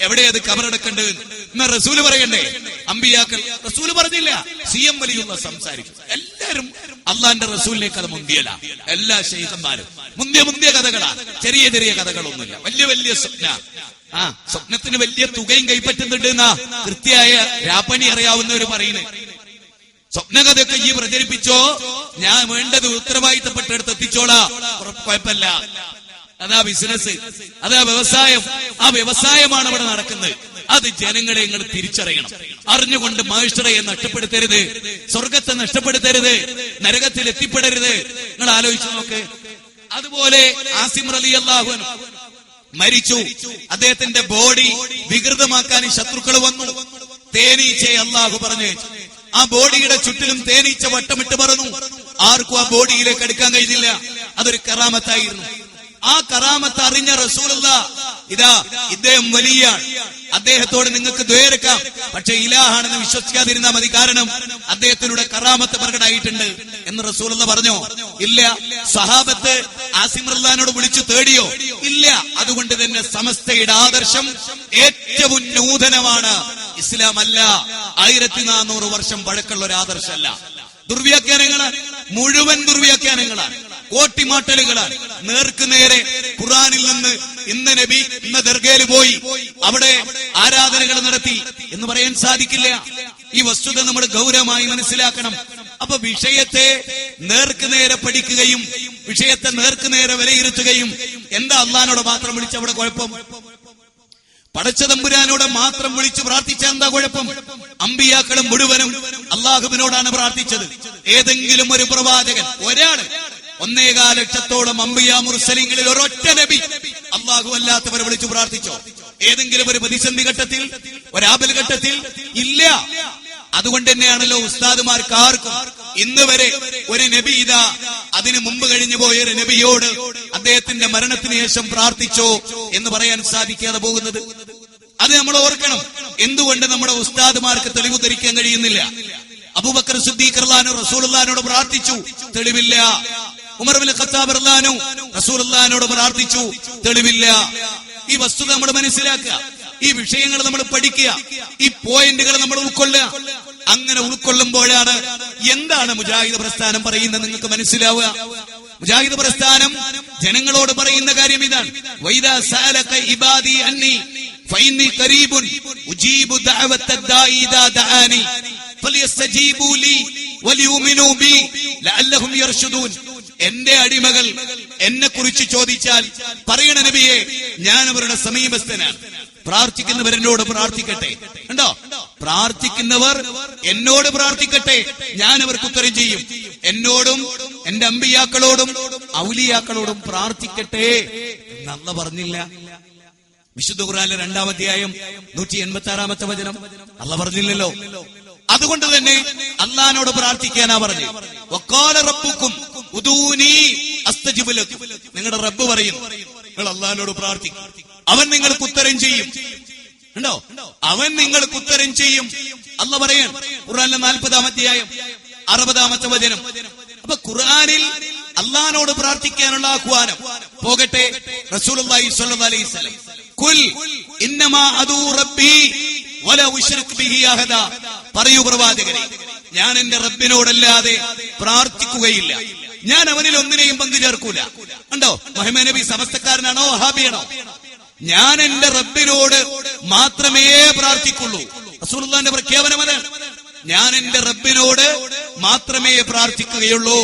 എവിടെയത് കബറടക്കേണ്ടത് എന്നാ റസൂല് പറയണ്ടേ? അമ്പിയാക്കൾ റസൂല് പറഞ്ഞില്ല. CM വലിയുള്ള സംസാരിക്കും. എല്ലാരും അള്ളാന്റെ റസൂലിലേക്ക് അത് മുന്തിയല്ല. എല്ലാ ശൈഖന്മാരും മുന്തിയ കഥകളാ. ചെറിയ ചെറിയ കഥകളൊന്നുമില്ല. വലിയ സ്വപ്ന. സ്വപ്നത്തിന് വലിയ തുകയും കൈപ്പറ്റുന്നുണ്ട് എന്നാ കൃത്യമായ രാപ്പണി അറിയാവുന്നവര് പറയുന്നത്. സ്വപ്നകഥയൊക്കെ ഈ പ്രചരിപ്പിച്ചോ, ഞാൻ വേണ്ടത് ഉത്തരവാദിത്തപ്പെട്ടെടുത്ത് എത്തിച്ചോളാ, കുഴപ്പമില്ല. അതാ ബിസിനസ്, അതാ വ്യവസായം. ആ വ്യവസായമാണ് ഇവിടെ നടക്കുന്നത്. അത് ജനങ്ങളെ നിങ്ങൾ തിരിച്ചറിയണം. അറിഞ്ഞുകൊണ്ട് മഹേശ്വരയെ നഷ്ടപ്പെടുത്തരുത്, സ്വർഗത്തെ നഷ്ടപ്പെടുത്തരുത്, നരകത്തിൽ എത്തിപ്പെടരുത്. നിങ്ങൾ ആലോചിച്ചു നോക്ക്. അതുപോലെ ആസിം റളിയല്ലാഹു അൻഹു മരിച്ചു. അദ്ദേഹത്തിന്റെ ബോഡി വികൃതമാക്കാൻ ശത്രുക്കൾ വന്നു. തേനീച്ചയെ അള്ളാഹു പറഞ്ഞു. ആ ബോഡിയുടെ ചുറ്റിലും തേനീച്ച വട്ടമിട്ട് പറഞ്ഞു. ആർക്കും ആ ബോഡിയിലേക്ക് അടുക്കാൻ കഴിഞ്ഞില്ല. അതൊരു കറാമത്തായിരുന്നു. ആ കറാമത്ത് അറിഞ്ഞ റസൂലുള്ളാഹ്, ഇതാ ഇദ്ദേഹം വലിയ, അദ്ദേഹത്തോട് നിങ്ങൾക്ക് ദ്വേരക്കാം, പക്ഷെ ഇലാഹാണെന്ന് വിശ്വസിക്കാതിരുന്നാൽ മതി, കാരണം അദ്ദേഹത്തിലൂടെ കറാമത്ത് പ്രകടമായിട്ടുണ്ട് എന്ന് റസൂലുള്ളാഹ് പറഞ്ഞോ? ഇല്ല. സഹാബത്ത് ആസിം റളിയല്ലാഹുവിനോട് വിളിച്ചു തേടിയോ? ഇല്ല. അതുകൊണ്ട് തന്നെ സമസ്തയുടെ ആദർശം ഏറ്റവും നൂതനമാണ്. ഇസ്ലാം അല്ല 1400 വർഷം പഴക്കമുള്ള ഒരു ആദർശമല്ല. ദുർവ്യാഖ്യാനങ്ങളാണ്, മുഴുവൻ ദുർവ്യാഖ്യാനങ്ങളാണ്, കോട്ടിമാട്ടലുകളാണ്. നേർക്ക് നേരെ ഖുർആനിൽ നിന്ന് ഇന്ന് നബി ഇന്ന ദർഗയിൽ പോയി അവിടെ ആരാധനകൾ നടത്തി എന്ന് പറയാൻ സാധിക്കില്ല. ഈ വസ്തുത നമ്മൾ ഗൗരവമായി മനസ്സിലാക്കണം. അപ്പൊ വിഷയത്തെ നേർക്ക് നേരെ പഠിക്കുകയും വിഷയത്തെ നേർക്ക് നേരെ വിലയിരുത്തുകയും. എന്താ അള്ളാഹിനോട് മാത്രം വിളിച്ച് അവിടെ കുഴപ്പം? പടച്ച തമ്പുരാനോട് മാത്രം വിളിച്ചു പ്രാർത്ഥിച്ച എന്താ കുഴപ്പം? അമ്പിയാക്കളും മുഴുവനും അള്ളാഹുവിനോടാണ് പ്രാർത്ഥിച്ചത്. ഏതെങ്കിലും ഒരു പ്രവാചകൻ, ഒരാള്, 1.25 ലക്ഷത്തോളം അമ്പിയാ മുർസലീങ്ങളിൽ ഒരൊറ്റ നബി അള്ളാഹു അല്ലാത്തവരെ വിളിച്ചു പ്രാർത്ഥിച്ചോ? ഏതെങ്കിലും ഒരു പ്രതിസന്ധി ഘട്ടത്തിൽ, ഒരാപൽ ഘട്ടത്തിൽ? ഇല്ല. അതുകൊണ്ട് തന്നെയാണല്ലോ ഉസ്താദുമാർക്ക് ആർക്കും ഇന്ന് വരെ ഒരു നബി ഇതാ അതിനു മുമ്പ് കഴിഞ്ഞു പോയ ഒരു നബിയോട് അദ്ദേഹത്തിന്റെ മരണത്തിന് ശേഷം പ്രാർത്ഥിച്ചോ എന്ന് പറയാൻ സാധിക്കാതെ പോകുന്നത്. അത് നമ്മൾ ഓർക്കണം. എന്തുകൊണ്ട് നമ്മുടെ ഉസ്താദുമാർക്ക് തെളിവ് ധരിക്കാൻ കഴിയുന്നില്ല? അബൂബക്കർ സിദ്ദീഖ് റളിയല്ലാഹു അൻഹു റസൂലുള്ളാഹിനോട് പ്രാർത്ഥിച്ചു, തെളിവില്ല. ഉമർ ഇബ്നുൽ ഖത്താബ് റളിയല്ലാഹു അൻഹു റസൂലുള്ളാഹിനോട് പ്രാർത്ഥിച്ചു, തെളിവില്ല. ഈ വസ്തുത നമ്മൾ മനസ്സിലാക്കുക. ഈ വിഷയങ്ങൾ നമ്മൾ പഠിക്കുക. ഈ പോയിന്റുകൾ നമ്മൾ ഉൾക്കൊള്ളുക. അങ്ങനെ ഉൾക്കൊള്ളുമ്പോഴാണ് എന്താണ് മുജാഹിദ് പ്രസ്ഥാനം പറയുന്നത് നിങ്ങൾക്ക് മനസ്സിലാവുക. മുജാഹിദ് പ്രസ്ഥാനം ജനങ്ങളോട് പറയുന്ന കാര്യം ഇതാണ്: വൈദാ സഅലക ഇബാദി അന്നി ഫഇന്നി ഖരീബുൻ ഉജീബു ദഅവത്ത ദാഇ ഇദാ ദഅാനി. ഫലിയസ്തജീബൂ ലി വലിയുമിനൂ ബി ലഅല്ലഹും യർഷുദൂൻ. എന്റെ അടിമകൾ എന്നെ കുറിച്ച് ചോദിച്ചാൽ പറയണ നബിയെ, ഞാൻ അവരുടെ സമീപസ്ഥനാണ്. പ്രാർത്ഥിക്കുന്നവർ എന്നോട് പ്രാർത്ഥിക്കട്ടെ. ഉണ്ടോ? പ്രാർത്ഥിക്കുന്നവർ എന്നോട് പ്രാർത്ഥിക്കട്ടെ, ഞാൻ അവർക്ക് ഉത്തരം ചെയ്യും. എന്നോടും എന്റെ അമ്പിയാക്കളോടും ഔലിയാക്കളോടും പ്രാർത്ഥിക്കട്ടെ എന്നല്ല പറഞ്ഞില്ല. വിശുദ്ധ ഖുർആനിലെ 2-ാം അധ്യായം 186-ാമത്തെ വചനം അല്ല പറഞ്ഞില്ലല്ലോ. അതുകൊണ്ട് തന്നെ അള്ളാഹിനോട് പ്രാർത്ഥിക്കാനാ പറഞ്ഞു. വഖാല റബ്ബുക്കും ഉദൂനി അസ്തജിബ് ലക്കും. നിങ്ങളുടെ റബ്ബ് പറയും, നിങ്ങൾ അള്ളാഹിനോട് പ്രാർത്ഥിക്കും, അവൻ നിങ്ങൾക്ക് ഉത്തരം ചെയ്യും. ഉണ്ടോ? അവൻ നിങ്ങൾക്ക് ഉത്തരം ചെയ്യും. അല്ല പറയാൻ ഖുർആനിലെ 40-ാം അധ്യായം 60-ാമത്തെ വചനം. അപ്പൊ ഖുർആനിൽ അള്ളാഹിനോട് പ്രാർത്ഥിക്കാനുള്ള ആഹ്വാനം പോകട്ടെ. റസൂലുള്ളാഹി സ്വല്ലല്ലാഹു അലൈഹി വസല്ലം ഖുൽ ഇന്നമാ അദൂ റബ്ബി വലാ ഉശ്രിക് ബിഹി അഹദാ. പറയൂ പ്രവാചകരെ, ഞാൻ എന്റെ റബ്ബിനോടല്ലാതെ പ്രാർത്ഥിക്കുകയില്ല, ഞാൻ അവനിൽ ഒന്നിനെയും പങ്കു ചേർക്കൂല. ഉണ്ടോ? മുഹമ്മദ് നബി സമസ്തക്കാരനാണോ വഹാബിയാണോ? ഞാൻ എന്റെ റബ്ബിനോട് മാത്രമേ പ്രാർത്ഥിക്കുള്ളൂ. റസൂലുള്ളാഹിന്റെ പ്രഖ്യാപനം അതാണ്. ഞാൻ എന്റെ റബ്ബിനോട് മാത്രമേ പ്രാർത്ഥിക്കുകയുള്ളൂ,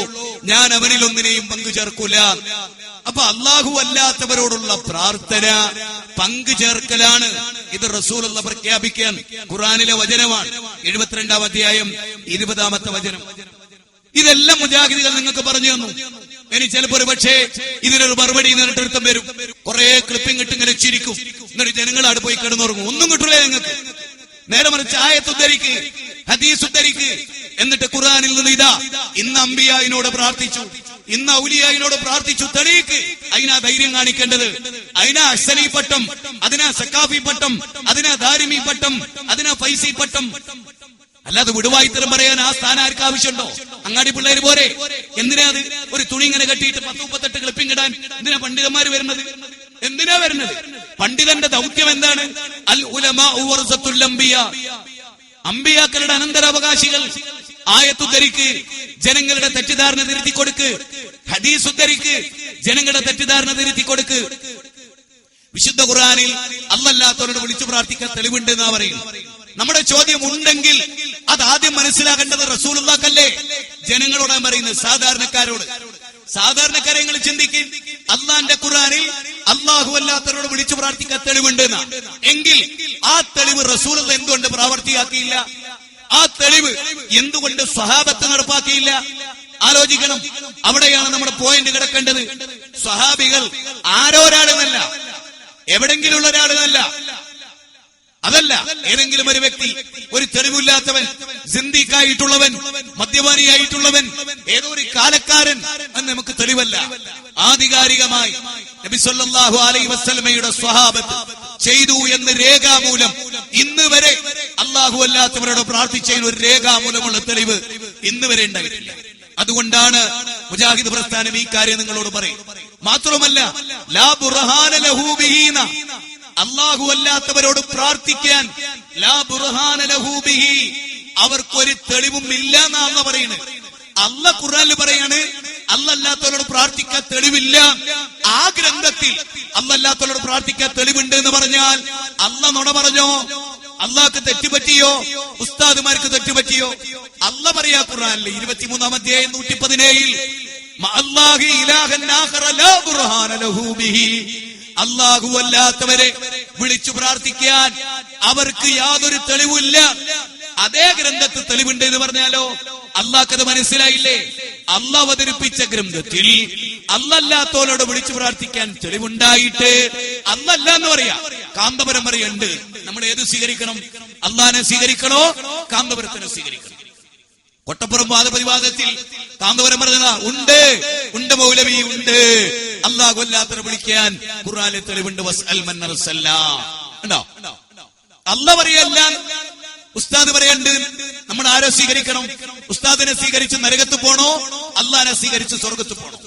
ഞാൻ അവനിൽ ഒന്നിനെയും പങ്കു ചേർക്കൂല. അപ്പൊ അല്ലാഹു അല്ലാത്തവരോടുള്ള പ്രാർത്ഥന പങ്കു ചേർക്കലാണ്. ഇത് റസൂലുള്ള പ്രഖ്യാപിക്കാൻ ഖുർആനിലെ വചനമാണ്. 72-ാം അധ്യായം 20-ാമത്തെ വചനം. ഇതെല്ലാം മുജാഹിദുകൾ നിങ്ങൾക്ക് പറഞ്ഞു തന്നു. ഇനി ചിലപ്പോൾ ഒരു പക്ഷേ ഇതിനൊരു മറുപടി നേരിട്ടൊരുത്തം വരും, കുറെ ക്ലിപ്പിംഗ് ഇട്ട് ഇങ്ങനെ ചിരിക്കും, എന്നിട്ട് ജനങ്ങൾ അവിടെ പോയി കിടന്നുറങ്ങും. ഒന്നും കിട്ടൂലേ നിങ്ങൾക്ക്. നേരെ മറിച്ച് ആയത്ത് ഉദ്ധരിക്ക്, ഹദീസ് ഉദ്ധരിക്ക്. എന്നിട്ട് ഖുർആനിൽ നിന്ന് ഇതാ ഇന്ന് അമ്പിയായിനോട് പ്രാർത്ഥിച്ചു, ഇന്ന് ഔലിയായിനോട് പ്രാർത്ഥിച്ചു തെളിയിക്ക്. അതിനാ ധൈര്യം കാണിക്കേണ്ടത്. അതിനാ അഹ്സനി പട്ടം, അതിനാ സക്കാഫി പട്ടം, അതിനാ ദാരിമി പട്ടം, അതിനാ ഫൈസി പട്ടം. അല്ലാതെ വിടുവായിത്തരം പറയാൻ ആ സ്ഥാനം ആർക്ക് ആവശ്യമുണ്ടോ? അങ്ങാടി പിള്ളേര് പോരെ. എന്തിനാ അത്? ഒരു തുണി ഇങ്ങനെ കെട്ടിയിട്ട് 10-38 ക്ലിപ്പിംഗ് ഇടാൻ എന്തിനാ പണ്ഡിതന്മാര് വരുന്നത്? എന്തിനാ വരുന്നത്? പണ്ഡിതന്റെ ദൗത്യം എന്താണ്? അൽ ഉലമാ വറസത്തുൽ അംബിയാ, അമ്പിയാക്കളുടെ അനന്തരാവകാശികൾ. ആയത്തുദ്ധരിക്ക്, ജനങ്ങളുടെ തെറ്റിദ്ധാരണ തിരുത്തി കൊടുക്ക്. ഹദീസ് ഉദ്ധരിക്ക്, ജനങ്ങളുടെ തെറ്റിദ്ധാരണ തിരുത്തി കൊടുക്ക്. വിശുദ്ധ ഖുർആനിൽ അല്ലാത്തവരോട് വിളിച്ചു പ്രാർത്ഥിക്കാൻ തെളിവുണ്ട് എന്നാ പറയും. നമ്മുടെ ചോദ്യം ഉണ്ടെങ്കിൽ അത് ആദ്യം മനസ്സിലാക്കേണ്ടത് റസൂലുള്ളാഹ്ക്കല്ലേ, ജനങ്ങളോടാണ് പറയുന്നത്, സാധാരണക്കാരോട്. സാധാരണക്കാരെ നിങ്ങൾ ചിന്തിക്കും, അള്ളാന്റെ ഖുർആനിൽ അല്ലാഹു അല്ലാത്തവരോട് വിളിച്ചു പ്രാർത്ഥിക്കാൻ തെളിവുണ്ട് എന്നാ. എങ്കിൽ ആ തെളിവ് റസൂലുള്ള എന്തുകൊണ്ട് പ്രാവർത്തിയാക്കിയില്ല? ആ തെളിവ് എന്തുകൊണ്ട് സ്വഹാബത്ത് നടപ്പാക്കിയില്ല? ആലോചിക്കണം. അവിടെയാണ് നമ്മുടെ പോയിന്റ് കിടക്കേണ്ടത്. സ്വഹാബികൾ ആരോരാളെന്നല്ല, എവിടെങ്കിലും ഉള്ള ഒരാളെന്നല്ല, അതല്ല. ഏതെങ്കിലും ഒരു വ്യക്തി, ഒരു തെളിവില്ലാത്തവൻ, സിന്ദീഖായിട്ടുള്ളവൻ, മദ്യപാനിയായിട്ടുള്ളവൻ, ഏതോ ഒരു കാലക്കാരൻ എന്ന് നമുക്ക് തെളിവല്ല. ആധികാരികമായി നബി സല്ലല്ലാഹു അലൈഹി വസല്ലമയുടെ സ്വഹാബത്ത് ചെയ്തു എന്ന് രേഖാമൂലം ഇന്ന് വരെ അല്ലാഹു അല്ലാത്തവരോട് പ്രാർത്ഥിച്ചതിന് ഒരു രേഖാമൂലമുള്ള തെളിവ് ഇന്ന് വരെ ഉണ്ടായിട്ടില്ല. അതുകൊണ്ടാണ് മുജാഹിദ് പ്രസ്ഥാനം ഈ കാര്യം നിങ്ങളോട് പറയും. മാത്രമല്ല, ലാ ബുർഹാന ലഹു ബിഹീന, അല്ലാഹു അല്ലാത്തവരോട് പ്രാർത്ഥിക്കാൻ ലാ ബുർഹാന ലഹു ബിഹി, അവർക്കൊരു തെളിവും ഇല്ല എന്നാണ് പറയുന്നത്. അല്ല ഖുർആനിൽ പറയാണ് അല്ലല്ലാത്തവരോട് പ്രാർത്ഥിക്കാൻ തെളിവില്ല. ആ ഗ്രന്ഥത്തിൽ അല്ലല്ലാത്തവരോട് പ്രാർത്ഥിക്കാൻ തെളിവുണ്ട് എന്ന് പറഞ്ഞാൽ അല്ല നുണ പറഞ്ഞോ? അള്ളാഹ്ക്ക് തെറ്റുപറ്റിയോ? ഉസ്താദുമാർക്ക് തെറ്റുപറ്റിയോ? അല്ല പറയാ ഖുർആനിൽ 23-ാം അധ്യായം 117 മഅല്ലാഹി ഇലാഹൻ ആഖറ ലാ ബുർഹാന ലഹു ബിഹി, അല്ലാഹു അല്ലാത്തവരെ വിളിച്ചു പ്രാർത്ഥിക്കാൻ അവർക്ക് യാതൊരു തെളിവില്ല. അതേ ഗ്രന്ഥത്തിൽ തെളിവുണ്ട് എന്ന് പറഞ്ഞാലോ അള്ളാഹ്ക്കത് മനസ്സിലായില്ലേ? അള്ളാഹ് അവതരിപ്പിച്ച ഗ്രന്ഥത്തിൽ അല്ലല്ലാത്തോലോട് വിളിച്ചു പ്രാർത്ഥിക്കാൻ തെളിവുണ്ടായിട്ട് അല്ലല്ല എന്ന് പറയാ. കാന്തപുരം പറയുണ്ട്. നമ്മൾ ഏത് സ്വീകരിക്കണം? അള്ളാഹിനെ സ്വീകരിക്കണോ കാന്തപുരത്തിനെ സ്വീകരിക്കണം? കൊട്ടപ്പുറം വാദപ്രതിവാദത്തിൽ കാന്തപുരം പറഞ്ഞതാ, ഉണ്ട് ഉണ്ട് മൗലവി ഉണ്ട്, അല്ലാഹു അല്ലാത്തവരെ വിളിക്കാൻ ഖുർആനിലെ തെളിവുണ്ട്. വസ്അൽ മൻ അർസൽനാ. ഉണ്ടോ? അല്ലാഹ് പറയല്ല, ഉസ്താദ് പറയണ്ട്. നമ്മൾ ആരെ സ്വീകരിക്കണം? ഉസ്താദിനെ സ്വീകരിച്ച് നരകത്ത് പോണോ? അള്ളാഹിനെ സ്വീകരിച്ച് സ്വർഗത്ത് പോണോ?